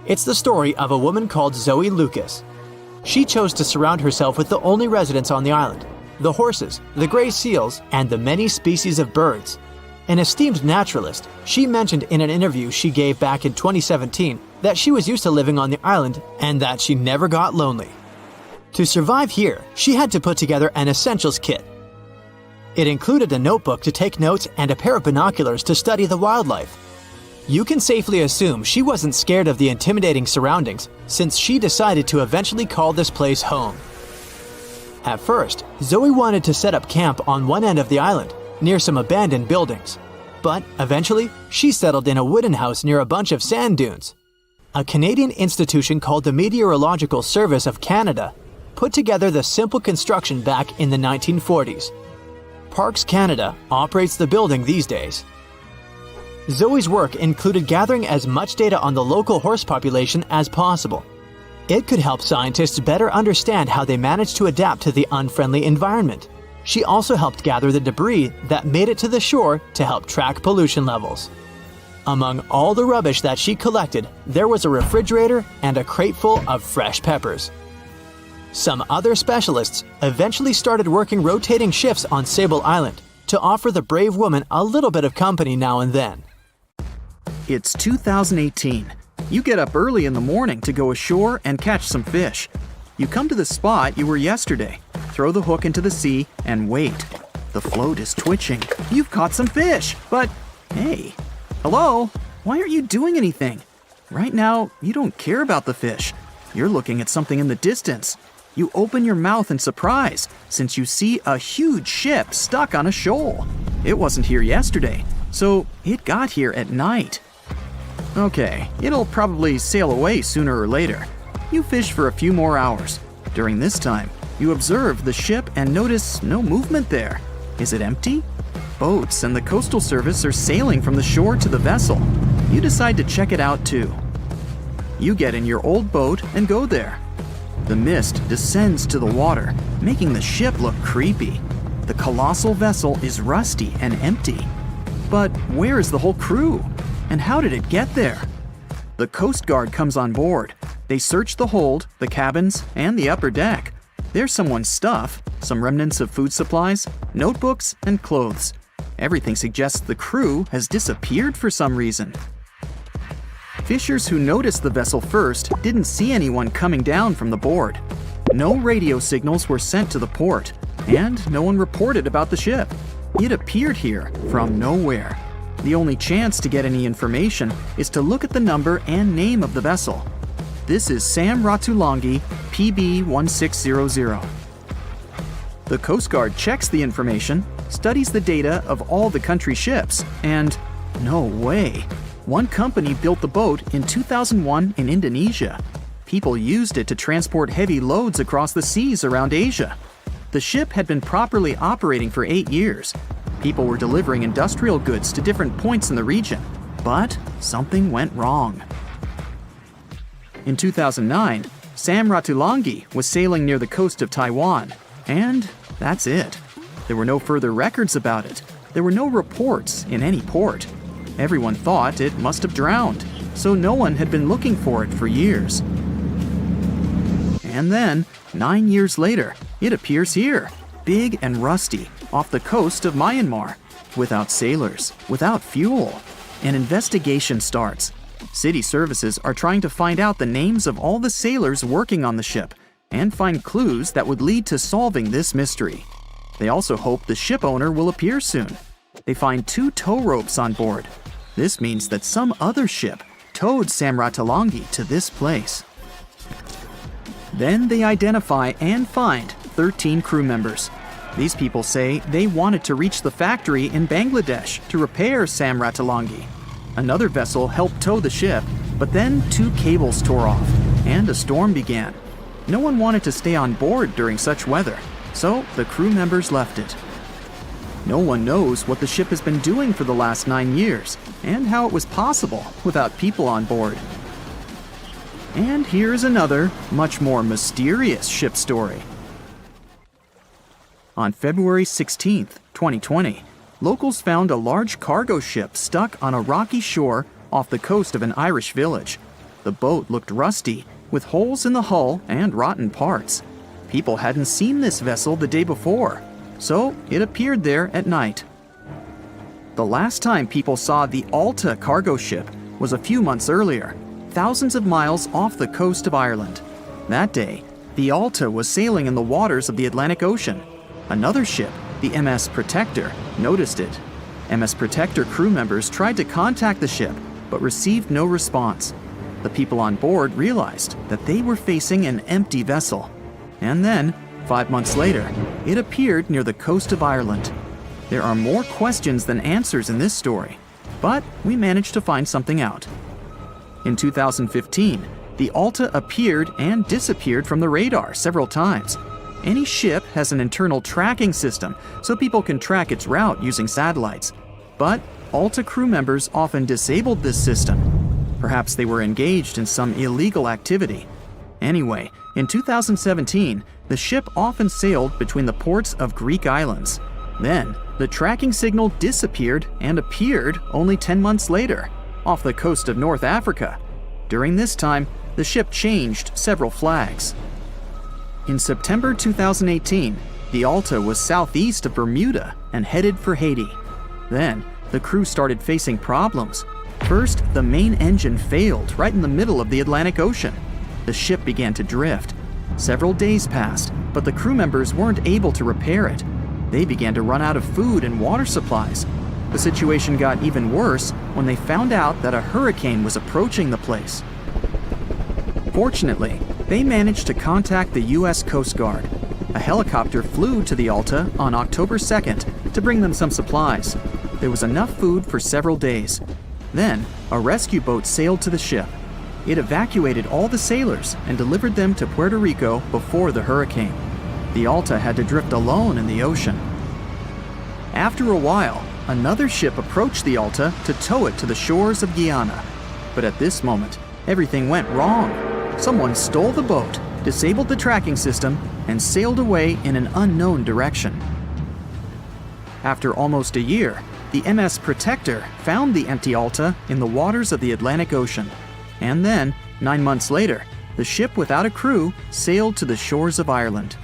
It's the story of a woman called Zoe Lucas. She chose to surround herself with the only residents on the island: the horses, the gray seals, and the many species of birds. An esteemed naturalist, she mentioned in an interview she gave back in 2017 that she was used to living on the island and that she never got lonely. To survive here, she had to put together an essentials kit. It included a notebook to take notes and a pair of binoculars to study the wildlife. You can safely assume she wasn't scared of the intimidating surroundings, since she decided to eventually call this place home. At first, Zoe wanted to set up camp on one end of the island, near some abandoned buildings. But eventually, she settled in a wooden house near a bunch of sand dunes. A Canadian institution called the Meteorological Service of Canada put together the simple construction back in the 1940s. Parks Canada operates the building these days. Zoe's work included gathering as much data on the local horse population as possible. It could help scientists better understand how they managed to adapt to the unfriendly environment. She also helped gather the debris that made it to the shore to help track pollution levels. Among all the rubbish that she collected, there was a refrigerator and a crate full of fresh peppers. Some other specialists eventually started working rotating shifts on Sable Island to offer the brave woman a little bit of company now and then. It's 2018. You get up early in the morning to go ashore and catch some fish. You come to the spot you were yesterday, throw the hook into the sea, and wait. The float is twitching. You've caught some fish, but hey, hello? Why aren't you doing anything? Right now, you don't care about the fish. You're looking at something in the distance. You open your mouth in surprise, since you see a huge ship stuck on a shoal. It wasn't here yesterday, so it got here at night. Okay, it'll probably sail away sooner or later. You fish for a few more hours. During this time, you observe the ship and notice no movement there. Is it empty? Boats and the Coastal Service are sailing from the shore to the vessel. You decide to check it out too. You get in your old boat and go there. The mist descends to the water, making the ship look creepy. The colossal vessel is rusty and empty. But where is the whole crew? And how did it get there? The Coast Guard comes on board. They search the hold, the cabins, and the upper deck. There's someone's stuff, some remnants of food supplies, notebooks, and clothes. Everything suggests the crew has disappeared for some reason. Fishers who noticed the vessel first didn't see anyone coming down from the board. No radio signals were sent to the port, and no one reported about the ship. It appeared here from nowhere. The only chance to get any information is to look at the number and name of the vessel. This is Sam Ratulangi, PB 1600. The Coast Guard checks the information, studies the data of all the country's ships, and no way. One company built the boat in 2001 in Indonesia. People used it to transport heavy loads across the seas around Asia. The ship had been properly operating for 8 years. People were delivering industrial goods to different points in the region, but something went wrong. In 2009, Sam Ratulangi was sailing near the coast of Taiwan, and that's it. There were no further records about it. There were no reports in any port. Everyone thought it must have drowned, so no one had been looking for it for years. And then, 9 years later, it appears here, big and rusty, off the coast of Myanmar, without sailors, without fuel. An investigation starts. City services are trying to find out the names of all the sailors working on the ship and find clues that would lead to solving this mystery. They also hope the ship owner will appear soon. They find 2 tow ropes on board. This means that some other ship towed Sam Ratulangi to this place. Then they identify and find 13 crew members. These people say they wanted to reach the factory in Bangladesh to repair Samratulangi. Another vessel helped tow the ship, but then 2 cables tore off, and a storm began. No one wanted to stay on board during such weather, so the crew members left it. No one knows what the ship has been doing for the last 9 years, and how it was possible without people on board. And here's another, much more mysterious ship story. On February 16, 2020, locals found a large cargo ship stuck on a rocky shore off the coast of an Irish village. The boat looked rusty, with holes in the hull and rotten parts. People hadn't seen this vessel the day before, so it appeared there at night. The last time people saw the Alta cargo ship was a few months earlier, thousands of miles off the coast of Ireland. That day, the Alta was sailing in the waters of the Atlantic Ocean. Another ship, the MS Protector, noticed it. MS Protector crew members tried to contact the ship, but received no response. The people on board realized that they were facing an empty vessel. And then, 5 months later, it appeared near the coast of Ireland. There are more questions than answers in this story, but we managed to find something out. In 2015, the Alta appeared and disappeared from the radar several times. Any ship has an internal tracking system, so people can track its route using satellites. But Alta crew members often disabled this system. Perhaps they were engaged in some illegal activity. Anyway, in 2017, the ship often sailed between the ports of Greek islands. Then, the tracking signal disappeared and appeared only 10 months later, off the coast of North Africa. During this time, the ship changed several flags. In September 2018, the Alta was southeast of Bermuda and headed for Haiti. Then, the crew started facing problems. First, the main engine failed right in the middle of the Atlantic Ocean. The ship began to drift. Several days passed, but the crew members weren't able to repair it. They began to run out of food and water supplies. The situation got even worse when they found out that a hurricane was approaching the place. Fortunately, they managed to contact the U.S. Coast Guard. A helicopter flew to the Alta on October 2nd to bring them some supplies. There was enough food for several days. Then, a rescue boat sailed to the ship. It evacuated all the sailors and delivered them to Puerto Rico before the hurricane. The Alta had to drift alone in the ocean. After a while, another ship approached the Alta to tow it to the shores of Guyana. But at this moment, everything went wrong. Someone stole the boat, disabled the tracking system, and sailed away in an unknown direction. After almost a year, the MS Protector found the empty Alta in the waters of the Atlantic Ocean. And then, 9 months later, the ship without a crew sailed to the shores of Ireland.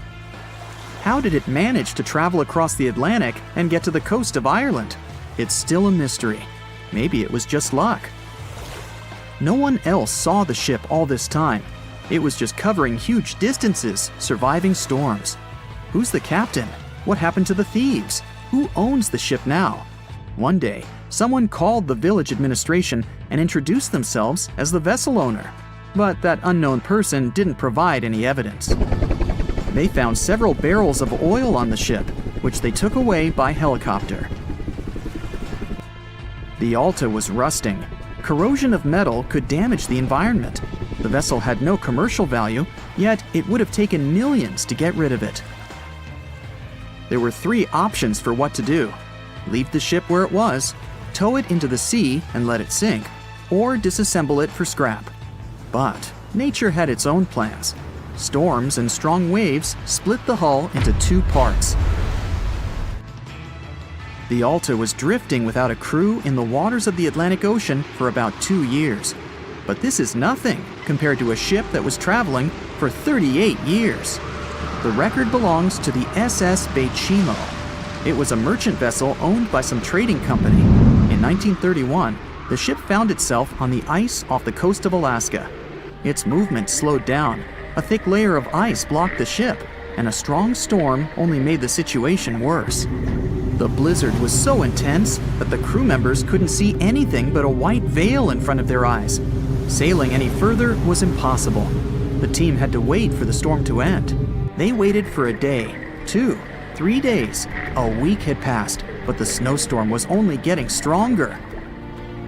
How did it manage to travel across the Atlantic and get to the coast of Ireland? It's still a mystery. Maybe it was just luck. No one else saw the ship all this time. It was just covering huge distances, surviving storms. Who's the captain? What happened to the thieves? Who owns the ship now? One day, someone called the village administration and introduced themselves as the vessel owner. But that unknown person didn't provide any evidence. They found several barrels of oil on the ship, which they took away by helicopter. The Alta was rusting. Corrosion of metal could damage the environment. The vessel had no commercial value, yet it would have taken millions to get rid of it. There were 3 options for what to do: leave the ship where it was, tow it into the sea and let it sink, or disassemble it for scrap. But nature had its own plans. Storms and strong waves split the hull into 2 parts. The Alta was drifting without a crew in the waters of the Atlantic Ocean for about 2 years. But this is nothing compared to a ship that was traveling for 38 years. The record belongs to the SS Baychimo. It was a merchant vessel owned by some trading company. In 1931, the ship found itself on the ice off the coast of Alaska. Its movement slowed down. A thick layer of ice blocked the ship, and a strong storm only made the situation worse. The blizzard was so intense that the crew members couldn't see anything but a white veil in front of their eyes. Sailing any further was impossible. The team had to wait for the storm to end. They waited for a day, 2, 3 days. A week had passed, but the snowstorm was only getting stronger.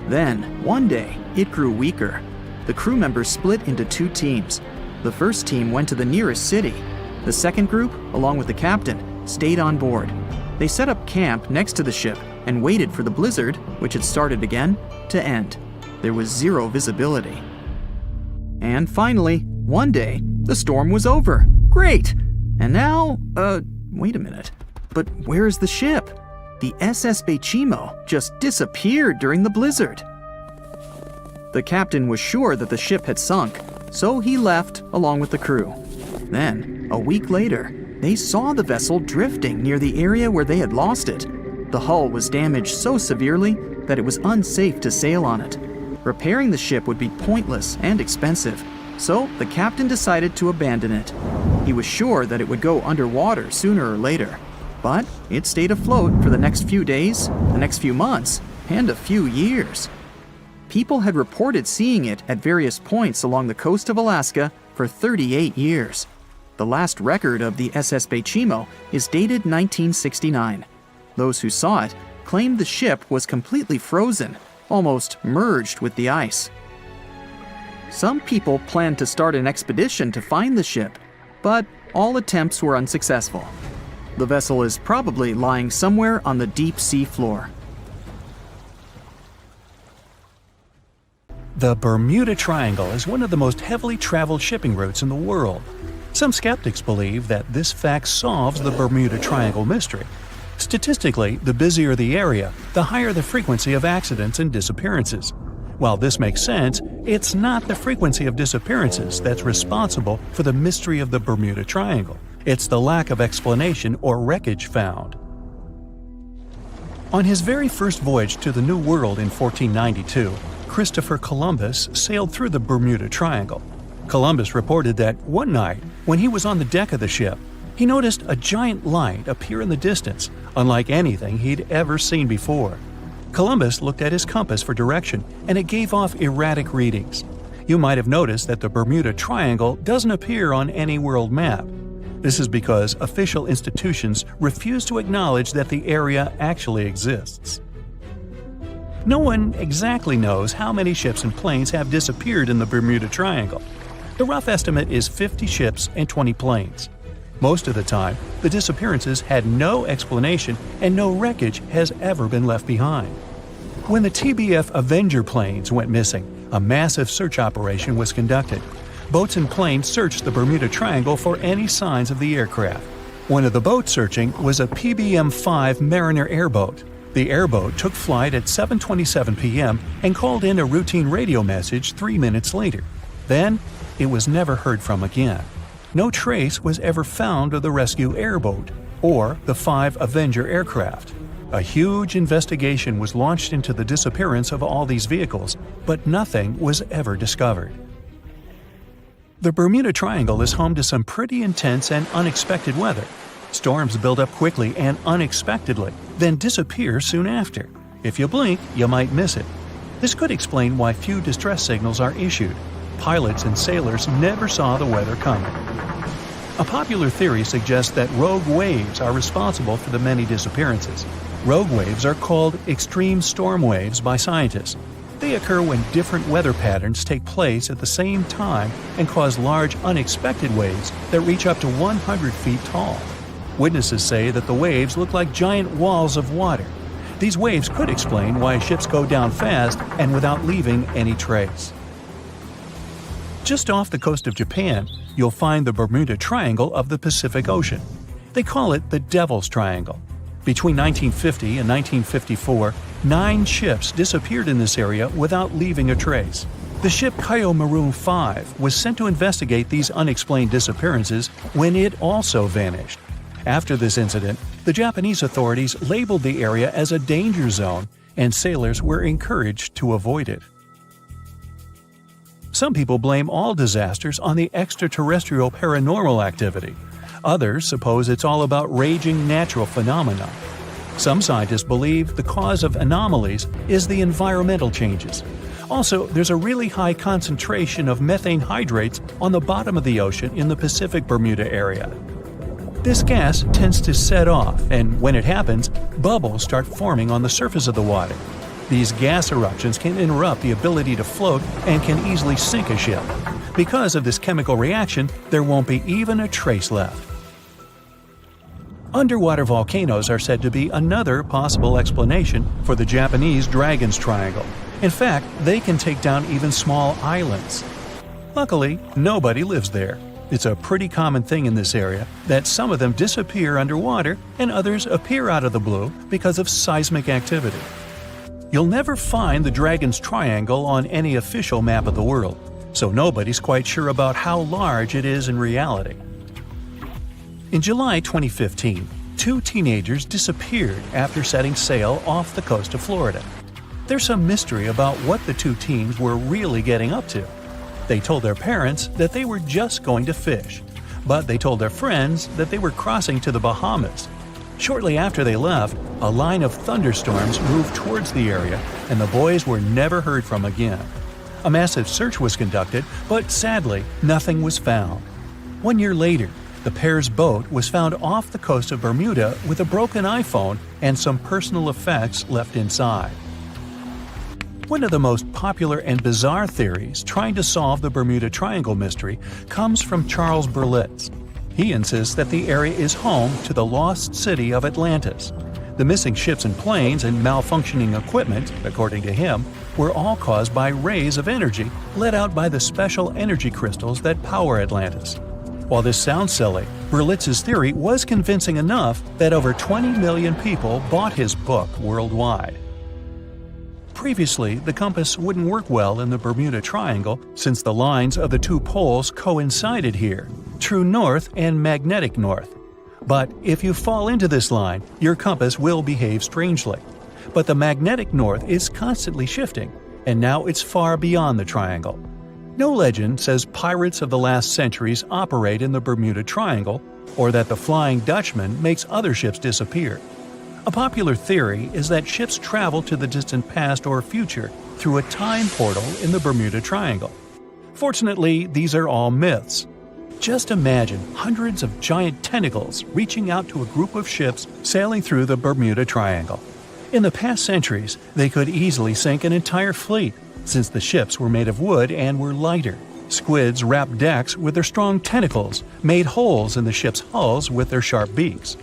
Then, one day, it grew weaker. The crew members split into 2 teams. The first team went to the nearest city. The second group, along with the captain, stayed on board. They set up camp next to the ship and waited for the blizzard, which had started again, to end. There was 0 visibility. And finally, one day, the storm was over. Great! And now, wait a minute. But where is the ship? The SS Baychimo just disappeared during the blizzard. The captain was sure that the ship had sunk, so he left along with the crew. Then, a week later, they saw the vessel drifting near the area where they had lost it. The hull was damaged so severely that it was unsafe to sail on it. Repairing the ship would be pointless and expensive, so the captain decided to abandon it. He was sure that it would go underwater sooner or later, but it stayed afloat for the next few days, the next few months, and a few years. People had reported seeing it at various points along the coast of Alaska for 38 years. The last record of the SS Baychimo is dated 1969. Those who saw it claimed the ship was completely frozen, almost merged with the ice. Some people planned to start an expedition to find the ship, but all attempts were unsuccessful. The vessel is probably lying somewhere on the deep sea floor. The Bermuda Triangle is one of the most heavily traveled shipping routes in the world. Some skeptics believe that this fact solves the Bermuda Triangle mystery. Statistically, the busier the area, the higher the frequency of accidents and disappearances. While this makes sense, it's not the frequency of disappearances that's responsible for the mystery of the Bermuda Triangle. It's the lack of explanation or wreckage found. On his very first voyage to the New World in 1492, Christopher Columbus sailed through the Bermuda Triangle. Columbus reported that one night, when he was on the deck of the ship, he noticed a giant light appear in the distance, unlike anything he'd ever seen before. Columbus looked at his compass for direction, and it gave off erratic readings. You might have noticed that the Bermuda Triangle doesn't appear on any world map. This is because official institutions refuse to acknowledge that the area actually exists. No one exactly knows how many ships and planes have disappeared in the Bermuda Triangle. The rough estimate is 50 ships and 20 planes. Most of the time, the disappearances had no explanation and no wreckage has ever been left behind. When the TBF Avenger planes went missing, a massive search operation was conducted. Boats and planes searched the Bermuda Triangle for any signs of the aircraft. One of the boats searching was a PBM-5 Mariner airboat. The airboat took flight at 7:27 p.m. and called in a routine radio message 3 minutes later. Then, it was never heard from again. No trace was ever found of the rescue airboat or the 5 Avenger aircraft. A huge investigation was launched into the disappearance of all these vehicles, but nothing was ever discovered. The Bermuda Triangle is home to some pretty intense and unexpected weather. Storms build up quickly and unexpectedly, then disappear soon after. If you blink, you might miss it. This could explain why few distress signals are issued. Pilots and sailors never saw the weather coming. A popular theory suggests that rogue waves are responsible for the many disappearances. Rogue waves are called extreme storm waves by scientists. They occur when different weather patterns take place at the same time and cause large, unexpected waves that reach up to 100 feet tall. Witnesses say that the waves look like giant walls of water. These waves could explain why ships go down fast and without leaving any trace. Just off the coast of Japan, you'll find the Bermuda Triangle of the Pacific Ocean. They call it the Devil's Triangle. Between 1950 and 1954, 9 ships disappeared in this area without leaving a trace. The ship Kaiomaru 5 was sent to investigate these unexplained disappearances when it also vanished. After this incident, the Japanese authorities labeled the area as a danger zone, and sailors were encouraged to avoid it. Some people blame all disasters on the extraterrestrial paranormal activity. Others suppose it's all about raging natural phenomena. Some scientists believe the cause of anomalies is the environmental changes. Also, there's a really high concentration of methane hydrates on the bottom of the ocean in the Pacific Bermuda area. This gas tends to set off, and when it happens, bubbles start forming on the surface of the water. These gas eruptions can interrupt the ability to float and can easily sink a ship. Because of this chemical reaction, there won't be even a trace left. Underwater volcanoes are said to be another possible explanation for the Japanese Dragon's Triangle. In fact, they can take down even small islands. Luckily, nobody lives there. It's a pretty common thing in this area that some of them disappear underwater and others appear out of the blue because of seismic activity. You'll never find the Dragon's Triangle on any official map of the world, so nobody's quite sure about how large it is in reality. In July 2015, 2 teenagers disappeared after setting sail off the coast of Florida. There's some mystery about what the 2 teens were really getting up to. They told their parents that they were just going to fish, but they told their friends that they were crossing to the Bahamas. Shortly after they left, a line of thunderstorms moved towards the area, and the boys were never heard from again. A massive search was conducted, but sadly, nothing was found. 1 year later, the pair's boat was found off the coast of Bermuda with a broken iPhone and some personal effects left inside. One of the most popular and bizarre theories trying to solve the Bermuda Triangle mystery comes from Charles Berlitz. He insists that the area is home to the lost city of Atlantis. The missing ships and planes and malfunctioning equipment, according to him, were all caused by rays of energy let out by the special energy crystals that power Atlantis. While this sounds silly, Berlitz's theory was convincing enough that over 20 million people bought his book worldwide. Previously, the compass wouldn't work well in the Bermuda Triangle since the lines of the 2 poles coincided here, true north and magnetic north. But if you fall into this line, your compass will behave strangely. But the magnetic north is constantly shifting, and now it's far beyond the triangle. No legend says pirates of the last centuries operate in the Bermuda Triangle, or that the Flying Dutchman makes other ships disappear. A popular theory is that ships travel to the distant past or future through a time portal in the Bermuda Triangle. Fortunately, these are all myths. Just imagine hundreds of giant tentacles reaching out to a group of ships sailing through the Bermuda Triangle. In the past centuries, they could easily sink an entire fleet, since the ships were made of wood and were lighter. Squids wrapped decks with their strong tentacles, made holes in the ship's hulls with their sharp beaks.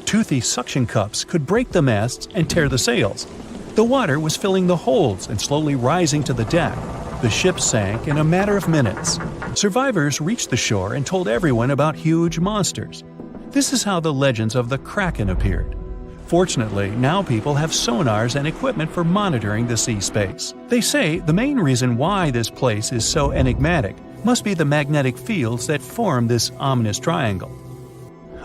Toothy suction cups could break the masts and tear the sails. The water was filling the holds and slowly rising to the deck. The ship sank in a matter of minutes. Survivors reached the shore and told everyone about huge monsters. This is how the legends of the Kraken appeared. Fortunately, now people have sonars and equipment for monitoring the sea space. They say the main reason why this place is so enigmatic must be the magnetic fields that form this ominous triangle.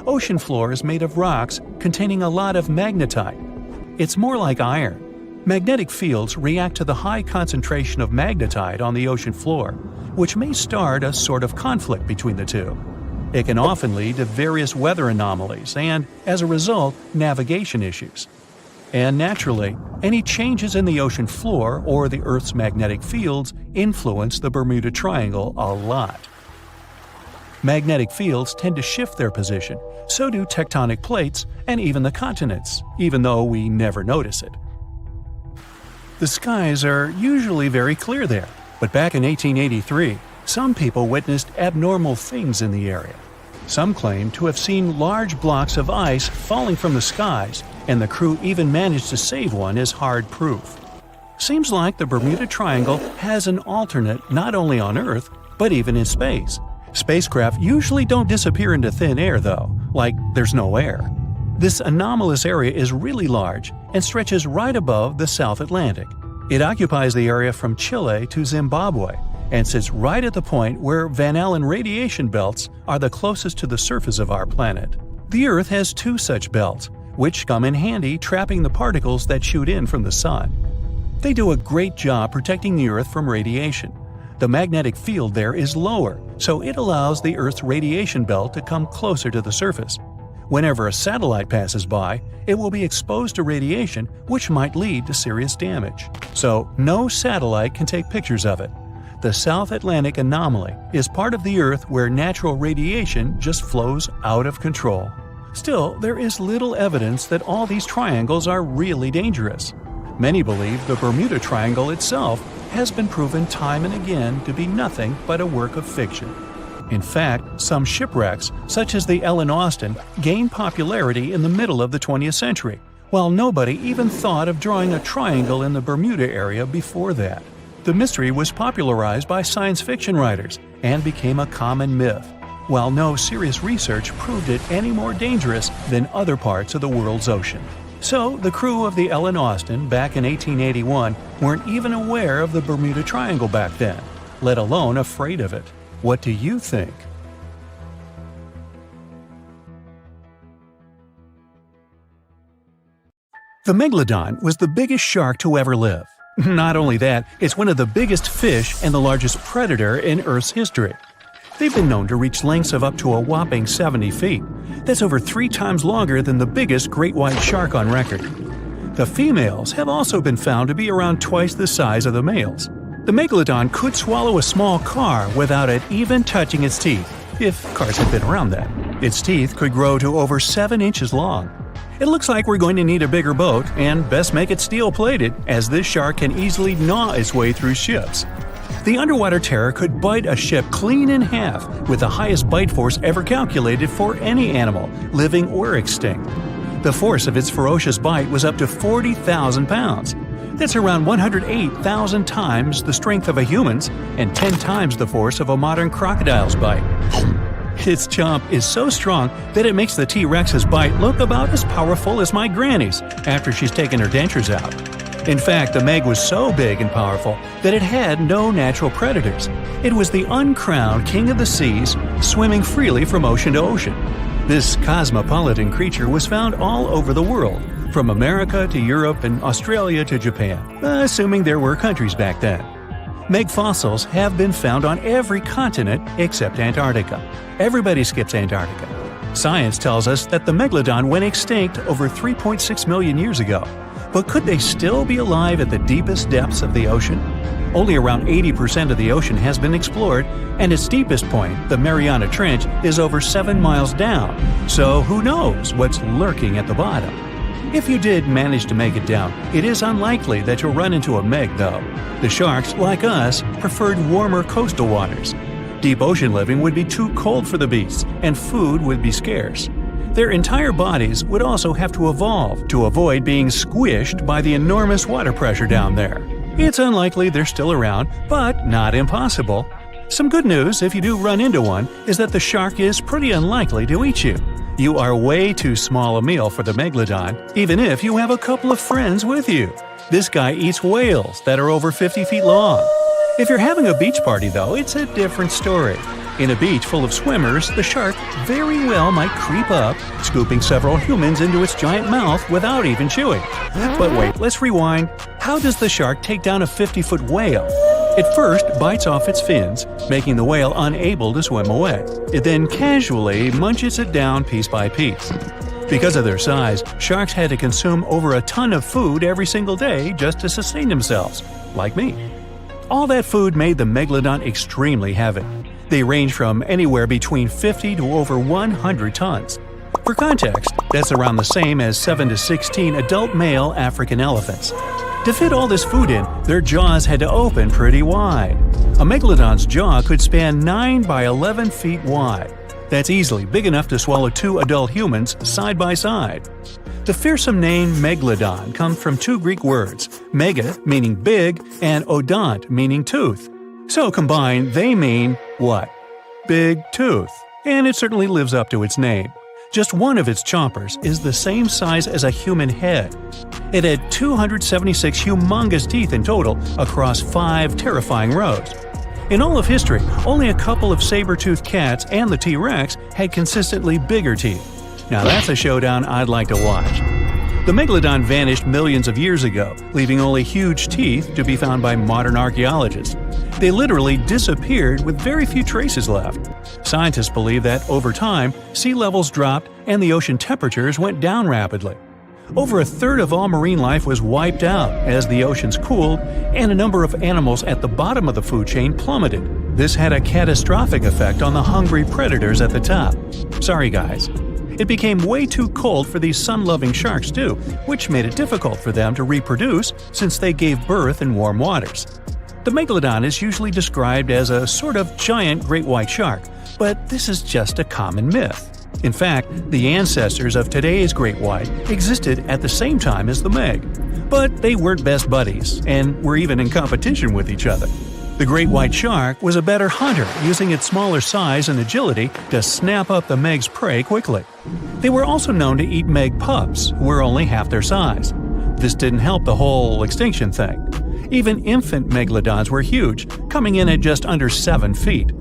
Ocean floor is made of rocks containing a lot of magnetite. It's more like iron. Magnetic fields react to the high concentration of magnetite on the ocean floor, which may start a sort of conflict between the two. It can often lead to various weather anomalies and, as a result, navigation issues. And naturally, any changes in the ocean floor or the Earth's magnetic fields influence the Bermuda Triangle a lot. Magnetic fields tend to shift their position, so do tectonic plates and even the continents, even though we never notice it. The skies are usually very clear there, but back in 1883, some people witnessed abnormal things in the area. Some claim to have seen large blocks of ice falling from the skies, and the crew even managed to save one as hard proof. Seems like the Bermuda Triangle has an alternate not only on Earth, but even in space. Spacecraft usually don't disappear into thin air though, like there's no air. This anomalous area is really large and stretches right above the South Atlantic. It occupies the area from Chile to Zimbabwe and sits right at the point where Van Allen radiation belts are the closest to the surface of our planet. The Earth has 2 such belts, which come in handy trapping the particles that shoot in from the Sun. They do a great job protecting the Earth from radiation. The magnetic field there is lower, so it allows the Earth's radiation belt to come closer to the surface. Whenever a satellite passes by, it will be exposed to radiation which might lead to serious damage. So, no satellite can take pictures of it. The South Atlantic anomaly is part of the Earth where natural radiation just flows out of control. Still, there is little evidence that all these triangles are really dangerous. Many believe the Bermuda Triangle itself has been proven time and again to be nothing but a work of fiction. In fact, some shipwrecks, such as the Ellen Austin, gained popularity in the middle of the 20th century, while nobody even thought of drawing a triangle in the Bermuda area before that. The mystery was popularized by science fiction writers and became a common myth, while no serious research proved it any more dangerous than other parts of the world's ocean. So, the crew of the Ellen Austin back in 1881 weren't even aware of the Bermuda Triangle back then, let alone afraid of it. What do you think? The Megalodon was the biggest shark to ever live. Not only that, it's one of the biggest fish and the largest predator in Earth's history. They've been known to reach lengths of up to a whopping 70 feet. That's over 3 times longer than the biggest great white shark on record. The females have also been found to be around twice the size of the males. The Megalodon could swallow a small car without it even touching its teeth, if cars had been around then. Its teeth could grow to over 7 inches long. It looks like we're going to need a bigger boat, and best make it steel-plated, as this shark can easily gnaw its way through ships. The underwater terror could bite a ship clean in half, with the highest bite force ever calculated for any animal, living or extinct. The force of its ferocious bite was up to 40,000 pounds. That's around 108,000 times the strength of a human's and 10 times the force of a modern crocodile's bite. Its chomp is so strong that it makes the T-Rex's bite look about as powerful as my granny's after she's taken her dentures out. In fact, the Meg was so big and powerful that it had no natural predators. It was the uncrowned king of the seas, swimming freely from ocean to ocean. This cosmopolitan creature was found all over the world, from America to Europe and Australia to Japan, assuming there were countries back then. Meg fossils have been found on every continent except Antarctica. Everybody skips Antarctica. Science tells us that the Megalodon went extinct over 3.6 million years ago. But could they still be alive at the deepest depths of the ocean? Only around 80% of the ocean has been explored, and its deepest point, the Mariana Trench, is over 7 miles down. So who knows what's lurking at the bottom? If you did manage to make it down, it is unlikely that you'll run into a Meg, though. The sharks, like us, preferred warmer coastal waters. Deep ocean living would be too cold for the beasts, and food would be scarce. Their entire bodies would also have to evolve to avoid being squished by the enormous water pressure down there. It's unlikely they're still around, but not impossible. Some good news, if you do run into one, is that the shark is pretty unlikely to eat you. You are way too small a meal for the Megalodon, even if you have a couple of friends with you. This guy eats whales that are over 50 feet long. If you're having a beach party, though, it's a different story. In a beach full of swimmers, the shark very well might creep up, scooping several humans into its giant mouth without even chewing. But wait, let's rewind. How does the shark take down a 50-foot whale? It first bites off its fins, making the whale unable to swim away. It then casually munches it down piece by piece. Because of their size, sharks had to consume over a ton of food every single day just to sustain themselves, like me. All that food made the Megalodon extremely heavy. They range from anywhere between 50 to over 100 tons. For context, that's around the same as 7 to 16 adult male African elephants. To fit all this food in, their jaws had to open pretty wide. A Megalodon's jaw could span 9 by 11 feet wide. That's easily big enough to swallow 2 adult humans side by side. The fearsome name Megalodon comes from 2 Greek words, mega meaning big and odont meaning tooth. So combined, they mean what? Big tooth. And it certainly lives up to its name. Just one of its chompers is the same size as a human head. It had 276 humongous teeth in total across 5 terrifying rows. In all of history, only a couple of saber-toothed cats and the T-Rex had consistently bigger teeth. Now that's a showdown I'd like to watch. The Megalodon vanished millions of years ago, leaving only huge teeth to be found by modern archaeologists. They literally disappeared with very few traces left. Scientists believe that over time, sea levels dropped and the ocean temperatures went down rapidly. Over a third of all marine life was wiped out as the oceans cooled, and a number of animals at the bottom of the food chain plummeted. This had a catastrophic effect on the hungry predators at the top. Sorry guys. It became way too cold for these sun-loving sharks too, which made it difficult for them to reproduce since they gave birth in warm waters. The Megalodon is usually described as a sort of giant great white shark, but this is just a common myth. In fact, the ancestors of today's great white existed at the same time as the Meg. But they weren't best buddies, and were even in competition with each other. The great white shark was a better hunter, using its smaller size and agility to snap up the Meg's prey quickly. They were also known to eat Meg pups, who were only half their size. This didn't help the whole extinction thing. Even infant Megalodons were huge, coming in at just under 7 feet.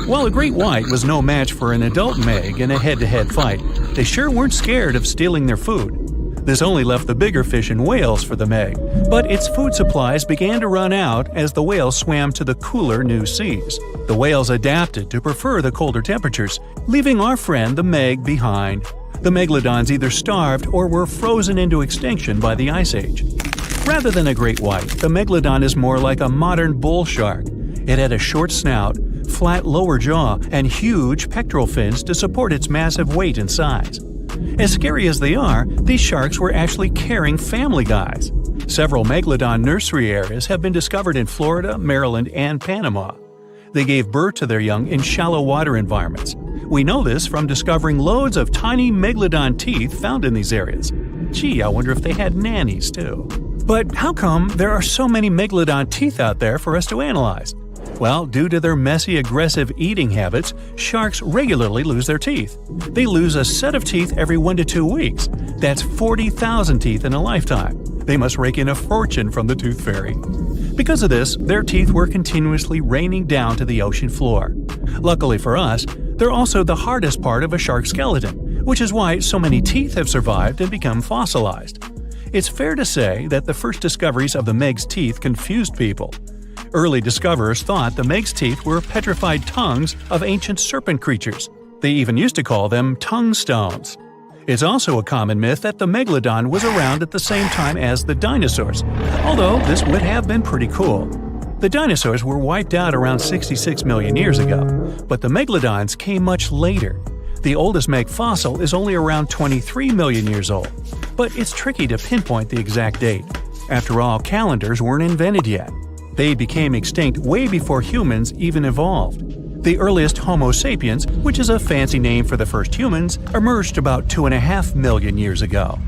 While a great white was no match for an adult Meg in a head-to-head fight, they sure weren't scared of stealing their food. This only left the bigger fish and whales for the Meg, but its food supplies began to run out as the whales swam to the cooler new seas. The whales adapted to prefer the colder temperatures, leaving our friend the Meg behind. The Megalodons either starved or were frozen into extinction by the Ice Age. Rather than a great white, the Megalodon is more like a modern bull shark. It had a short snout, flat lower jaw, and huge pectoral fins to support its massive weight and size. As scary as they are, these sharks were actually caring family guys. Several Megalodon nursery areas have been discovered in Florida, Maryland, and Panama. They gave birth to their young in shallow water environments. We know this from discovering loads of tiny Megalodon teeth found in these areas. Gee, I wonder if they had nannies too. But how come there are so many Megalodon teeth out there for us to analyze? Well, due to their messy, aggressive eating habits, sharks regularly lose their teeth. They lose a set of teeth every 1 to 2 weeks. That's 40,000 teeth in a lifetime. They must rake in a fortune from the tooth fairy. Because of this, their teeth were continuously raining down to the ocean floor. Luckily for us, they're also the hardest part of a shark skeleton, which is why so many teeth have survived and become fossilized. It's fair to say that the first discoveries of the Meg's teeth confused people. Early discoverers thought the Meg's teeth were petrified tongues of ancient serpent creatures. They even used to call them tongue stones. It's also a common myth that the Megalodon was around at the same time as the dinosaurs, although this would have been pretty cool. The dinosaurs were wiped out around 66 million years ago, but the Megalodons came much later. The oldest Meg fossil is only around 23 million years old, but it's tricky to pinpoint the exact date. After all, calendars weren't invented yet. They became extinct way before humans even evolved. The earliest Homo sapiens, which is a fancy name for the first humans, emerged about 2.5 million years ago.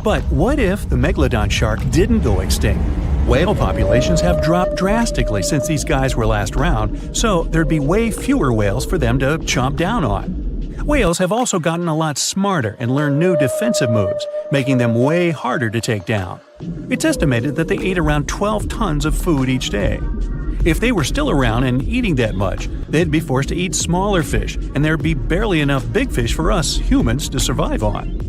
But what if the Megalodon shark didn't go extinct? Whale populations have dropped drastically since these guys were last around, so there'd be way fewer whales for them to chomp down on. Whales have also gotten a lot smarter and learned new defensive moves, making them way harder to take down. It's estimated that they ate around 12 tons of food each day. If they were still around and eating that much, they'd be forced to eat smaller fish, and there'd be barely enough big fish for us humans to survive on.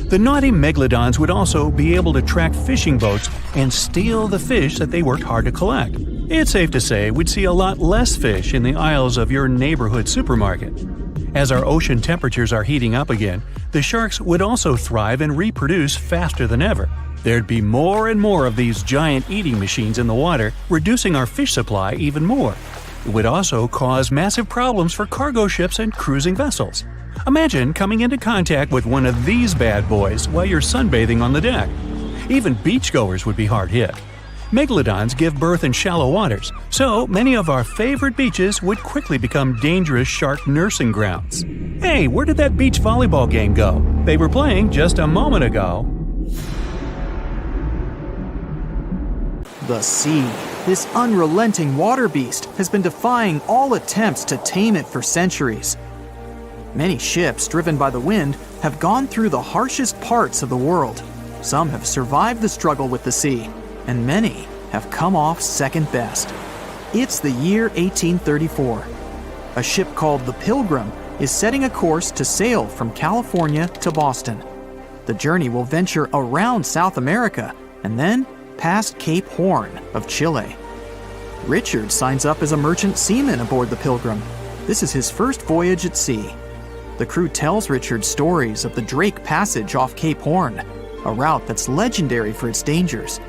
The naughty Megalodons would also be able to track fishing boats and steal the fish that they worked hard to collect. It's safe to say we'd see a lot less fish in the aisles of your neighborhood supermarket. As our ocean temperatures are heating up again, the sharks would also thrive and reproduce faster than ever. There'd be more and more of these giant eating machines in the water, reducing our fish supply even more. It would also cause massive problems for cargo ships and cruising vessels. Imagine coming into contact with one of these bad boys while you're sunbathing on the deck. Even beachgoers would be hard hit. Megalodons give birth in shallow waters, so many of our favorite beaches would quickly become dangerous shark nursing grounds. Hey, where did that beach volleyball game go? They were playing just a moment ago. The sea, this unrelenting water beast, has been defying all attempts to tame it for centuries. Many ships driven by the wind have gone through the harshest parts of the world. Some have survived the struggle with the sea, and many have come off second best. It's the year 1834. A ship called the Pilgrim is setting a course to sail from California to Boston. The journey will venture around South America and then past Cape Horn of Chile. Richard signs up as a merchant seaman aboard the Pilgrim. This is his first voyage at sea. The crew tells Richard stories of the Drake Passage off Cape Horn, a route that's legendary for its dangers.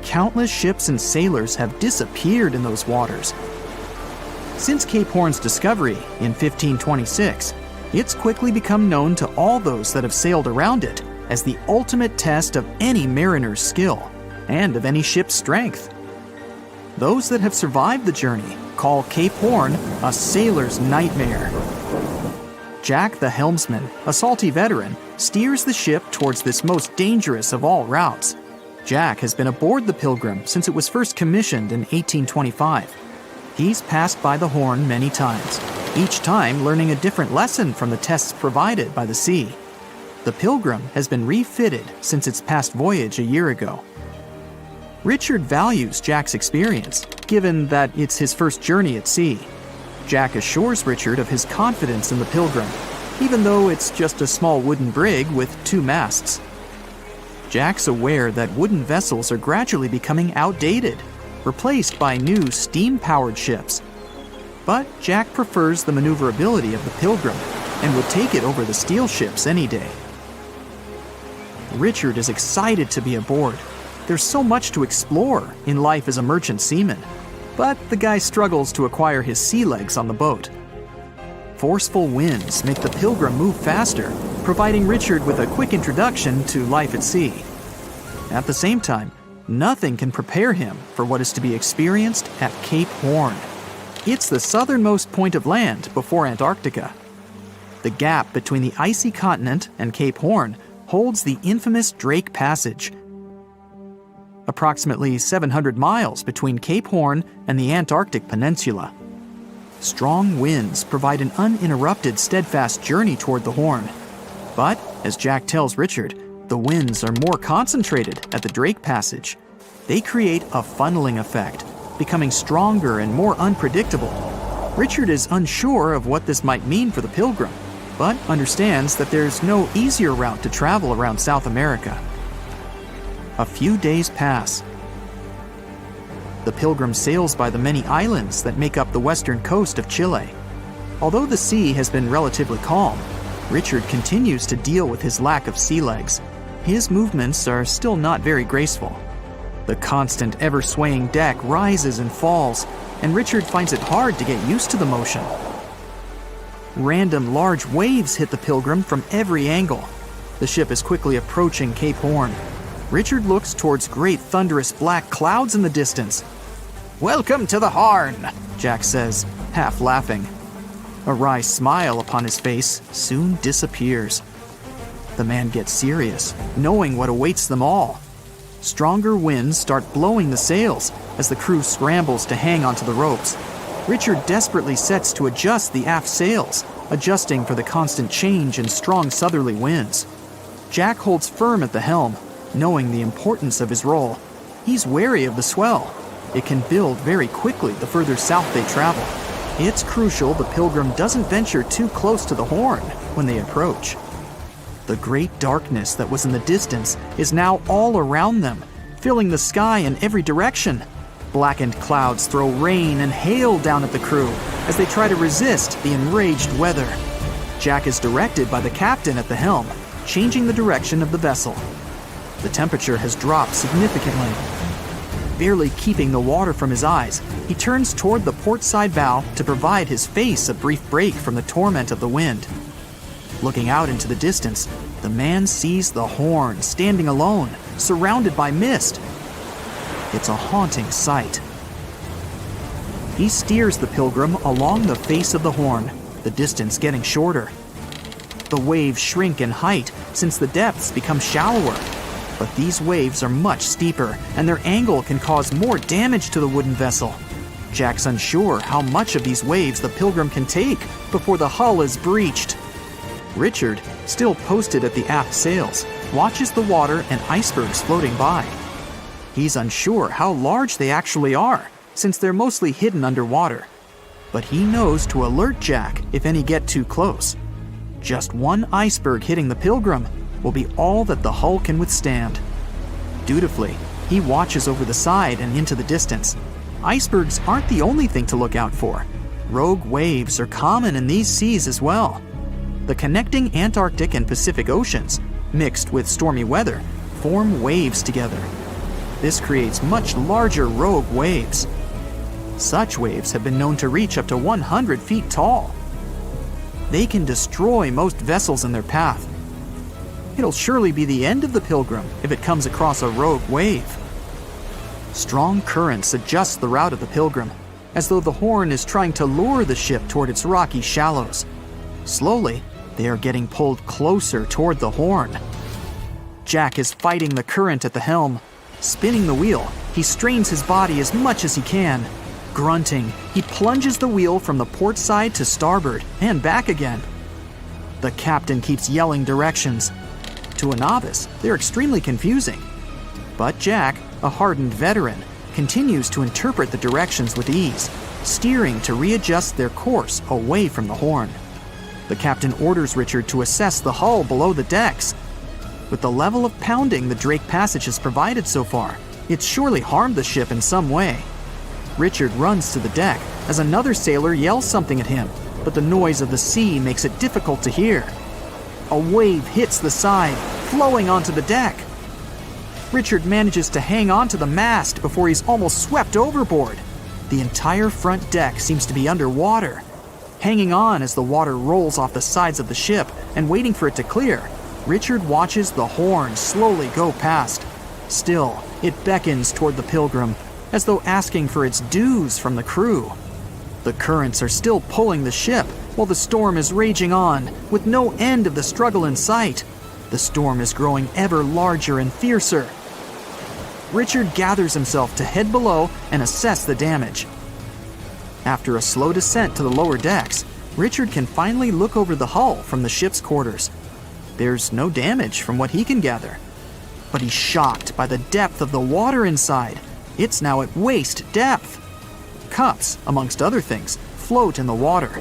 Countless ships and sailors have disappeared in those waters. Since Cape Horn's discovery in 1526, it's quickly become known to all those that have sailed around it as the ultimate test of any mariner's skill and of any ship's strength. Those that have survived the journey call Cape Horn a sailor's nightmare. Jack the helmsman, a salty veteran, steers the ship towards this most dangerous of all routes. Jack has been aboard the Pilgrim since it was first commissioned in 1825. He's passed by the Horn many times, each time learning a different lesson from the tests provided by the sea. The Pilgrim has been refitted since its past voyage a year ago. Richard values Jack's experience, given that it's his first journey at sea. Jack assures Richard of his confidence in the Pilgrim, even though it's just a small wooden brig with 2 masts. Jack's aware that wooden vessels are gradually becoming outdated, replaced by new steam-powered ships. But Jack prefers the maneuverability of the Pilgrim and would take it over the steel ships any day. Richard is excited to be aboard. There's so much to explore in life as a merchant seaman, but the guy struggles to acquire his sea legs on the boat. Forceful winds make the Pilgrim move faster, providing Richard with a quick introduction to life at sea. At the same time, nothing can prepare him for what is to be experienced at Cape Horn. It's the southernmost point of land before Antarctica. The gap between the icy continent and Cape Horn holds the infamous Drake Passage. Approximately 700 miles between Cape Horn and the Antarctic Peninsula. Strong winds provide an uninterrupted, steadfast journey toward the Horn. But, as Jack tells Richard, the winds are more concentrated at the Drake Passage. They create a funneling effect, becoming stronger and more unpredictable. Richard is unsure of what this might mean for the Pilgrim, but understands that there's no easier route to travel around South America. A few days pass. The Pilgrim sails by the many islands that make up the western coast of Chile. Although the sea has been relatively calm, Richard continues to deal with his lack of sea legs. His movements are still not very graceful. The constant, ever-swaying deck rises and falls, and Richard finds it hard to get used to the motion. Random large waves hit the Pilgrim from every angle. The ship is quickly approaching Cape Horn. Richard looks towards great thunderous black clouds in the distance. "Welcome to the Horn," Jack says, half laughing. A wry smile upon his face soon disappears. The man gets serious, knowing what awaits them all. Stronger winds start blowing the sails as the crew scrambles to hang onto the ropes. Richard desperately sets to adjust the aft sails, adjusting for the constant change in strong southerly winds. Jack holds firm at the helm, knowing the importance of his role. He's wary of the swell. It can build very quickly the further south they travel. It's crucial the Pilgrim doesn't venture too close to the Horn when they approach. The great darkness that was in the distance is now all around them, filling the sky in every direction. Blackened clouds throw rain and hail down at the crew as they try to resist the enraged weather. Jack is directed by the captain at the helm, changing the direction of the vessel. The temperature has dropped significantly. Barely keeping the water from his eyes, he turns toward the port side bow to provide his face a brief break from the torment of the wind. Looking out into the distance, the man sees the Horn standing alone, surrounded by mist. It's a haunting sight. He steers the Pilgrim along the face of the Horn, the distance getting shorter. The waves shrink in height since the depths become shallower. But these waves are much steeper, and their angle can cause more damage to the wooden vessel. Jack's unsure how much of these waves the Pilgrim can take before the hull is breached. Richard, still posted at the aft sails, watches the water and icebergs floating by. He's unsure how large they actually are, since they're mostly hidden underwater. But he knows to alert Jack if any get too close. Just one iceberg hitting the Pilgrim will be all that the hull can withstand. Dutifully, he watches over the side and into the distance. Icebergs aren't the only thing to look out for. Rogue waves are common in these seas as well. The connecting Antarctic and Pacific Oceans, mixed with stormy weather, form waves together. This creates much larger rogue waves. Such waves have been known to reach up to 100 feet tall. They can destroy most vessels in their path. It'll surely be the end of the Pilgrim if it comes across a rogue wave. Strong currents adjust the route of the Pilgrim, as though the Horn is trying to lure the ship toward its rocky shallows. Slowly, they are getting pulled closer toward the Horn. Jack is fighting the current at the helm. Spinning the wheel, he strains his body as much as he can. Grunting, he plunges the wheel from the port side to starboard and back again. The captain keeps yelling directions. To a novice, they're extremely confusing. But Jack, a hardened veteran, continues to interpret the directions with ease, steering to readjust their course away from the Horn. The captain orders Richard to assess the hull below the decks. With the level of pounding the Drake Passage has provided so far, it's surely harmed the ship in some way. Richard runs to the deck as another sailor yells something at him, but the noise of the sea makes it difficult to hear. A wave hits the side, flowing onto the deck. Richard manages to hang onto the mast before he's almost swept overboard. The entire front deck seems to be underwater. Hanging on as the water rolls off the sides of the ship and waiting for it to clear, Richard watches the Horn slowly go past. Still, it beckons toward the Pilgrim, as though asking for its dues from the crew. The currents are still pulling the ship, while the storm is raging on, with no end of the struggle in sight. The storm is growing ever larger and fiercer. Richard gathers himself to head below and assess the damage. After a slow descent to the lower decks, Richard can finally look over the hull from the ship's quarters. There's no damage from what he can gather. But he's shocked by the depth of the water inside. It's now at waist depth. Cups, amongst other things, float in the water.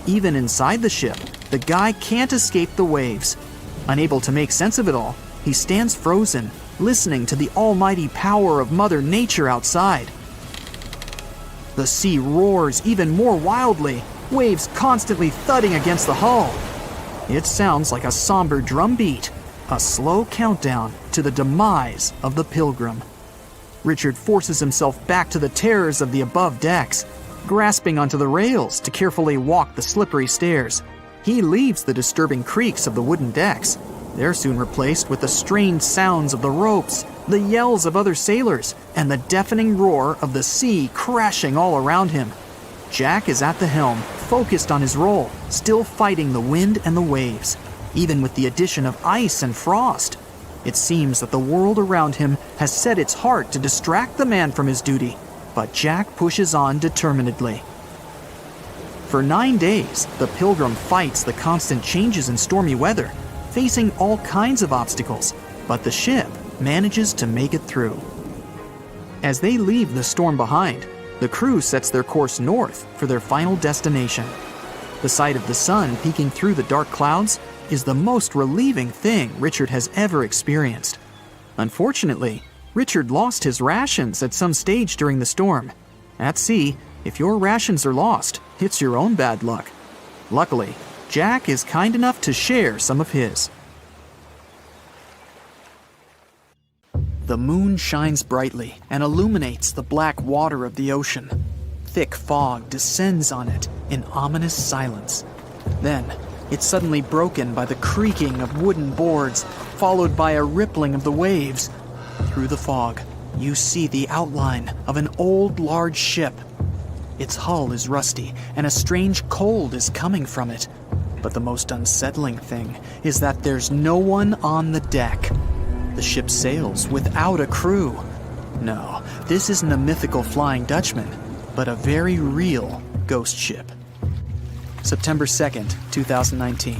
Even inside the ship, the guy can't escape the waves. Unable to make sense of it all, he stands frozen, listening to the almighty power of Mother Nature outside. The sea roars even more wildly, waves constantly thudding against the hull. It sounds like a somber drumbeat, a slow countdown to the demise of the Pilgrim. Richard forces himself back to the terrors of the above decks, grasping onto the rails to carefully walk the slippery stairs. He leaves the disturbing creaks of the wooden decks. They're soon replaced with the strained sounds of the ropes, the yells of other sailors, and the deafening roar of the sea crashing all around him. Jack is at the helm, focused on his role, still fighting the wind and the waves, even with the addition of ice and frost. It seems that the world around him has set its heart to distract the man from his duty, but Jack pushes on determinedly. For 9 days, the Pilgrim fights the constant changes in stormy weather, facing all kinds of obstacles, but the ship manages to make it through. As they leave the storm behind, the crew sets their course north for their final destination. The sight of the sun peeking through the dark clouds is the most relieving thing Richard has ever experienced. Unfortunately, Richard lost his rations at some stage during the storm. At sea, if your rations are lost, it's your own bad luck. Luckily, Jack is kind enough to share some of his. The moon shines brightly and illuminates the black water of the ocean. Thick fog descends on it in ominous silence. Then, it's suddenly broken by the creaking of wooden boards, followed by a rippling of the waves. Through the fog, you see the outline of an old large ship. Its hull is rusty, and a strange cold is coming from it. But the most unsettling thing is that there's no one on the deck. The ship sails without a crew. No, this isn't a mythical Flying Dutchman, but a very real ghost ship. September 2nd, 2019.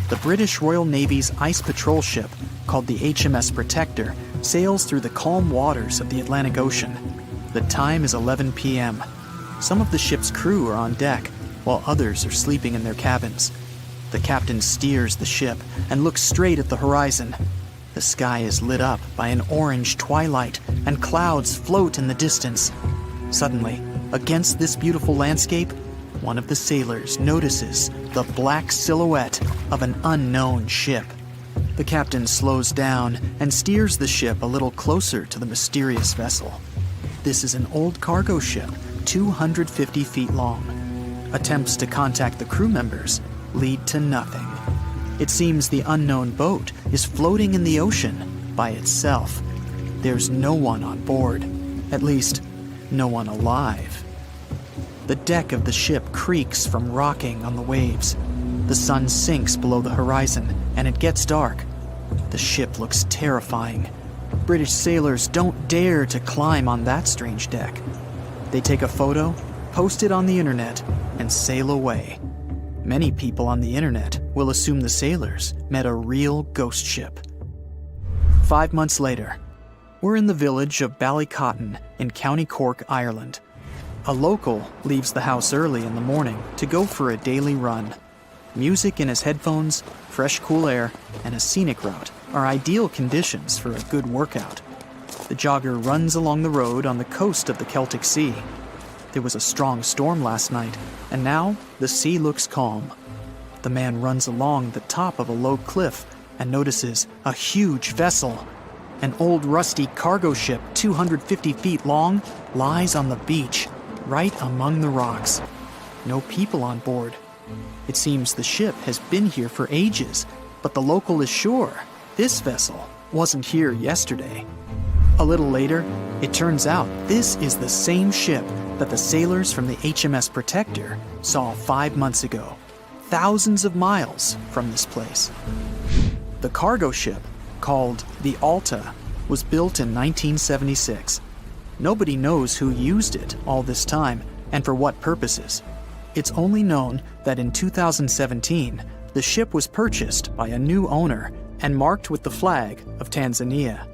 The British Royal Navy's ice patrol ship, called the HMS Protector, sails through the calm waters of the Atlantic Ocean. The time is 11 p.m. Some of the ship's crew are on deck, while others are sleeping in their cabins. The captain steers the ship and looks straight at the horizon. The sky is lit up by an orange twilight, and clouds float in the distance. Suddenly, against this beautiful landscape, one of the sailors notices the black silhouette of an unknown ship. The captain slows down and steers the ship a little closer to the mysterious vessel. This is an old cargo ship, 250 feet long. Attempts to contact the crew members lead to nothing. It seems the unknown boat is floating in the ocean by itself. There's no one on board, at least no one alive. The deck of the ship creaks from rocking on the waves. The sun sinks below the horizon and it gets dark. The ship looks terrifying. British sailors don't dare to climb on that strange deck. They take a photo, post it on the internet, and sail away. Many people on the internet will assume the sailors met a real ghost ship. 5 months later, we're in the village of Ballycotton in County Cork, Ireland. A local leaves the house early in the morning to go for a daily run. Music in his headphones, fresh cool air, and a scenic route are ideal conditions for a good workout. The jogger runs along the road on the coast of the Celtic Sea. There was a strong storm last night, and now the sea looks calm. The man runs along the top of a low cliff and notices a huge vessel. An old rusty cargo ship 250 feet long lies on the beach, right among the rocks. No people on board. It seems the ship has been here for ages, but the local is sure this vessel wasn't here yesterday. A little later, it turns out this is the same ship that the sailors from the HMS Protector saw 5 months ago, thousands of miles from this place. The cargo ship, called the Alta, was built in 1976. Nobody knows who used it all this time and for what purposes. It's only known that in 2017, the ship was purchased by a new owner and marked with the flag of Tanzania.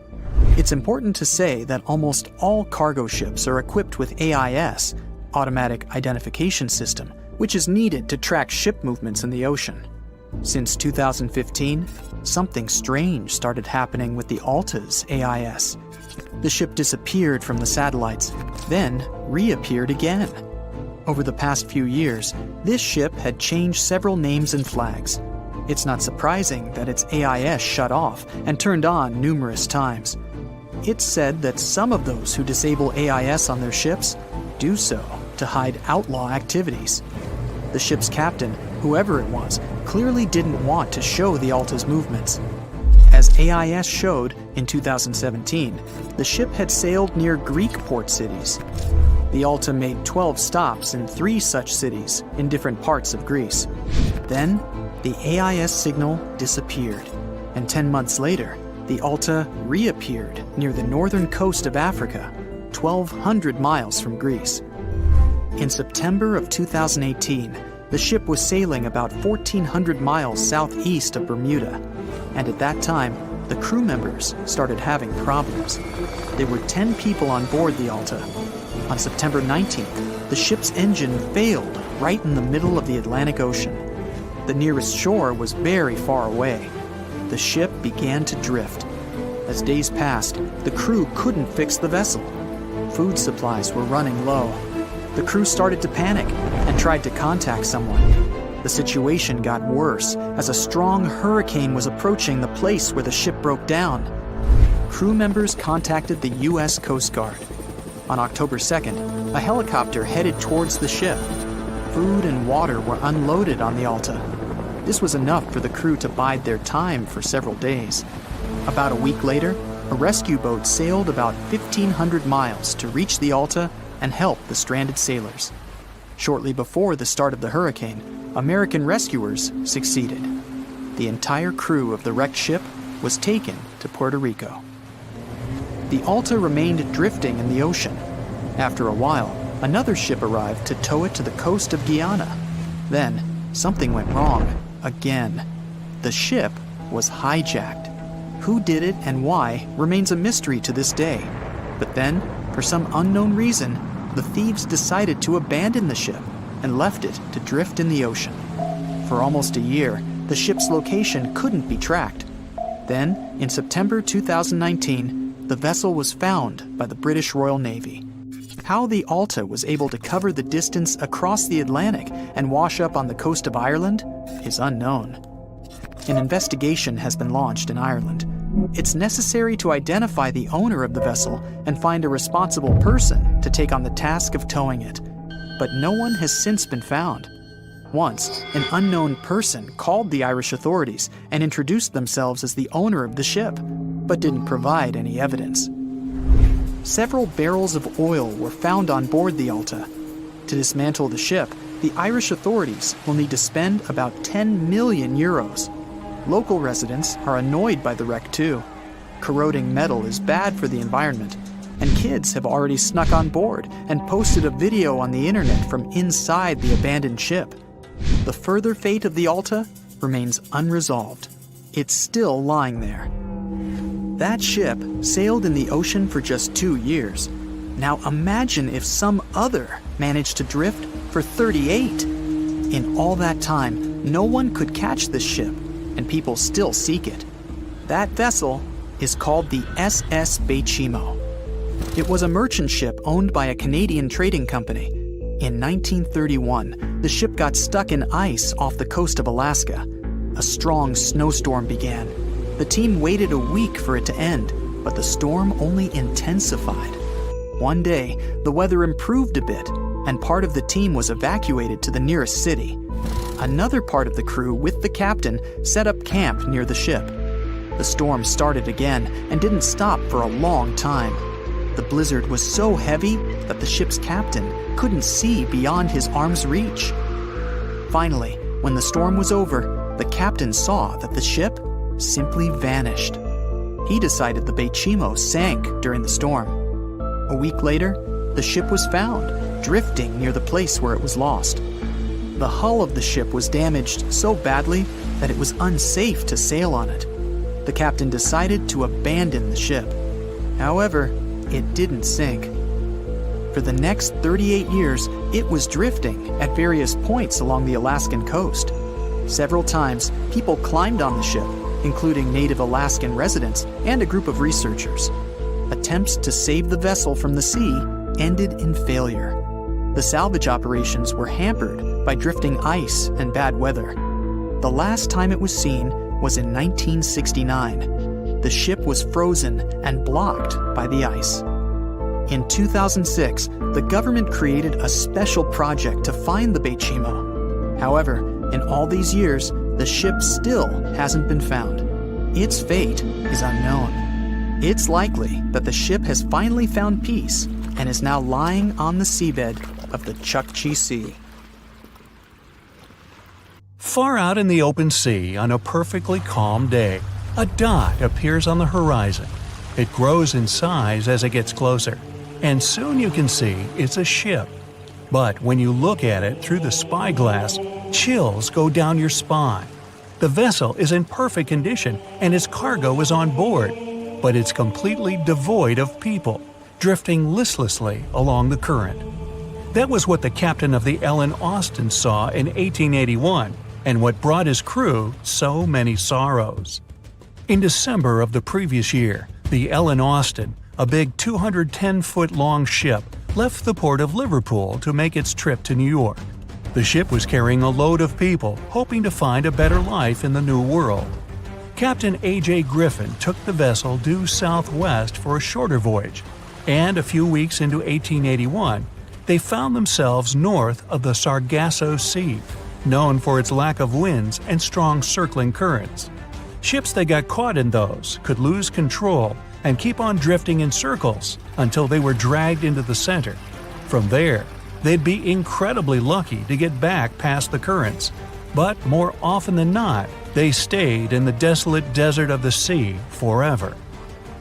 It's important to say that almost all cargo ships are equipped with AIS, Automatic Identification System, which is needed to track ship movements in the ocean. Since 2015, something strange started happening with the Alta's AIS. The ship disappeared from the satellites, then reappeared again. Over the past few years, this ship had changed several names and flags. It's not surprising that its AIS shut off and turned on numerous times. It's said that some of those who disable AIS on their ships do so to hide outlaw activities. The ship's captain, whoever it was, clearly didn't want to show the Alta's movements. As AIS showed in 2017, the ship had sailed near Greek port cities. The Alta made 12 stops in 3 such cities in different parts of Greece. Then, the AIS signal disappeared, and 10 months later, the Alta reappeared near the northern coast of Africa, 1,200 miles from Greece. In September of 2018, the ship was sailing about 1,400 miles southeast of Bermuda, and at that time, the crew members started having problems. There were 10 people on board the Alta. On September 19th, the ship's engine failed right in the middle of the Atlantic Ocean. The nearest shore was very far away. The ship began to drift. As days passed, the crew couldn't fix the vessel. Food supplies were running low. The crew started to panic and tried to contact someone. The situation got worse as a strong hurricane was approaching the place where the ship broke down. Crew members contacted the U.S. Coast Guard. On October 2nd, a helicopter headed towards the ship. Food and water were unloaded on the Alta. This was enough for the crew to bide their time for several days. About a week later, a rescue boat sailed about 1,500 miles to reach the Alta and help the stranded sailors. Shortly before the start of the hurricane, American rescuers succeeded. The entire crew of the wrecked ship was taken to Puerto Rico. The Alta remained drifting in the ocean. After a while, another ship arrived to tow it to the coast of Guyana. Then, something went wrong again. The ship was hijacked. Who did it and why remains a mystery to this day. But then, for some unknown reason, the thieves decided to abandon the ship and left it to drift in the ocean. For almost a year, the ship's location couldn't be tracked. Then, in September 2019, the vessel was found by the British Royal Navy. How the Alta was able to cover the distance across the Atlantic and wash up on the coast of Ireland is unknown. An investigation has been launched in Ireland. It's necessary to identify the owner of the vessel and find a responsible person to take on the task of towing it. But no one has since been found. Once, an unknown person called the Irish authorities and introduced themselves as the owner of the ship, but didn't provide any evidence. Several barrels of oil were found on board the Alta. To dismantle the ship, the Irish authorities will need to spend about 10 million euros. Local residents are annoyed by the wreck too. Corroding metal is bad for the environment, and kids have already snuck on board and posted a video on the internet from inside the abandoned ship. The further fate of the Alta remains unresolved. It's still lying there. That ship sailed in the ocean for just 2 years. Now imagine if some other managed to drift for 38. In all that time, no one could catch this ship, and people still seek it. That vessel is called the SS Baychimo. It was a merchant ship owned by a Canadian trading company. In 1931, the ship got stuck in ice off the coast of Alaska. A strong snowstorm began. The team waited a week for it to end, but the storm only intensified. One day, the weather improved a bit, and part of the team was evacuated to the nearest city. Another part of the crew, with the captain, set up camp near the ship. The storm started again and didn't stop for a long time. The blizzard was so heavy that the ship's captain couldn't see beyond his arm's reach. Finally, when the storm was over, the captain saw that the ship simply vanished. He decided the Baychimo sank during the storm. A week later, the ship was found, drifting near the place where it was lost. The hull of the ship was damaged so badly that it was unsafe to sail on it. The captain decided to abandon the ship. However, it didn't sink. For the next 38 years, it was drifting at various points along the Alaskan coast. Several times, people climbed on the ship, including native Alaskan residents and a group of researchers. Attempts to save the vessel from the sea ended in failure. The salvage operations were hampered by drifting ice and bad weather. The last time it was seen was in 1969. The ship was frozen and blocked by the ice. In 2006, the government created a special project to find the Baychimo. However, in all these years, the ship still hasn't been found. Its fate is unknown. It's likely that the ship has finally found peace and is now lying on the seabed of the Chukchi Sea. Far out in the open sea on a perfectly calm day, a dot appears on the horizon. It grows in size as it gets closer, and soon you can see it's a ship. But when you look at it through the spyglass, chills go down your spine. The vessel is in perfect condition and its cargo is on board, but it's completely devoid of people, drifting listlessly along the current. That was what the captain of the Ellen Austin saw in 1881, and what brought his crew so many sorrows. In December of the previous year, the Ellen Austin, a big 210-foot-long ship, left the port of Liverpool to make its trip to New York. The ship was carrying a load of people hoping to find a better life in the New World. Captain A.J. Griffin took the vessel due southwest for a shorter voyage, and a few weeks into 1881, they found themselves north of the Sargasso Sea, known for its lack of winds and strong circling currents. Ships that got caught in those could lose control and keep on drifting in circles until they were dragged into the center. From there, they'd be incredibly lucky to get back past the currents, but more often than not, they stayed in the desolate desert of the sea forever.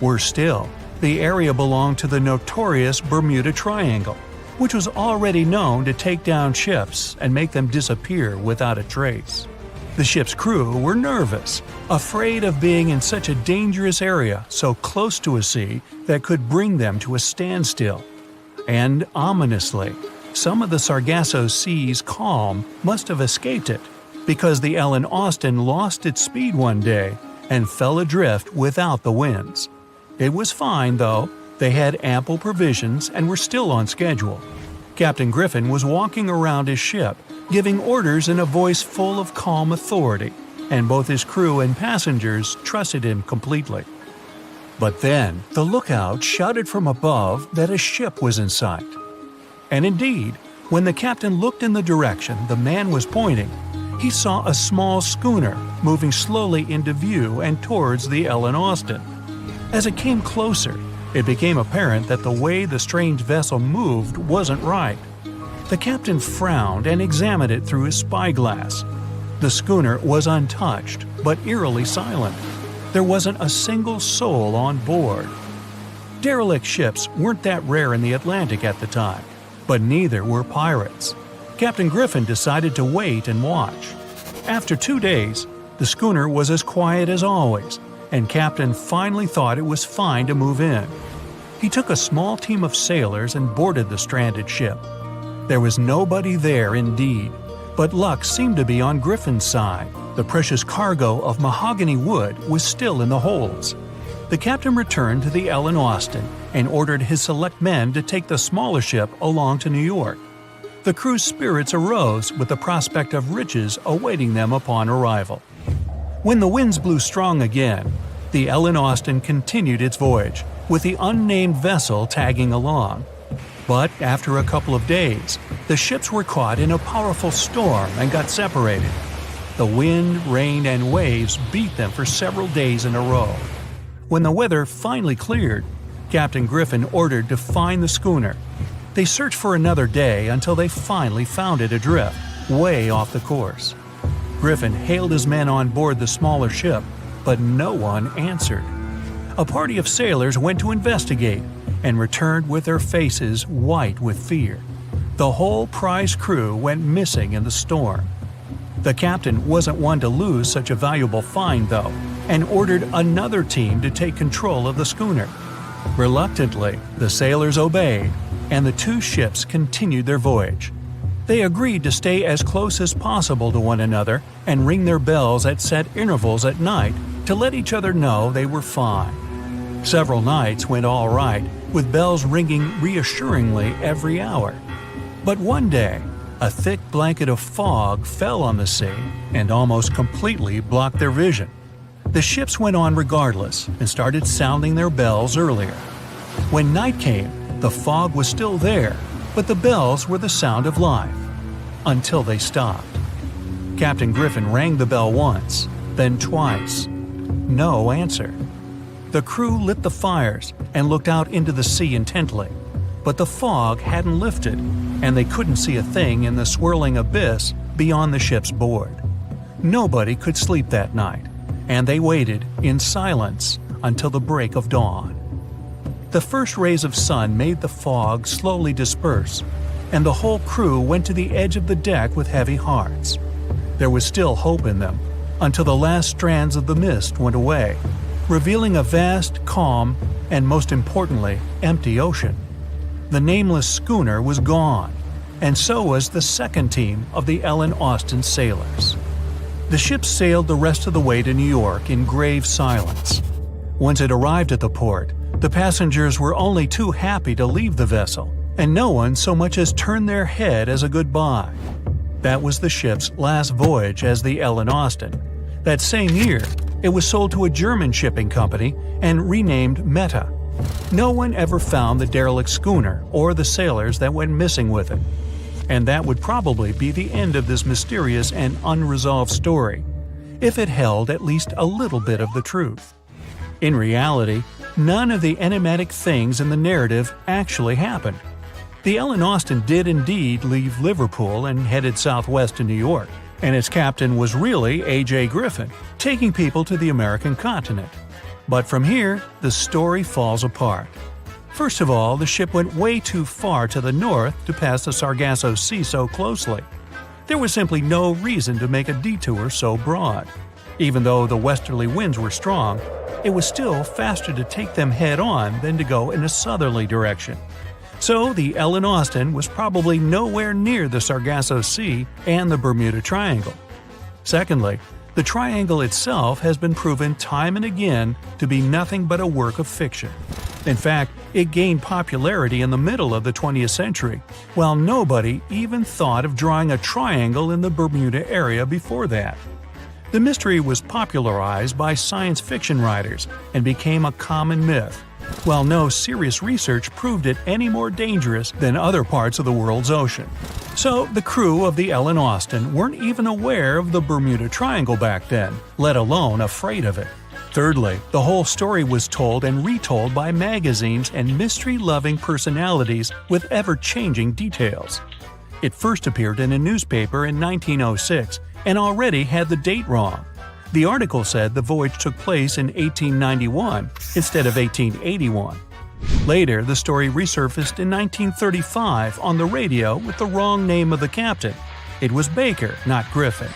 Worse still, the area belonged to the notorious Bermuda Triangle, which was already known to take down ships and make them disappear without a trace. The ship's crew were nervous, afraid of being in such a dangerous area so close to a sea that could bring them to a standstill. And ominously, some of the Sargasso Sea's calm must have escaped it, because the Ellen Austin lost its speed one day and fell adrift without the winds. It was fine, though, They had ample provisions and were still on schedule. Captain Griffin was walking around his ship, giving orders in a voice full of calm authority, and both his crew and passengers trusted him completely. But then, the lookout shouted from above that a ship was in sight. And indeed, when the captain looked in the direction the man was pointing, he saw a small schooner moving slowly into view and towards the Ellen Austin. As it came closer, it became apparent that the way the strange vessel moved wasn't right. The captain frowned and examined it through his spyglass. The schooner was untouched, but eerily silent. There wasn't a single soul on board. Derelict ships weren't that rare in the Atlantic at the time, but neither were pirates. Captain Griffin decided to wait and watch. After 2 days, the schooner was as quiet as always, and Captain finally thought it was fine to move in. He took a small team of sailors and boarded the stranded ship. There was nobody there indeed, but luck seemed to be on Griffin's side. The precious cargo of mahogany wood was still in the holds. The captain returned to the Ellen Austin and ordered his select men to take the smaller ship along to New York. The crew's spirits arose with the prospect of riches awaiting them upon arrival. When the winds blew strong again, the Ellen Austin continued its voyage, with the unnamed vessel tagging along. But after a couple of days, the ships were caught in a powerful storm and got separated. The wind, rain, and waves beat them for several days in a row. When the weather finally cleared, Captain Griffin ordered to find the schooner. They searched for another day until they finally found it adrift, way off the course. Griffin hailed his men on board the smaller ship, but no one answered. A party of sailors went to investigate and returned with their faces white with fear. The whole prize crew went missing in the storm. The captain wasn't one to lose such a valuable find, though, and ordered another team to take control of the schooner. Reluctantly, the sailors obeyed, and the two ships continued their voyage. They agreed to stay as close as possible to one another and ring their bells at set intervals at night to let each other know they were fine. Several nights went all right, with bells ringing reassuringly every hour. But one day, a thick blanket of fog fell on the sea and almost completely blocked their vision. The ships went on regardless and started sounding their bells earlier. When night came, the fog was still there, but the bells were the sound of life. Until they stopped. Captain Griffin rang the bell once, then twice. No answer. The crew lit the fires and looked out into the sea intently, but the fog hadn't lifted, and they couldn't see a thing in the swirling abyss beyond the ship's board. Nobody could sleep that night, and they waited in silence until the break of dawn. The first rays of sun made the fog slowly disperse, and the whole crew went to the edge of the deck with heavy hearts. There was still hope in them, until the last strands of the mist went away, revealing a vast, calm, and most importantly, empty ocean. The nameless schooner was gone, and so was the second team of the Ellen Austin sailors. The ship sailed the rest of the way to New York in grave silence. Once it arrived at the port, the passengers were only too happy to leave the vessel, and no one so much as turned their head as a goodbye. That was the ship's last voyage as the Ellen Austin. That same year, it was sold to a German shipping company and renamed Meta. No one ever found the derelict schooner or the sailors that went missing with it. And that would probably be the end of this mysterious and unresolved story, if it held at least a little bit of the truth. In reality, none of the enigmatic things in the narrative actually happened. The Ellen Austin did indeed leave Liverpool and headed southwest to New York, and its captain was really A.J. Griffin, taking people to the American continent. But from here, the story falls apart. First of all, the ship went way too far to the north to pass the Sargasso Sea so closely. There was simply no reason to make a detour so broad. Even though the westerly winds were strong, it was still faster to take them head-on than to go in a southerly direction. So the Ellen Austin was probably nowhere near the Sargasso Sea and the Bermuda Triangle. Secondly, The triangle itself has been proven time and again to be nothing but a work of fiction. In fact, it gained popularity in the middle of the 20th century, while nobody even thought of drawing a triangle in the Bermuda area before that. The mystery was popularized by science fiction writers and became a common myth, while no serious research proved it any more dangerous than other parts of the world's ocean. So the crew of the Ellen Austin weren't even aware of the Bermuda Triangle back then, let alone afraid of it. Thirdly, the whole story was told and retold by magazines and mystery-loving personalities with ever-changing details. It first appeared in a newspaper in 1906 and already had the date wrong. The article said the voyage took place in 1891 instead of 1881. Later, the story resurfaced in 1935 on the radio with the wrong name of the captain. It was Baker, not Griffin.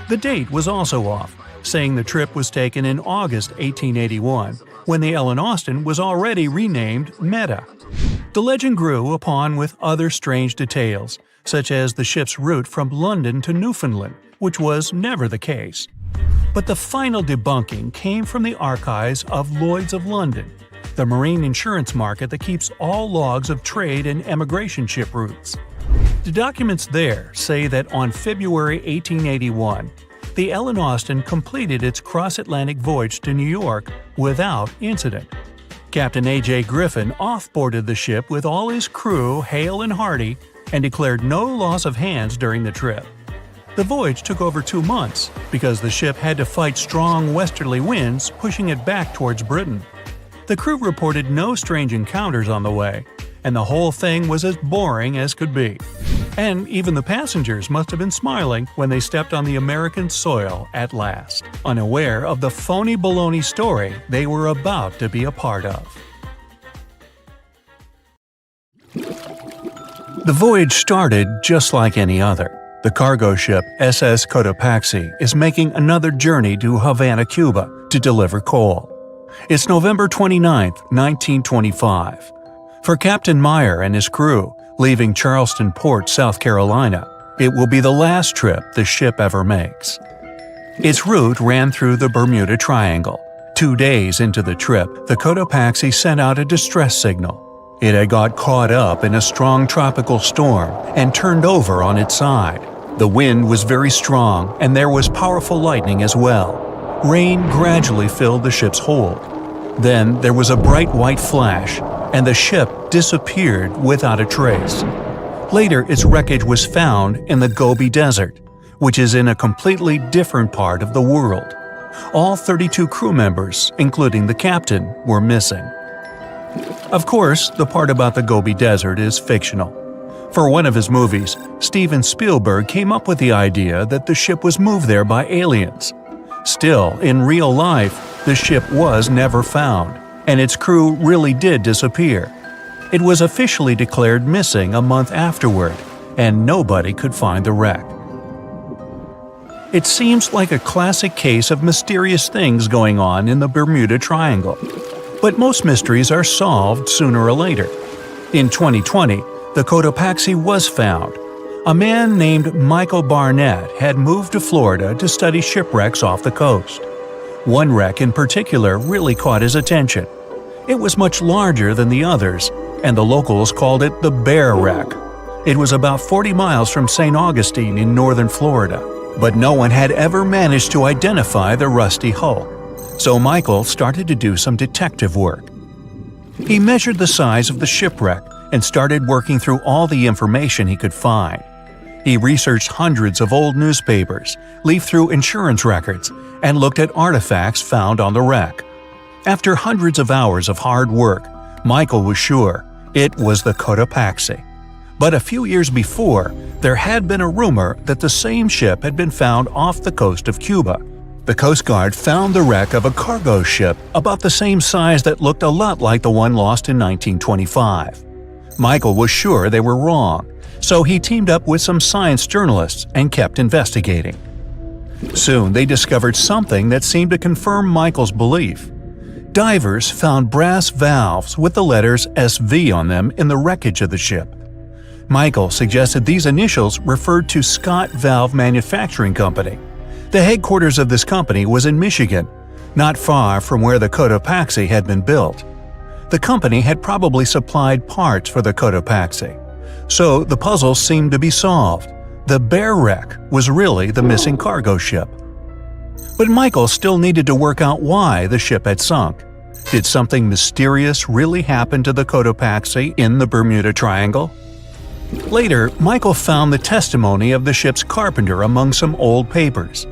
The date was also off, saying the trip was taken in August 1881, when the Ellen Austin was already renamed Meta. The legend grew upon with other strange details, such as the ship's route from London to Newfoundland, which was never the case. But the final debunking came from the archives of Lloyd's of London, the marine insurance market that keeps all logs of trade and emigration ship routes. The documents there say that on February 1881, the Ellen Austin completed its cross-Atlantic voyage to New York without incident. Captain A.J. Griffin off-boarded the ship with all his crew hale and hearty and declared no loss of hands during the trip. The voyage took over 2 months because the ship had to fight strong westerly winds pushing it back towards Britain. The crew reported no strange encounters on the way, and the whole thing was as boring as could be. And even the passengers must have been smiling when they stepped on the American soil at last, unaware of the phony baloney story they were about to be a part of. The voyage started just like any other. The cargo ship SS Cotopaxi is making another journey to Havana, Cuba, to deliver coal. It's November 29, 1925. For Captain Meyer and his crew, leaving Charleston Port, South Carolina, it will be the last trip the ship ever makes. Its route ran through the Bermuda Triangle. 2 days into the trip, the Cotopaxi sent out a distress signal. It had got caught up in a strong tropical storm and turned over on its side. The wind was very strong and there was powerful lightning as well. Rain gradually filled the ship's hold. Then there was a bright white flash, and the ship disappeared without a trace. Later, its wreckage was found in the Gobi Desert, which is in a completely different part of the world. All 32 crew members, including the captain, were missing. Of course, the part about the Gobi Desert is fictional. For one of his movies, Steven Spielberg came up with the idea that the ship was moved there by aliens. Still, in real life, the ship was never found, and its crew really did disappear. It was officially declared missing a month afterward, and nobody could find the wreck. It seems like a classic case of mysterious things going on in the Bermuda Triangle. But most mysteries are solved sooner or later. In 2020, the Cotopaxi was found. A man named Michael Barnett had moved to Florida to study shipwrecks off the coast. One wreck in particular really caught his attention. It was much larger than the others, and the locals called it the Bear Wreck. It was about 40 miles from St. Augustine in northern Florida, but no one had ever managed to identify the rusty hull. So Michael started to do some detective work. He measured the size of the shipwreck and started working through all the information he could find. He researched hundreds of old newspapers, leafed through insurance records, and looked at artifacts found on the wreck. After hundreds of hours of hard work, Michael was sure it was the Cotopaxi. But a few years before, there had been a rumor that the same ship had been found off the coast of Cuba. The Coast Guard found the wreck of a cargo ship about the same size that looked a lot like the one lost in 1925. Michael was sure they were wrong, so he teamed up with some science journalists and kept investigating. Soon they discovered something that seemed to confirm Michael's belief. Divers found brass valves with the letters SV on them in the wreckage of the ship. Michael suggested these initials referred to Scott Valve Manufacturing Company. The headquarters of this company was in Michigan, not far from where the Cotopaxi had been built. The company had probably supplied parts for the Cotopaxi, so the puzzle seemed to be solved. The bear wreck was really the missing cargo ship. But Michael still needed to work out why the ship had sunk. Did something mysterious really happen to the Cotopaxi in the Bermuda Triangle? Later, Michael found the testimony of the ship's carpenter among some old papers.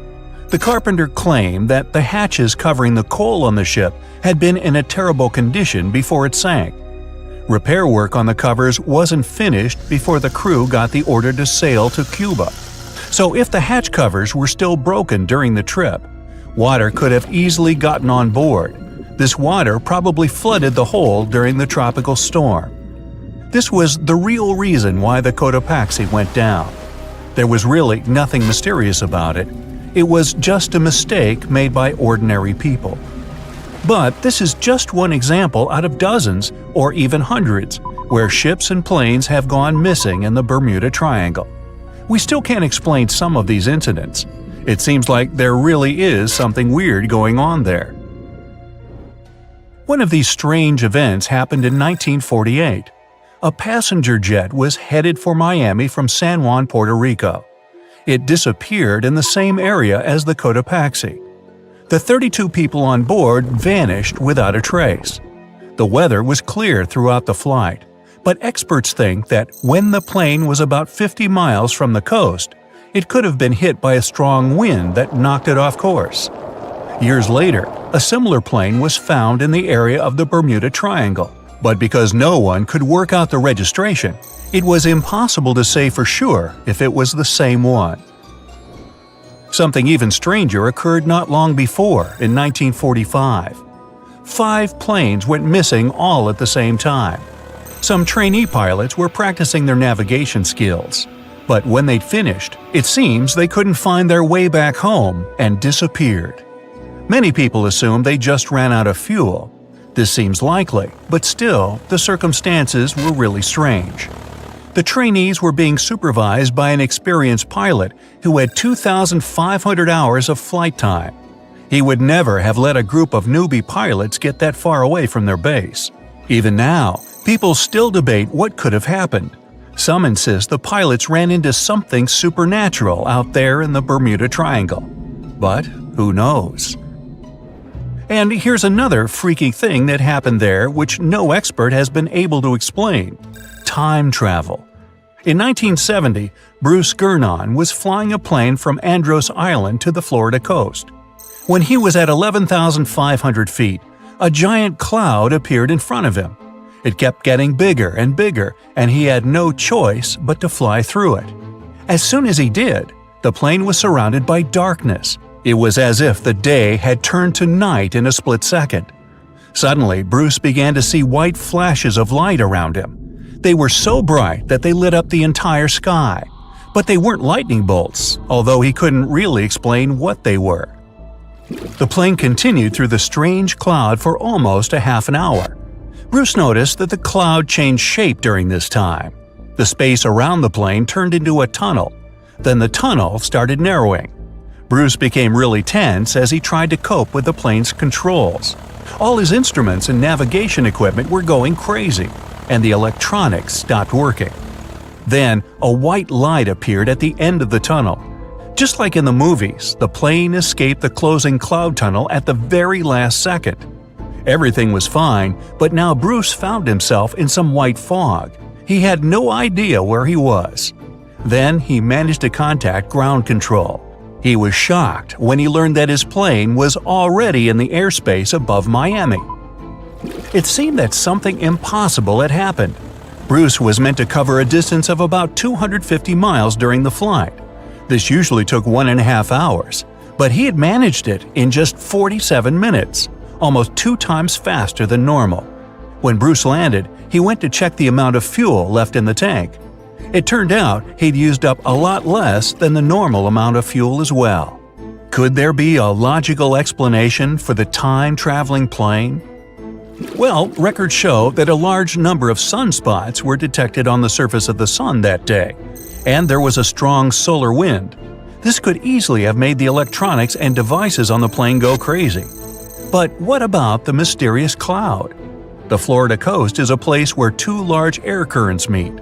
The carpenter claimed that the hatches covering the coal on the ship had been in a terrible condition before it sank. Repair work on the covers wasn't finished before the crew got the order to sail to Cuba. So if the hatch covers were still broken during the trip, water could have easily gotten on board. This water probably flooded the hold during the tropical storm. This was the real reason why the Cotopaxi went down. There was really nothing mysterious about it. It was just a mistake made by ordinary people. But this is just one example out of dozens, or even hundreds, where ships and planes have gone missing in the Bermuda Triangle. We still can't explain some of these incidents. It seems like there really is something weird going on there. One of these strange events happened in 1948. A passenger jet was headed for Miami from San Juan, Puerto Rico. It disappeared in the same area as the Cotopaxi. The 32 people on board vanished without a trace. The weather was clear throughout the flight, but experts think that when the plane was about 50 miles from the coast, it could have been hit by a strong wind that knocked it off course. Years later, a similar plane was found in the area of the Bermuda Triangle, but because no one could work out the registration, it was impossible to say for sure if it was the same one. Something even stranger occurred not long before, in 1945. 5 planes went missing all at the same time. Some trainee pilots were practicing their navigation skills, but when they'd finished, it seems they couldn't find their way back home and disappeared. Many people assumed they just ran out of fuel. This seems likely, but still, the circumstances were really strange. The trainees were being supervised by an experienced pilot who had 2,500 hours of flight time. He would never have let a group of newbie pilots get that far away from their base. Even now, people still debate what could have happened. Some insist the pilots ran into something supernatural out there in the Bermuda Triangle. But who knows? And here's another freaky thing that happened there which no expert has been able to explain: time travel. In 1970, Bruce Gernon was flying a plane from Andros Island to the Florida coast. When he was at 11,500 feet, a giant cloud appeared in front of him. It kept getting bigger and bigger, and he had no choice but to fly through it. As soon as he did, the plane was surrounded by darkness. It was as if the day had turned to night in a split second. Suddenly, Bruce began to see white flashes of light around him. They were so bright that they lit up the entire sky. But they weren't lightning bolts, although he couldn't really explain what they were. The plane continued through the strange cloud for almost a half an hour. Bruce noticed that the cloud changed shape during this time. The space around the plane turned into a tunnel. Then the tunnel started narrowing. Bruce became really tense as he tried to cope with the plane's controls. All his instruments and navigation equipment were going crazy, and the electronics stopped working. Then, a white light appeared at the end of the tunnel. Just like in the movies, the plane escaped the closing cloud tunnel at the very last second. Everything was fine, but now Bruce found himself in some white fog. He had no idea where he was. Then he managed to contact ground control. He was shocked when he learned that his plane was already in the airspace above Miami. It seemed that something impossible had happened. Bruce was meant to cover a distance of about 250 miles during the flight. This usually took 1.5 hours, but he had managed it in just 47 minutes, almost 2 times faster than normal. When Bruce landed, he went to check the amount of fuel left in the tank. It turned out he'd used up a lot less than the normal amount of fuel as well. Could there be a logical explanation for the time-traveling plane? Well, records show that a large number of sunspots were detected on the surface of the sun that day, and there was a strong solar wind. This could easily have made the electronics and devices on the plane go crazy. But what about the mysterious cloud? The Florida coast is a place where two large air currents meet.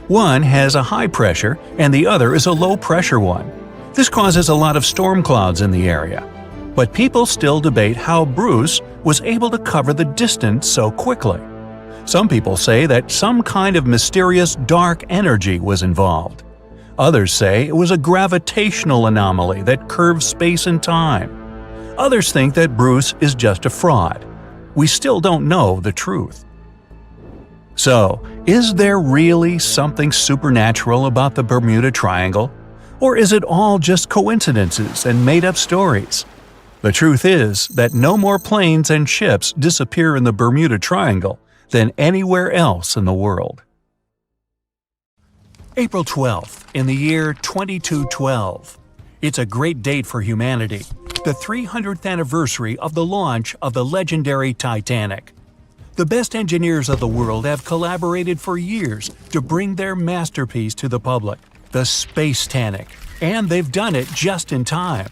One has a high pressure and the other is a low pressure one. This causes a lot of storm clouds in the area. But people still debate how Bruce was able to cover the distance so quickly. Some people say that some kind of mysterious dark energy was involved. Others say it was a gravitational anomaly that curves space and time. Others think that Bruce is just a fraud. We still don't know the truth. So, is there really something supernatural about the Bermuda Triangle? Or is it all just coincidences and made-up stories? The truth is that no more planes and ships disappear in the Bermuda Triangle than anywhere else in the world. April 12th, in the year 2212. It's a great date for humanity, the 300th anniversary of the launch of the legendary Titanic. The best engineers of the world have collaborated for years to bring their masterpiece to the public, the Space Titanic, and they've done it just in time.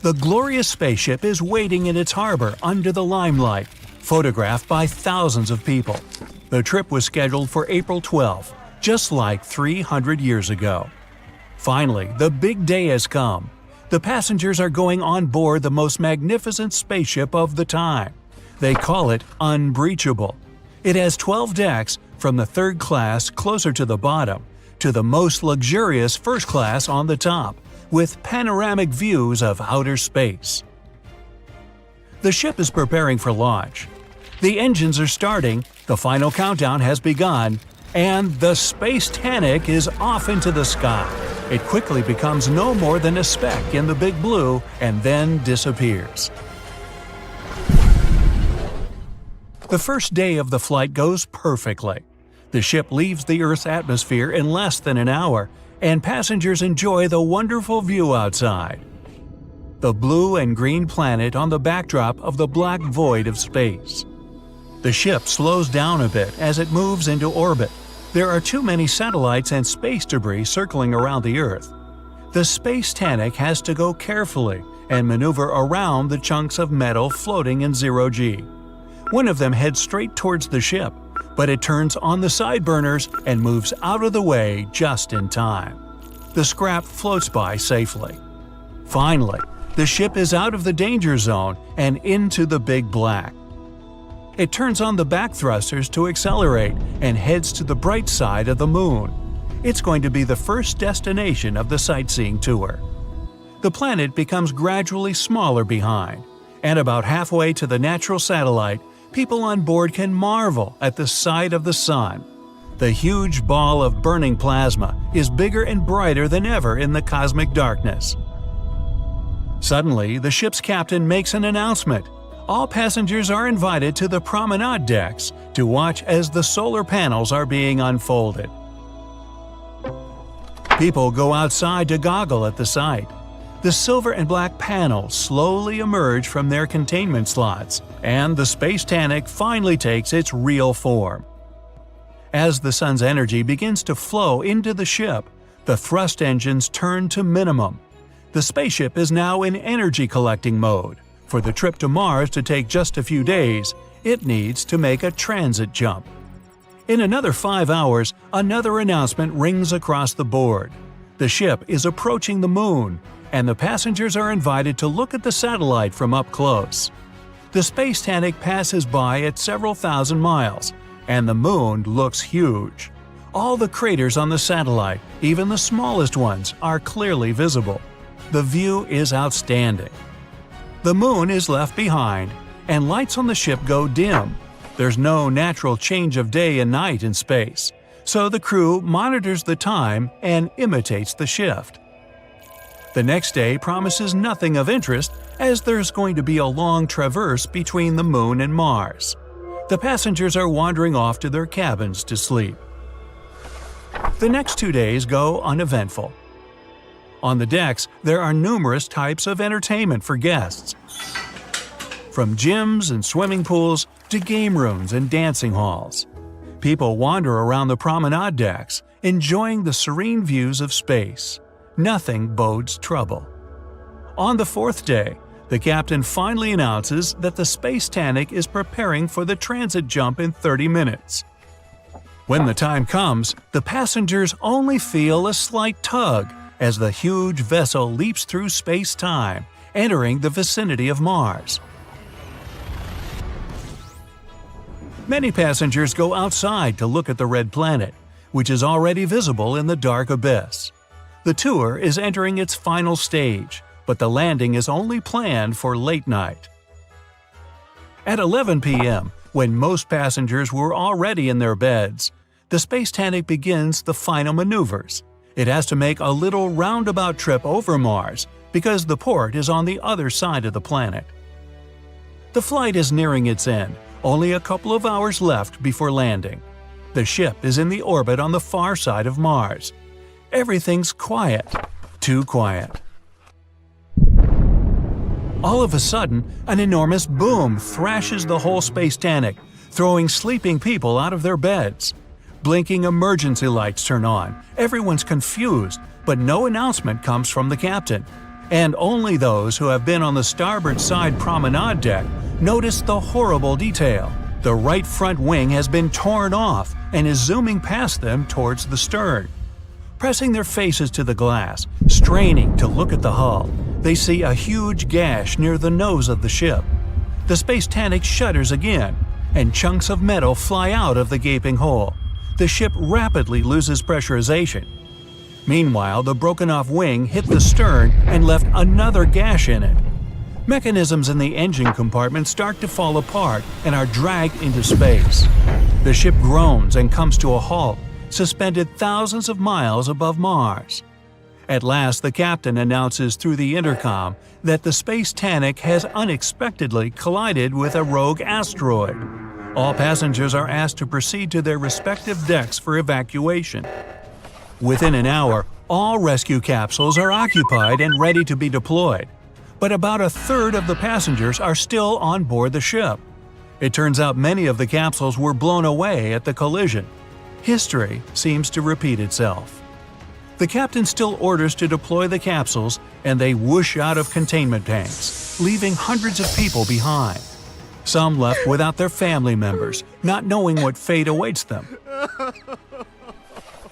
The glorious spaceship is waiting in its harbor under the limelight, photographed by thousands of people. The trip was scheduled for April 12th, just like 300 years ago. Finally, the big day has come. The passengers are going on board the most magnificent spaceship of the time. They call it Unbreachable. It has 12 decks, from the third class closer to the bottom to the most luxurious first class on the top, with panoramic views of outer space. The ship is preparing for launch. The engines are starting, the final countdown has begun, and the Space Titanic is off into the sky. It quickly becomes no more than a speck in the big blue and then disappears. The first day of the flight goes perfectly. The ship leaves the Earth's atmosphere in less than an hour, and passengers enjoy the wonderful view outside. The blue and green planet on the backdrop of the black void of space. The ship slows down a bit as it moves into orbit. There are too many satellites and space debris circling around the Earth. The Space Titanic has to go carefully and maneuver around the chunks of metal floating in zero-G. One of them heads straight towards the ship, but it turns on the side burners and moves out of the way just in time. The scrap floats by safely. Finally, the ship is out of the danger zone and into the big black. It turns on the back thrusters to accelerate and heads to the bright side of the moon. It's going to be the first destination of the sightseeing tour. The planet becomes gradually smaller behind, and about halfway to the natural satellite, people on board can marvel at the sight of the sun. The huge ball of burning plasma is bigger and brighter than ever in the cosmic darkness. Suddenly, the ship's captain makes an announcement. All passengers are invited to the promenade decks to watch as the solar panels are being unfolded. People go outside to goggle at the sight. The silver and black panels slowly emerge from their containment slots, and the Space Titanic finally takes its real form. As the sun's energy begins to flow into the ship, the thrust engines turn to minimum. The spaceship is now in energy collecting mode. For the trip to Mars to take just a few days, it needs to make a transit jump. In another 5 hours, another announcement rings across the board. The ship is approaching the moon, and the passengers are invited to look at the satellite from up close. The Space Titanic passes by at several thousand miles, and the moon looks huge. All the craters on the satellite, even the smallest ones, are clearly visible. The view is outstanding. The moon is left behind, and lights on the ship go dim. There's no natural change of day and night in space, so the crew monitors the time and imitates the shift. The next day promises nothing of interest, as there's going to be a long traverse between the moon and Mars. The passengers are wandering off to their cabins to sleep. The next 2 days go uneventful. On the decks, there are numerous types of entertainment for guests. From gyms and swimming pools to game rooms and dancing halls. People wander around the promenade decks, enjoying the serene views of space. nothing bodes trouble. On the fourth day, the captain finally announces that the Space Titanic is preparing for the transit jump in 30 minutes. When the time comes, the passengers only feel a slight tug as the huge vessel leaps through space-time, entering the vicinity of Mars. Many passengers go outside to look at the red planet, which is already visible in the dark abyss. The tour is entering its final stage, but the landing is only planned for late night. At 11 p.m., when most passengers were already in their beds, the Space Titanic begins the final maneuvers. It has to make a little roundabout trip over Mars because the port is on the other side of the planet. The flight is nearing its end, only a couple of hours left before landing. The ship is in the orbit on the far side of Mars. Everything's quiet. Too quiet. All of a sudden, an enormous boom thrashes the whole Space Titanic, throwing sleeping people out of their beds. Blinking emergency lights turn on. Everyone's confused, but no announcement comes from the captain. And only those who have been on the starboard side promenade deck notice the horrible detail. The right front wing has been torn off and is zooming past them towards the stern. Pressing their faces to the glass, straining to look at the hull, they see a huge gash near the nose of the ship. The Space Titanic shudders again, and chunks of metal fly out of the gaping hole. The ship rapidly loses pressurization. Meanwhile, the broken-off wing hit the stern and left another gash in it. Mechanisms in the engine compartment start to fall apart and are dragged into space. The ship groans and comes to a halt, suspended thousands of miles above Mars. At last, the captain announces through the intercom that the Space Titanic has unexpectedly collided with a rogue asteroid. All passengers are asked to proceed to their respective decks for evacuation. Within an hour, all rescue capsules are occupied and ready to be deployed. But about a third of the passengers are still on board the ship. It turns out many of the capsules were blown away at the collision. History seems to repeat itself. The captain still orders to deploy the capsules, and they whoosh out of containment tanks, leaving hundreds of people behind. Some left without their family members, not knowing what fate awaits them.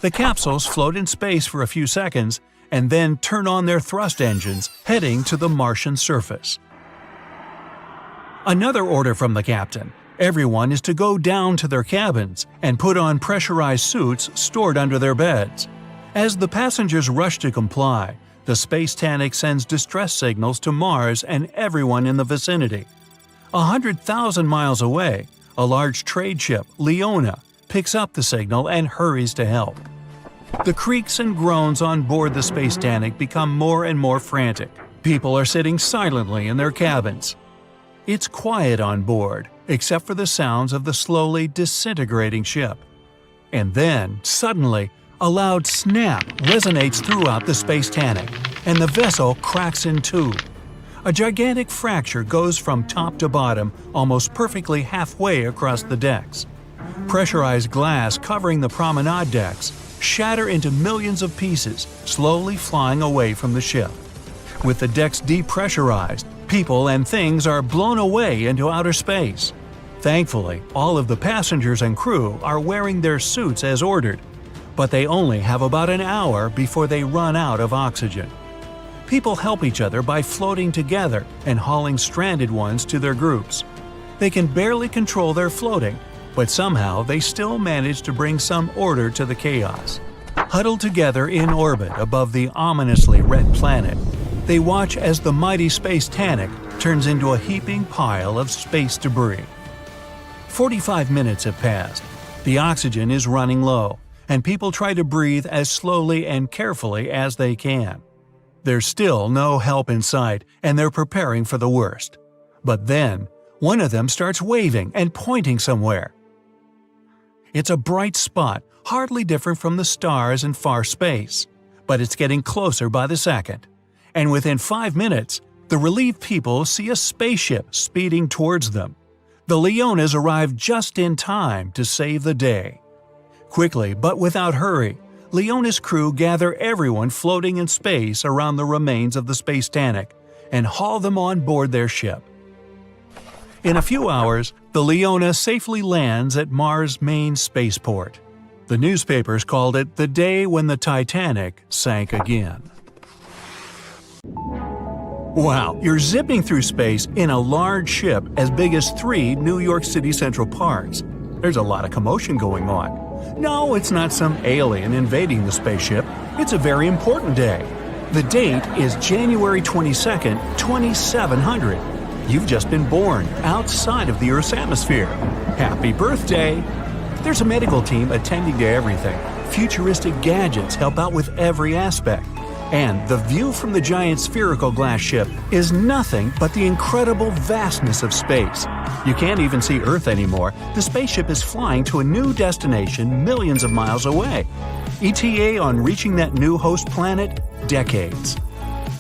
The capsules float in space for a few seconds and then turn on their thrust engines, heading to the Martian surface. Another order from the captain. Everyone is to go down to their cabins and put on pressurized suits stored under their beds. As the passengers rush to comply, the Space Titanic sends distress signals to Mars and everyone in the vicinity. 100,000 miles away, a large trade ship, Leona, picks up the signal and hurries to help. The creaks and groans on board the Space Titanic become more and more frantic. People are sitting silently in their cabins. It's quiet on board, except for the sounds of the slowly disintegrating ship. And then, suddenly, a loud snap resonates throughout the Space Titanic, and the vessel cracks in two. A gigantic fracture goes from top to bottom, almost perfectly halfway across the decks. Pressurized glass covering the promenade decks shatter into millions of pieces, slowly flying away from the ship. With the decks depressurized, people and things are blown away into outer space. Thankfully, all of the passengers and crew are wearing their suits as ordered, but they only have about an hour before they run out of oxygen. People help each other by floating together and hauling stranded ones to their groups. They can barely control their floating, but somehow they still manage to bring some order to the chaos. Huddled together in orbit above the ominously red planet, they watch as the mighty Space Titanic turns into a heaping pile of space debris. 45 minutes have passed. The oxygen is running low, and people try to breathe as slowly and carefully as they can. There's still no help in sight, and they're preparing for the worst. But then, one of them starts waving and pointing somewhere. It's a bright spot, hardly different from the stars in far space, but it's getting closer by the second. And within 5 minutes, the relieved people see a spaceship speeding towards them. The Leonas arrive just in time to save the day. Quickly, but without hurry, Leona's crew gather everyone floating in space around the remains of the Space Titanic and haul them on board their ship. In a few hours, the Leona safely lands at Mars' main spaceport. The newspapers called it the day when the Titanic sank again. Wow, you're zipping through space in a large ship as big as 3 New York City Central Parks. There's a lot of commotion going on. No, it's not some alien invading the spaceship. It's a very important day. The date is January 22nd, 2700. You've just been born outside of the Earth's atmosphere. Happy birthday! There's a medical team attending to everything. Futuristic gadgets help out with every aspect. And the view from the giant spherical glass ship is nothing but the incredible vastness of space. You can't even see Earth anymore. The spaceship is flying to a new destination millions of miles away. ETA on reaching that new host planet? Decades.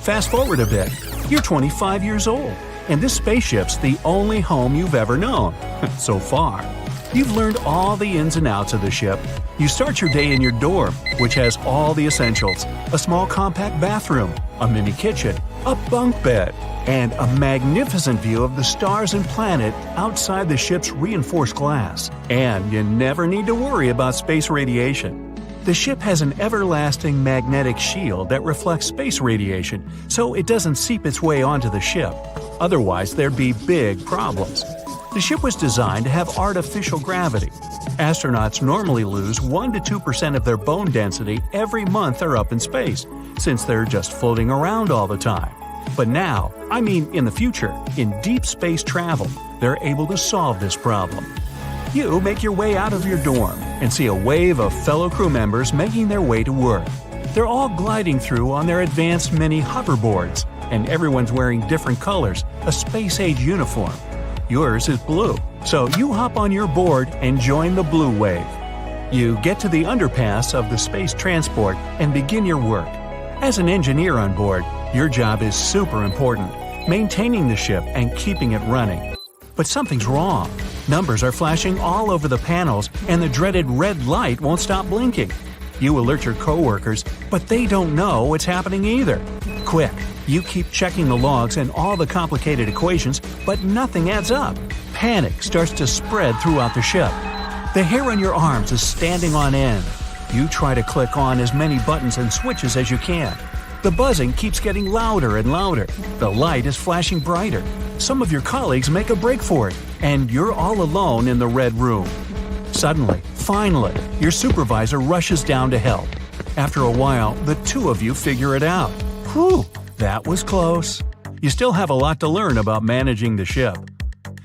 Fast forward a bit. You're 25 years old, and this spaceship's the only home you've ever known. So far. You've learned all the ins and outs of the ship. You start your day in your dorm, which has all the essentials: a small compact bathroom, a mini kitchen, a bunk bed, and a magnificent view of the stars and planet outside the ship's reinforced glass. And you never need to worry about space radiation. The ship has an everlasting magnetic shield that reflects space radiation, so it doesn't seep its way onto the ship. Otherwise, there'd be big problems. The ship was designed to have artificial gravity. Astronauts normally lose 1 to 2% of their bone density every month they're up in space, since they're just floating around all the time. But now, I mean in the future, in deep space travel, they're able to solve this problem. You make your way out of your dorm and see a wave of fellow crew members making their way to work. They're all gliding through on their advanced mini hoverboards, and everyone's wearing different colors, a space-age uniform. Yours is blue, so you hop on your board and join the blue wave. You get to the underpass of the space transport and begin your work. As an engineer on board, your job is super important, maintaining the ship and keeping it running. But something's wrong. Numbers are flashing all over the panels, and the dreaded red light won't stop blinking. You alert your coworkers, but they don't know what's happening either. Quick, you keep checking the logs and all the complicated equations, but nothing adds up. Panic starts to spread throughout the ship. The hair on your arms is standing on end. You try to click on as many buttons and switches as you can. The buzzing keeps getting louder and louder. The light is flashing brighter. Some of your colleagues make a break for it, and you're all alone in the red room. Suddenly, finally, your supervisor rushes down to help. After a while, the two of you figure it out. Whew, that was close. You still have a lot to learn about managing the ship.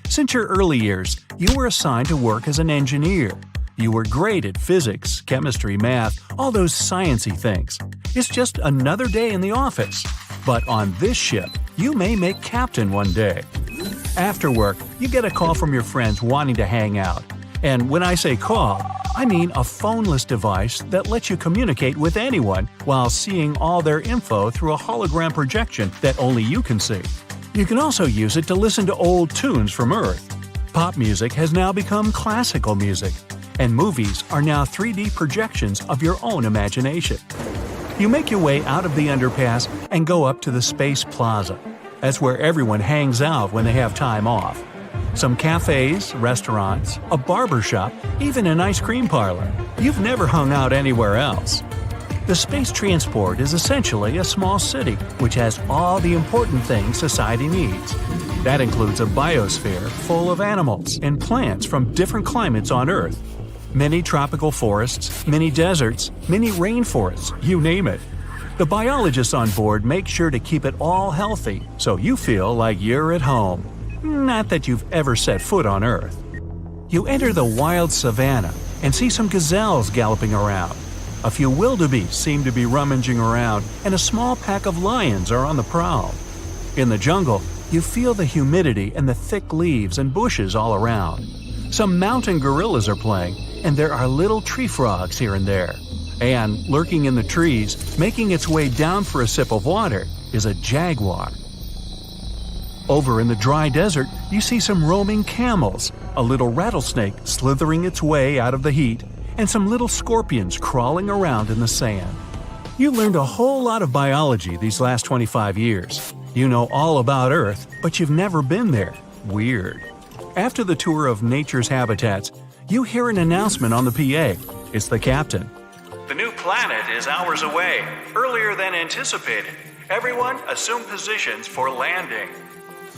Since your early years, you were assigned to work as an engineer. You were great at physics, chemistry, math, all those sciencey things. It's just another day in the office. But on this ship, you may make captain one day. After work, you get a call from your friends wanting to hang out. And when I say call, I mean a phoneless device that lets you communicate with anyone while seeing all their info through a hologram projection that only you can see. You can also use it to listen to old tunes from Earth. Pop music has now become classical music, and movies are now 3D projections of your own imagination. You make your way out of the underpass and go up to the Space Plaza. That's where everyone hangs out when they have time off. Some cafes, restaurants, a barber shop, even an ice cream parlor. You've never hung out anywhere else. The space transport is essentially a small city which has all the important things society needs. That includes a biosphere full of animals and plants from different climates on Earth. Many tropical forests, many deserts, many rainforests, you name it. The biologists on board make sure to keep it all healthy so you feel like you're at home. Not that you've ever set foot on Earth. You enter the wild savanna and see some gazelles galloping around. A few wildebeest seem to be rummaging around, and a small pack of lions are on the prowl. In the jungle, you feel the humidity and the thick leaves and bushes all around. Some mountain gorillas are playing, and there are little tree frogs here and there. And lurking in the trees, making its way down for a sip of water, is a jaguar. Over in the dry desert, you see some roaming camels, a little rattlesnake slithering its way out of the heat, and some little scorpions crawling around in the sand. You learned a whole lot of biology these last 25 years. You know all about Earth, but you've never been there. Weird. After the tour of nature's habitats, you hear an announcement on the PA. It's the captain. The new planet is hours away, earlier than anticipated. Everyone assume positions for landing.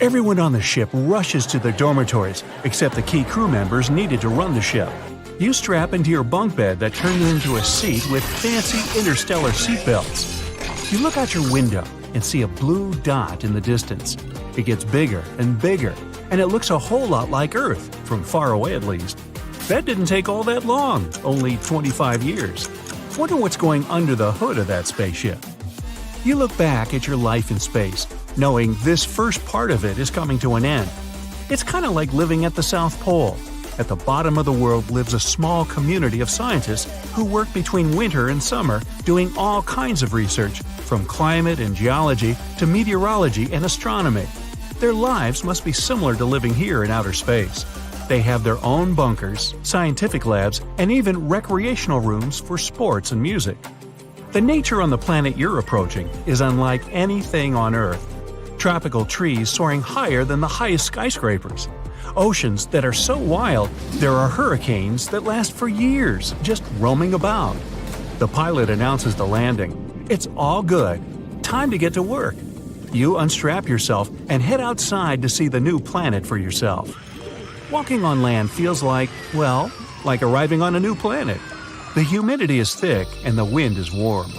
Everyone on the ship rushes to their dormitories, except the key crew members needed to run the ship. You strap into your bunk bed that turns into a seat with fancy interstellar seatbelts. You look out your window and see a blue dot in the distance. It gets bigger and bigger, and it looks a whole lot like Earth, from far away at least. That didn't take all that long, only 25 years. Wonder what's going under the hood of that spaceship. You look back at your life in space, knowing this first part of it is coming to an end. It's kind of like living at the South Pole. At the bottom of the world lives a small community of scientists who work between winter and summer doing all kinds of research, from climate and geology to meteorology and astronomy. Their lives must be similar to living here in outer space. They have their own bunkers, scientific labs, and even recreational rooms for sports and music. The nature on the planet you're approaching is unlike anything on Earth. Tropical trees soaring higher than the highest skyscrapers. Oceans that are so wild, there are hurricanes that last for years, just roaming about. The pilot announces the landing. It's all good. Time to get to work. You unstrap yourself and head outside to see the new planet for yourself. Walking on land feels like arriving on a new planet. The humidity is thick and the wind is warm.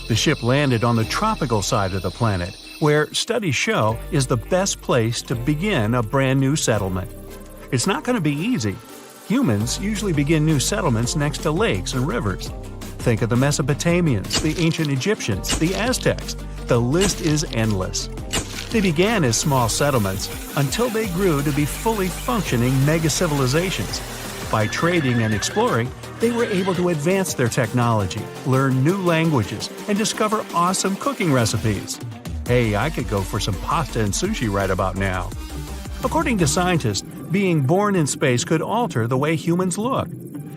The ship landed on the tropical side of the planet, where studies show is the best place to begin a brand new settlement. It's not going to be easy. Humans usually begin new settlements next to lakes and rivers. Think of the Mesopotamians, the ancient Egyptians, the Aztecs. The list is endless. They began as small settlements until they grew to be fully functioning mega-civilizations. By trading and exploring, they were able to advance their technology, learn new languages, and discover awesome cooking recipes. Hey, I could go for some pasta and sushi right about now. According to scientists, being born in space could alter the way humans look.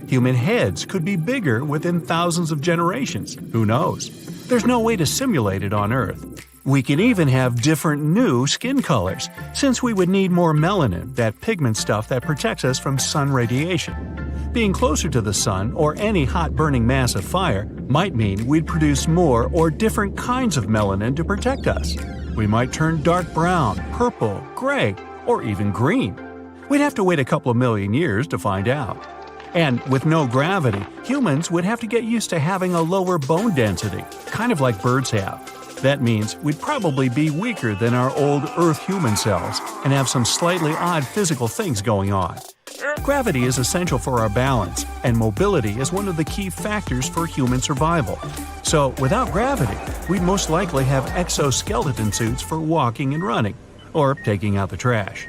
Human heads could be bigger within thousands of generations. Who knows? There's no way to simulate it on Earth. We can even have different new skin colors, since we would need more melanin, that pigment stuff that protects us from sun radiation. Being closer to the sun or any hot burning mass of fire might mean we'd produce more or different kinds of melanin to protect us. We might turn dark brown, purple, gray, or even green. We'd have to wait a couple of million years to find out. And with no gravity, humans would have to get used to having a lower bone density, kind of like birds have. That means we'd probably be weaker than our old Earth human selves and have some slightly odd physical things going on. Gravity is essential for our balance, and mobility is one of the key factors for human survival. So, without gravity, we'd most likely have exoskeleton suits for walking and running, or taking out the trash.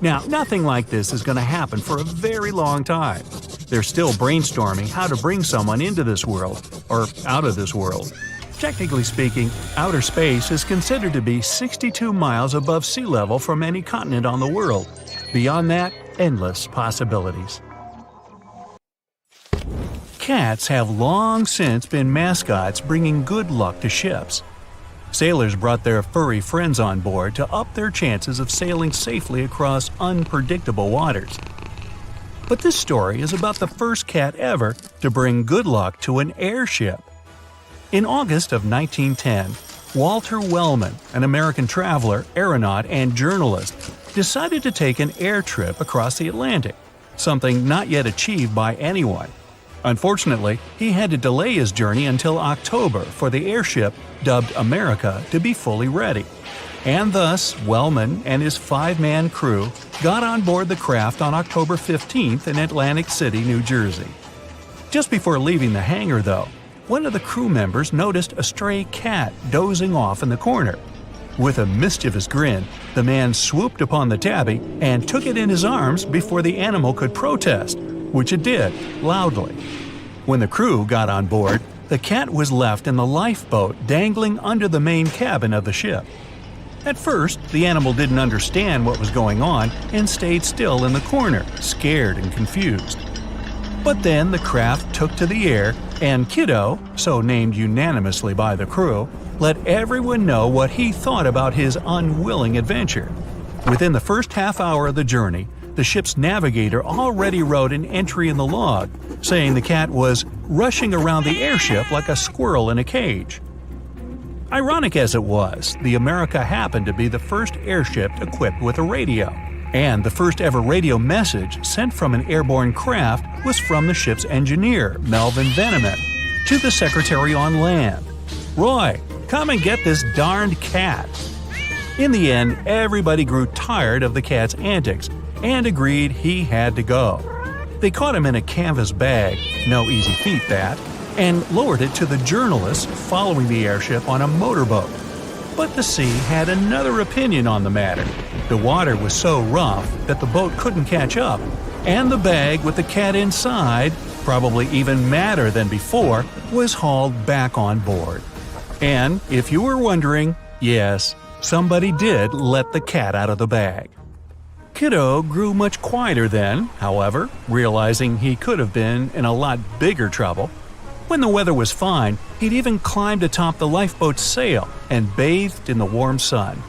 Now, nothing like this is going to happen for a very long time. They're still brainstorming how to bring someone into this world, or out of this world. Technically speaking, outer space is considered to be 62 miles above sea level from any continent on the world. Beyond that, endless possibilities. Cats have long since been mascots bringing good luck to ships. Sailors brought their furry friends on board to up their chances of sailing safely across unpredictable waters. But this story is about the first cat ever to bring good luck to an airship. In August of 1910, Walter Wellman, an American traveler, aeronaut, and journalist, decided to take an air trip across the Atlantic, something not yet achieved by anyone. Unfortunately, he had to delay his journey until October for the airship, dubbed America, to be fully ready. And thus, Wellman and his 5-man crew got on board the craft on October 15th in Atlantic City, New Jersey. Just before leaving the hangar, though, one of the crew members noticed a stray cat dozing off in the corner. With a mischievous grin, the man swooped upon the tabby and took it in his arms before the animal could protest, which it did, loudly. When the crew got on board, the cat was left in the lifeboat dangling under the main cabin of the ship. At first, the animal didn't understand what was going on and stayed still in the corner, scared and confused. But then the craft took to the air, and Kiddo, so named unanimously by the crew, let everyone know what he thought about his unwilling adventure. Within the first half hour of the journey, the ship's navigator already wrote an entry in the log, saying the cat was rushing around the airship like a squirrel in a cage. Ironic as it was, the America happened to be the first airship equipped with a radio, and the first ever radio message sent from an airborne craft was from the ship's engineer, Melvin Veneman, to the secretary on land. "Roy, come and get this darned cat." In the end, everybody grew tired of the cat's antics and agreed he had to go. They caught him in a canvas bag, no easy feat that, and lowered it to the journalists following the airship on a motorboat. But the sea had another opinion on the matter. The water was so rough that the boat couldn't catch up, and the bag with the cat inside, probably even madder than before, was hauled back on board. And if you were wondering, yes, somebody did let the cat out of the bag. Kiddo grew much quieter then, however, realizing he could have been in a lot bigger trouble. When the weather was fine, he'd even climbed atop the lifeboat's sail and bathed in the warm sun.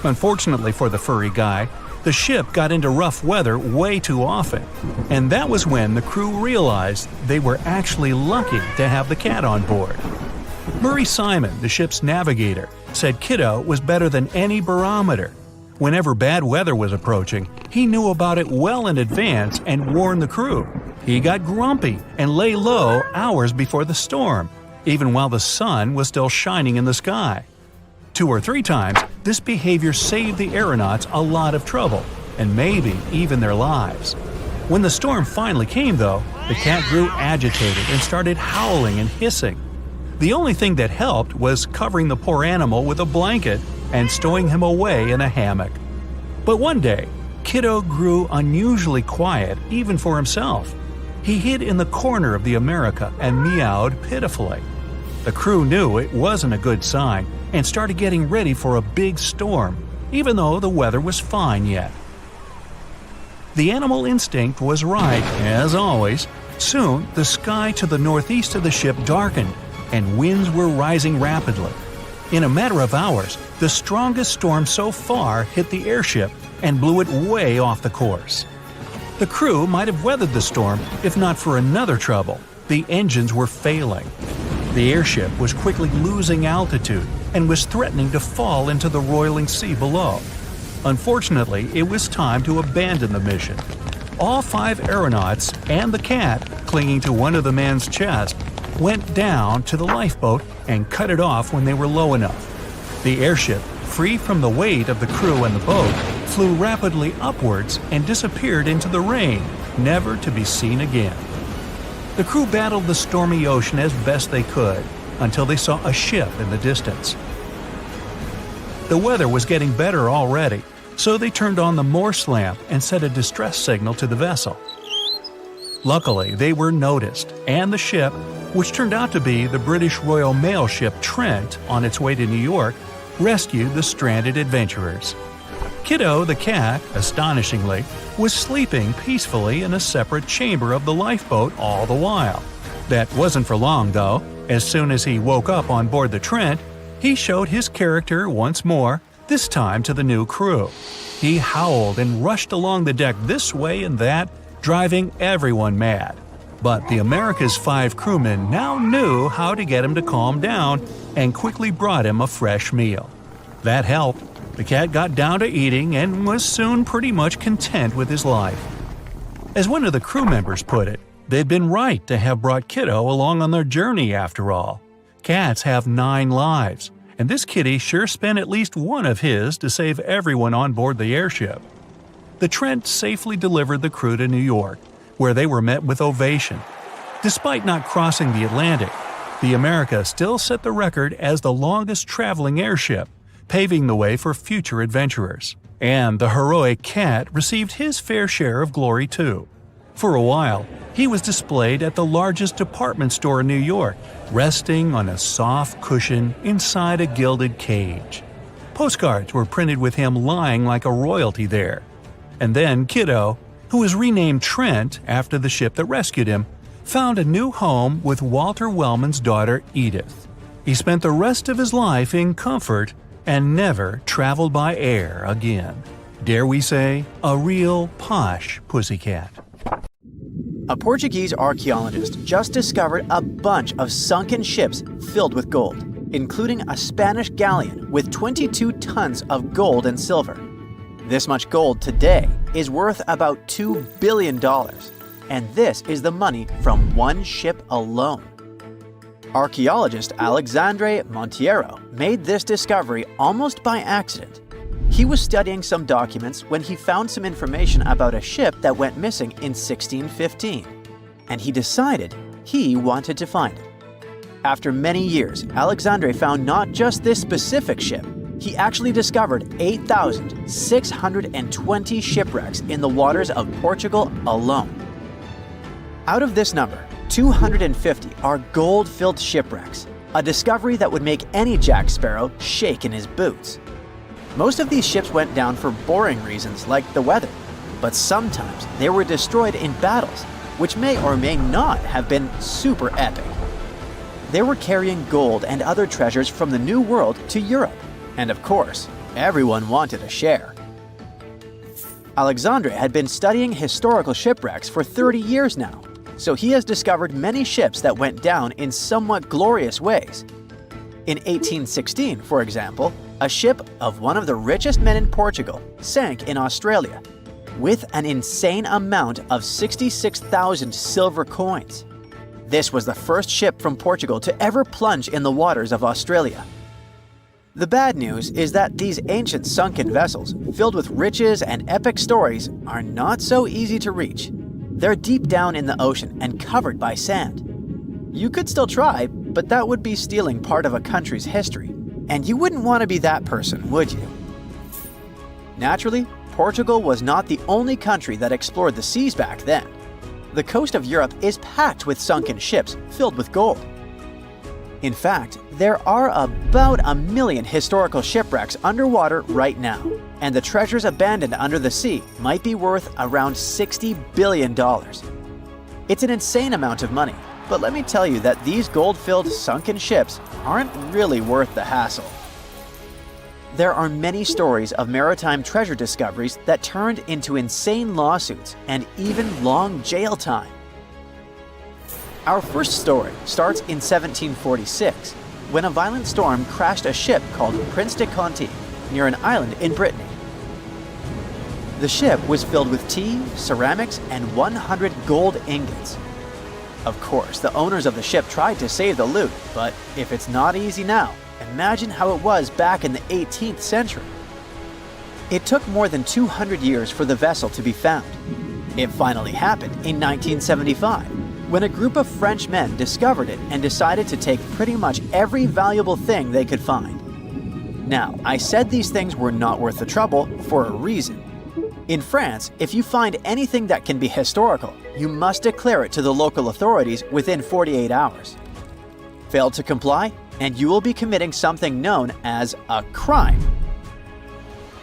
Unfortunately for the furry guy, the ship got into rough weather way too often, and that was when the crew realized they were actually lucky to have the cat on board. Murray Simon, the ship's navigator, said Kiddo was better than any barometer. Whenever bad weather was approaching, he knew about it well in advance and warned the crew. He got grumpy and lay low hours before the storm, even while the sun was still shining in the sky. 2 or 3 times, this behavior saved the aeronauts a lot of trouble, and maybe even their lives. When the storm finally came, though, the cat grew agitated and started howling and hissing. The only thing that helped was covering the poor animal with a blanket and stowing him away in a hammock. But one day, Kiddo grew unusually quiet even for himself. He hid in the corner of the America and meowed pitifully. The crew knew it wasn't a good sign and started getting ready for a big storm, even though the weather was fine yet. The animal instinct was right, as always. Soon, the sky to the northeast of the ship darkened, and winds were rising rapidly. In a matter of hours, the strongest storm so far hit the airship and blew it way off the course. The crew might have weathered the storm if not for another trouble. The engines were failing. The airship was quickly losing altitude and was threatening to fall into the roiling sea below. Unfortunately, it was time to abandon the mission. All 5 aeronauts and the cat, clinging to one of the man's chest, went down to the lifeboat and cut it off when they were low enough. The airship, free from the weight of the crew and the boat, flew rapidly upwards and disappeared into the rain, never to be seen again. The crew battled the stormy ocean as best they could, until they saw a ship in the distance. The weather was getting better already, so they turned on the Morse lamp and set a distress signal to the vessel. Luckily, they were noticed, and the ship, which turned out to be the British Royal Mail ship Trent on its way to New York, rescued the stranded adventurers. Kiddo the cat, astonishingly, was sleeping peacefully in a separate chamber of the lifeboat all the while. That wasn't for long, though. As soon as he woke up on board the Trent, he showed his character once more, this time to the new crew. He howled and rushed along the deck this way and that, driving everyone mad. But the America's 5 crewmen now knew how to get him to calm down and quickly brought him a fresh meal. That helped. The cat got down to eating and was soon pretty much content with his life. As one of the crew members put it, they'd been right to have brought Kiddo along on their journey after all. Cats have 9 lives, and this kitty sure spent at least one of his to save everyone on board the airship. The Trent safely delivered the crew to New York, where they were met with ovation. Despite not crossing the Atlantic, the America still set the record as the longest traveling airship, paving the way for future adventurers. And the heroic cat received his fair share of glory too. For a while, he was displayed at the largest department store in New York, resting on a soft cushion inside a gilded cage. Postcards were printed with him lying like a royalty there. And then Kiddo, who was renamed Trent after the ship that rescued him, found a new home with Walter Wellman's daughter Edith. He spent the rest of his life in comfort and never traveled by air again. Dare we say, a real posh pussycat. A Portuguese archaeologist just discovered a bunch of sunken ships filled with gold, including a Spanish galleon with 22 tons of gold and silver. This much gold today is worth about $2 billion, and this is the money from one ship alone. Archaeologist Alexandre Monteiro made this discovery almost by accident. He was studying some documents when he found some information about a ship that went missing in 1615, and he decided he wanted to find it. After many years, Alexandre found not just this specific ship, he actually discovered 8,620 shipwrecks in the waters of Portugal alone. Out of this number, 250 are gold-filled shipwrecks, a discovery that would make any Jack Sparrow shake in his boots. Most of these ships went down for boring reasons like the weather, but sometimes they were destroyed in battles, which may or may not have been super epic. They were carrying gold and other treasures from the New World to Europe, and of course, everyone wanted a share. Alexandre had been studying historical shipwrecks for 30 years now, so he has discovered many ships that went down in somewhat glorious ways. In 1816, for example, a ship of one of the richest men in Portugal sank in Australia, with an insane amount of 66,000 silver coins. This was the first ship from Portugal to ever plunge in the waters of Australia. The bad news is that these ancient sunken vessels, filled with riches and epic stories, are not so easy to reach. They're deep down in the ocean and covered by sand. You could still try, but that would be stealing part of a country's history, and you wouldn't want to be that person, would you? Naturally, Portugal was not the only country that explored the seas back then. The coast of Europe is packed with sunken ships filled with gold. In fact, there are about 1 million historical shipwrecks underwater right now, and the treasures abandoned under the sea might be worth around $60 billion. It's an insane amount of money, but let me tell you that these gold-filled sunken ships aren't really worth the hassle. There are many stories of maritime treasure discoveries that turned into insane lawsuits and even long jail time. Our first story starts in 1746, when a violent storm crashed a ship called Prince de Conti near an island in Brittany. The ship was filled with tea, ceramics, and 100 gold ingots. Of course, the owners of the ship tried to save the loot, but if it's not easy now, imagine how it was back in the 18th century. It took more than 200 years for the vessel to be found. It finally happened in 1975, when a group of French men discovered it and decided to take pretty much every valuable thing they could find. Now, I said these things were not worth the trouble for a reason. In France, if you find anything that can be historical, you must declare it to the local authorities within 48 hours. Fail to comply, and you will be committing something known as a crime.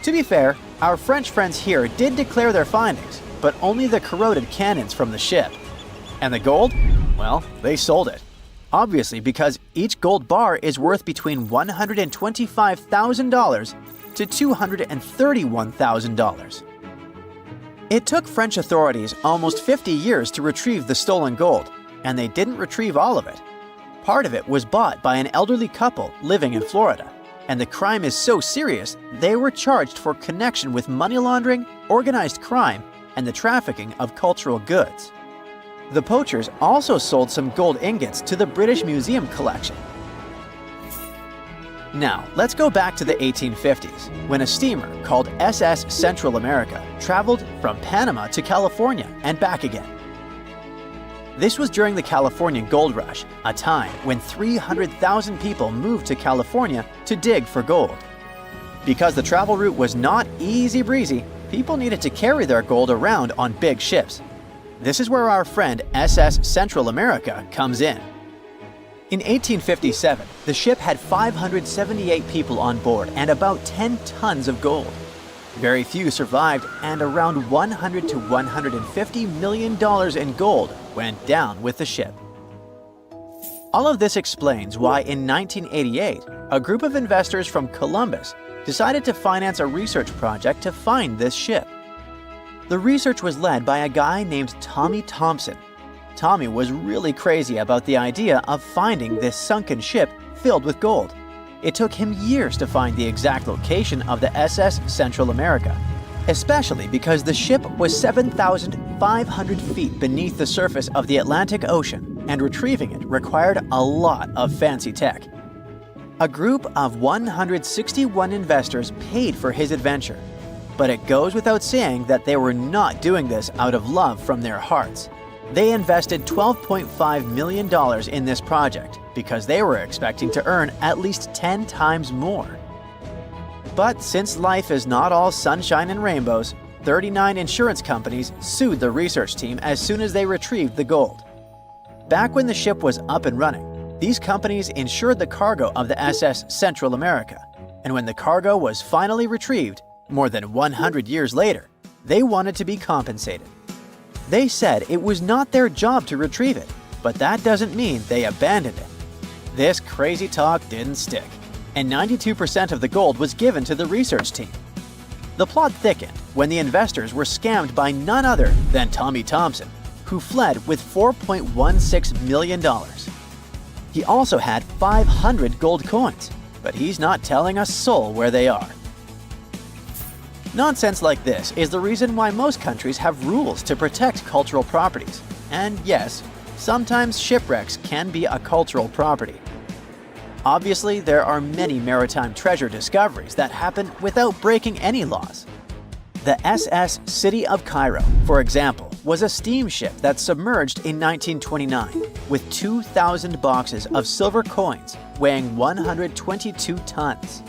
To be fair, our French friends here did declare their findings, but only the corroded cannons from the ship. And the gold? Well, they sold it. Obviously, because each gold bar is worth between $125,000 to $231,000. It took French authorities almost 50 years to retrieve the stolen gold, and they didn't retrieve all of it. Part of it was bought by an elderly couple living in Florida, and the crime is so serious they were charged for connection with money laundering, organized crime, and the trafficking of cultural goods. The poachers also sold some gold ingots to the British Museum collection. Now, let's go back to the 1850s, when a steamer called SS Central America traveled from Panama to California and back again. This was during the California Gold Rush, a time when 300,000 people moved to California to dig for gold. Because the travel route was not easy breezy, people needed to carry their gold around on big ships. This is where our friend SS Central America comes in. In 1857, the ship had 578 people on board and about 10 tons of gold. Very few survived, and around $100 to $150 million in gold went down with the ship. All of this explains why in 1988, a group of investors from Columbus decided to finance a research project to find this ship. The research was led by a guy named Tommy Thompson. Tommy was really crazy about the idea of finding this sunken ship filled with gold. It took him years to find the exact location of the SS Central America, especially because the ship was 7,500 feet beneath the surface of the Atlantic Ocean, and retrieving it required a lot of fancy tech. A group of 161 investors paid for his adventure, but it goes without saying that they were not doing this out of love from their hearts. They invested $12.5 million in this project because they were expecting to earn at least 10 times more. But since life is not all sunshine and rainbows, 39 insurance companies sued the research team as soon as they retrieved the gold. Back when the ship was up and running, these companies insured the cargo of the SS Central America, and when the cargo was finally retrieved, more than 100 years later, they wanted to be compensated. They said it was not their job to retrieve it, but that doesn't mean they abandoned it. This crazy talk didn't stick, and 92% of the gold was given to the research team. The plot thickened when the investors were scammed by none other than Tommy Thompson, who fled with $4.16 million. He also had 500 gold coins, but he's not telling a soul where they are. Nonsense like this is the reason why most countries have rules to protect cultural properties. And yes, sometimes shipwrecks can be a cultural property. Obviously, there are many maritime treasure discoveries that happen without breaking any laws. The SS City of Cairo, for example, was a steamship that submerged in 1929 with 2,000 boxes of silver coins weighing 122 tons.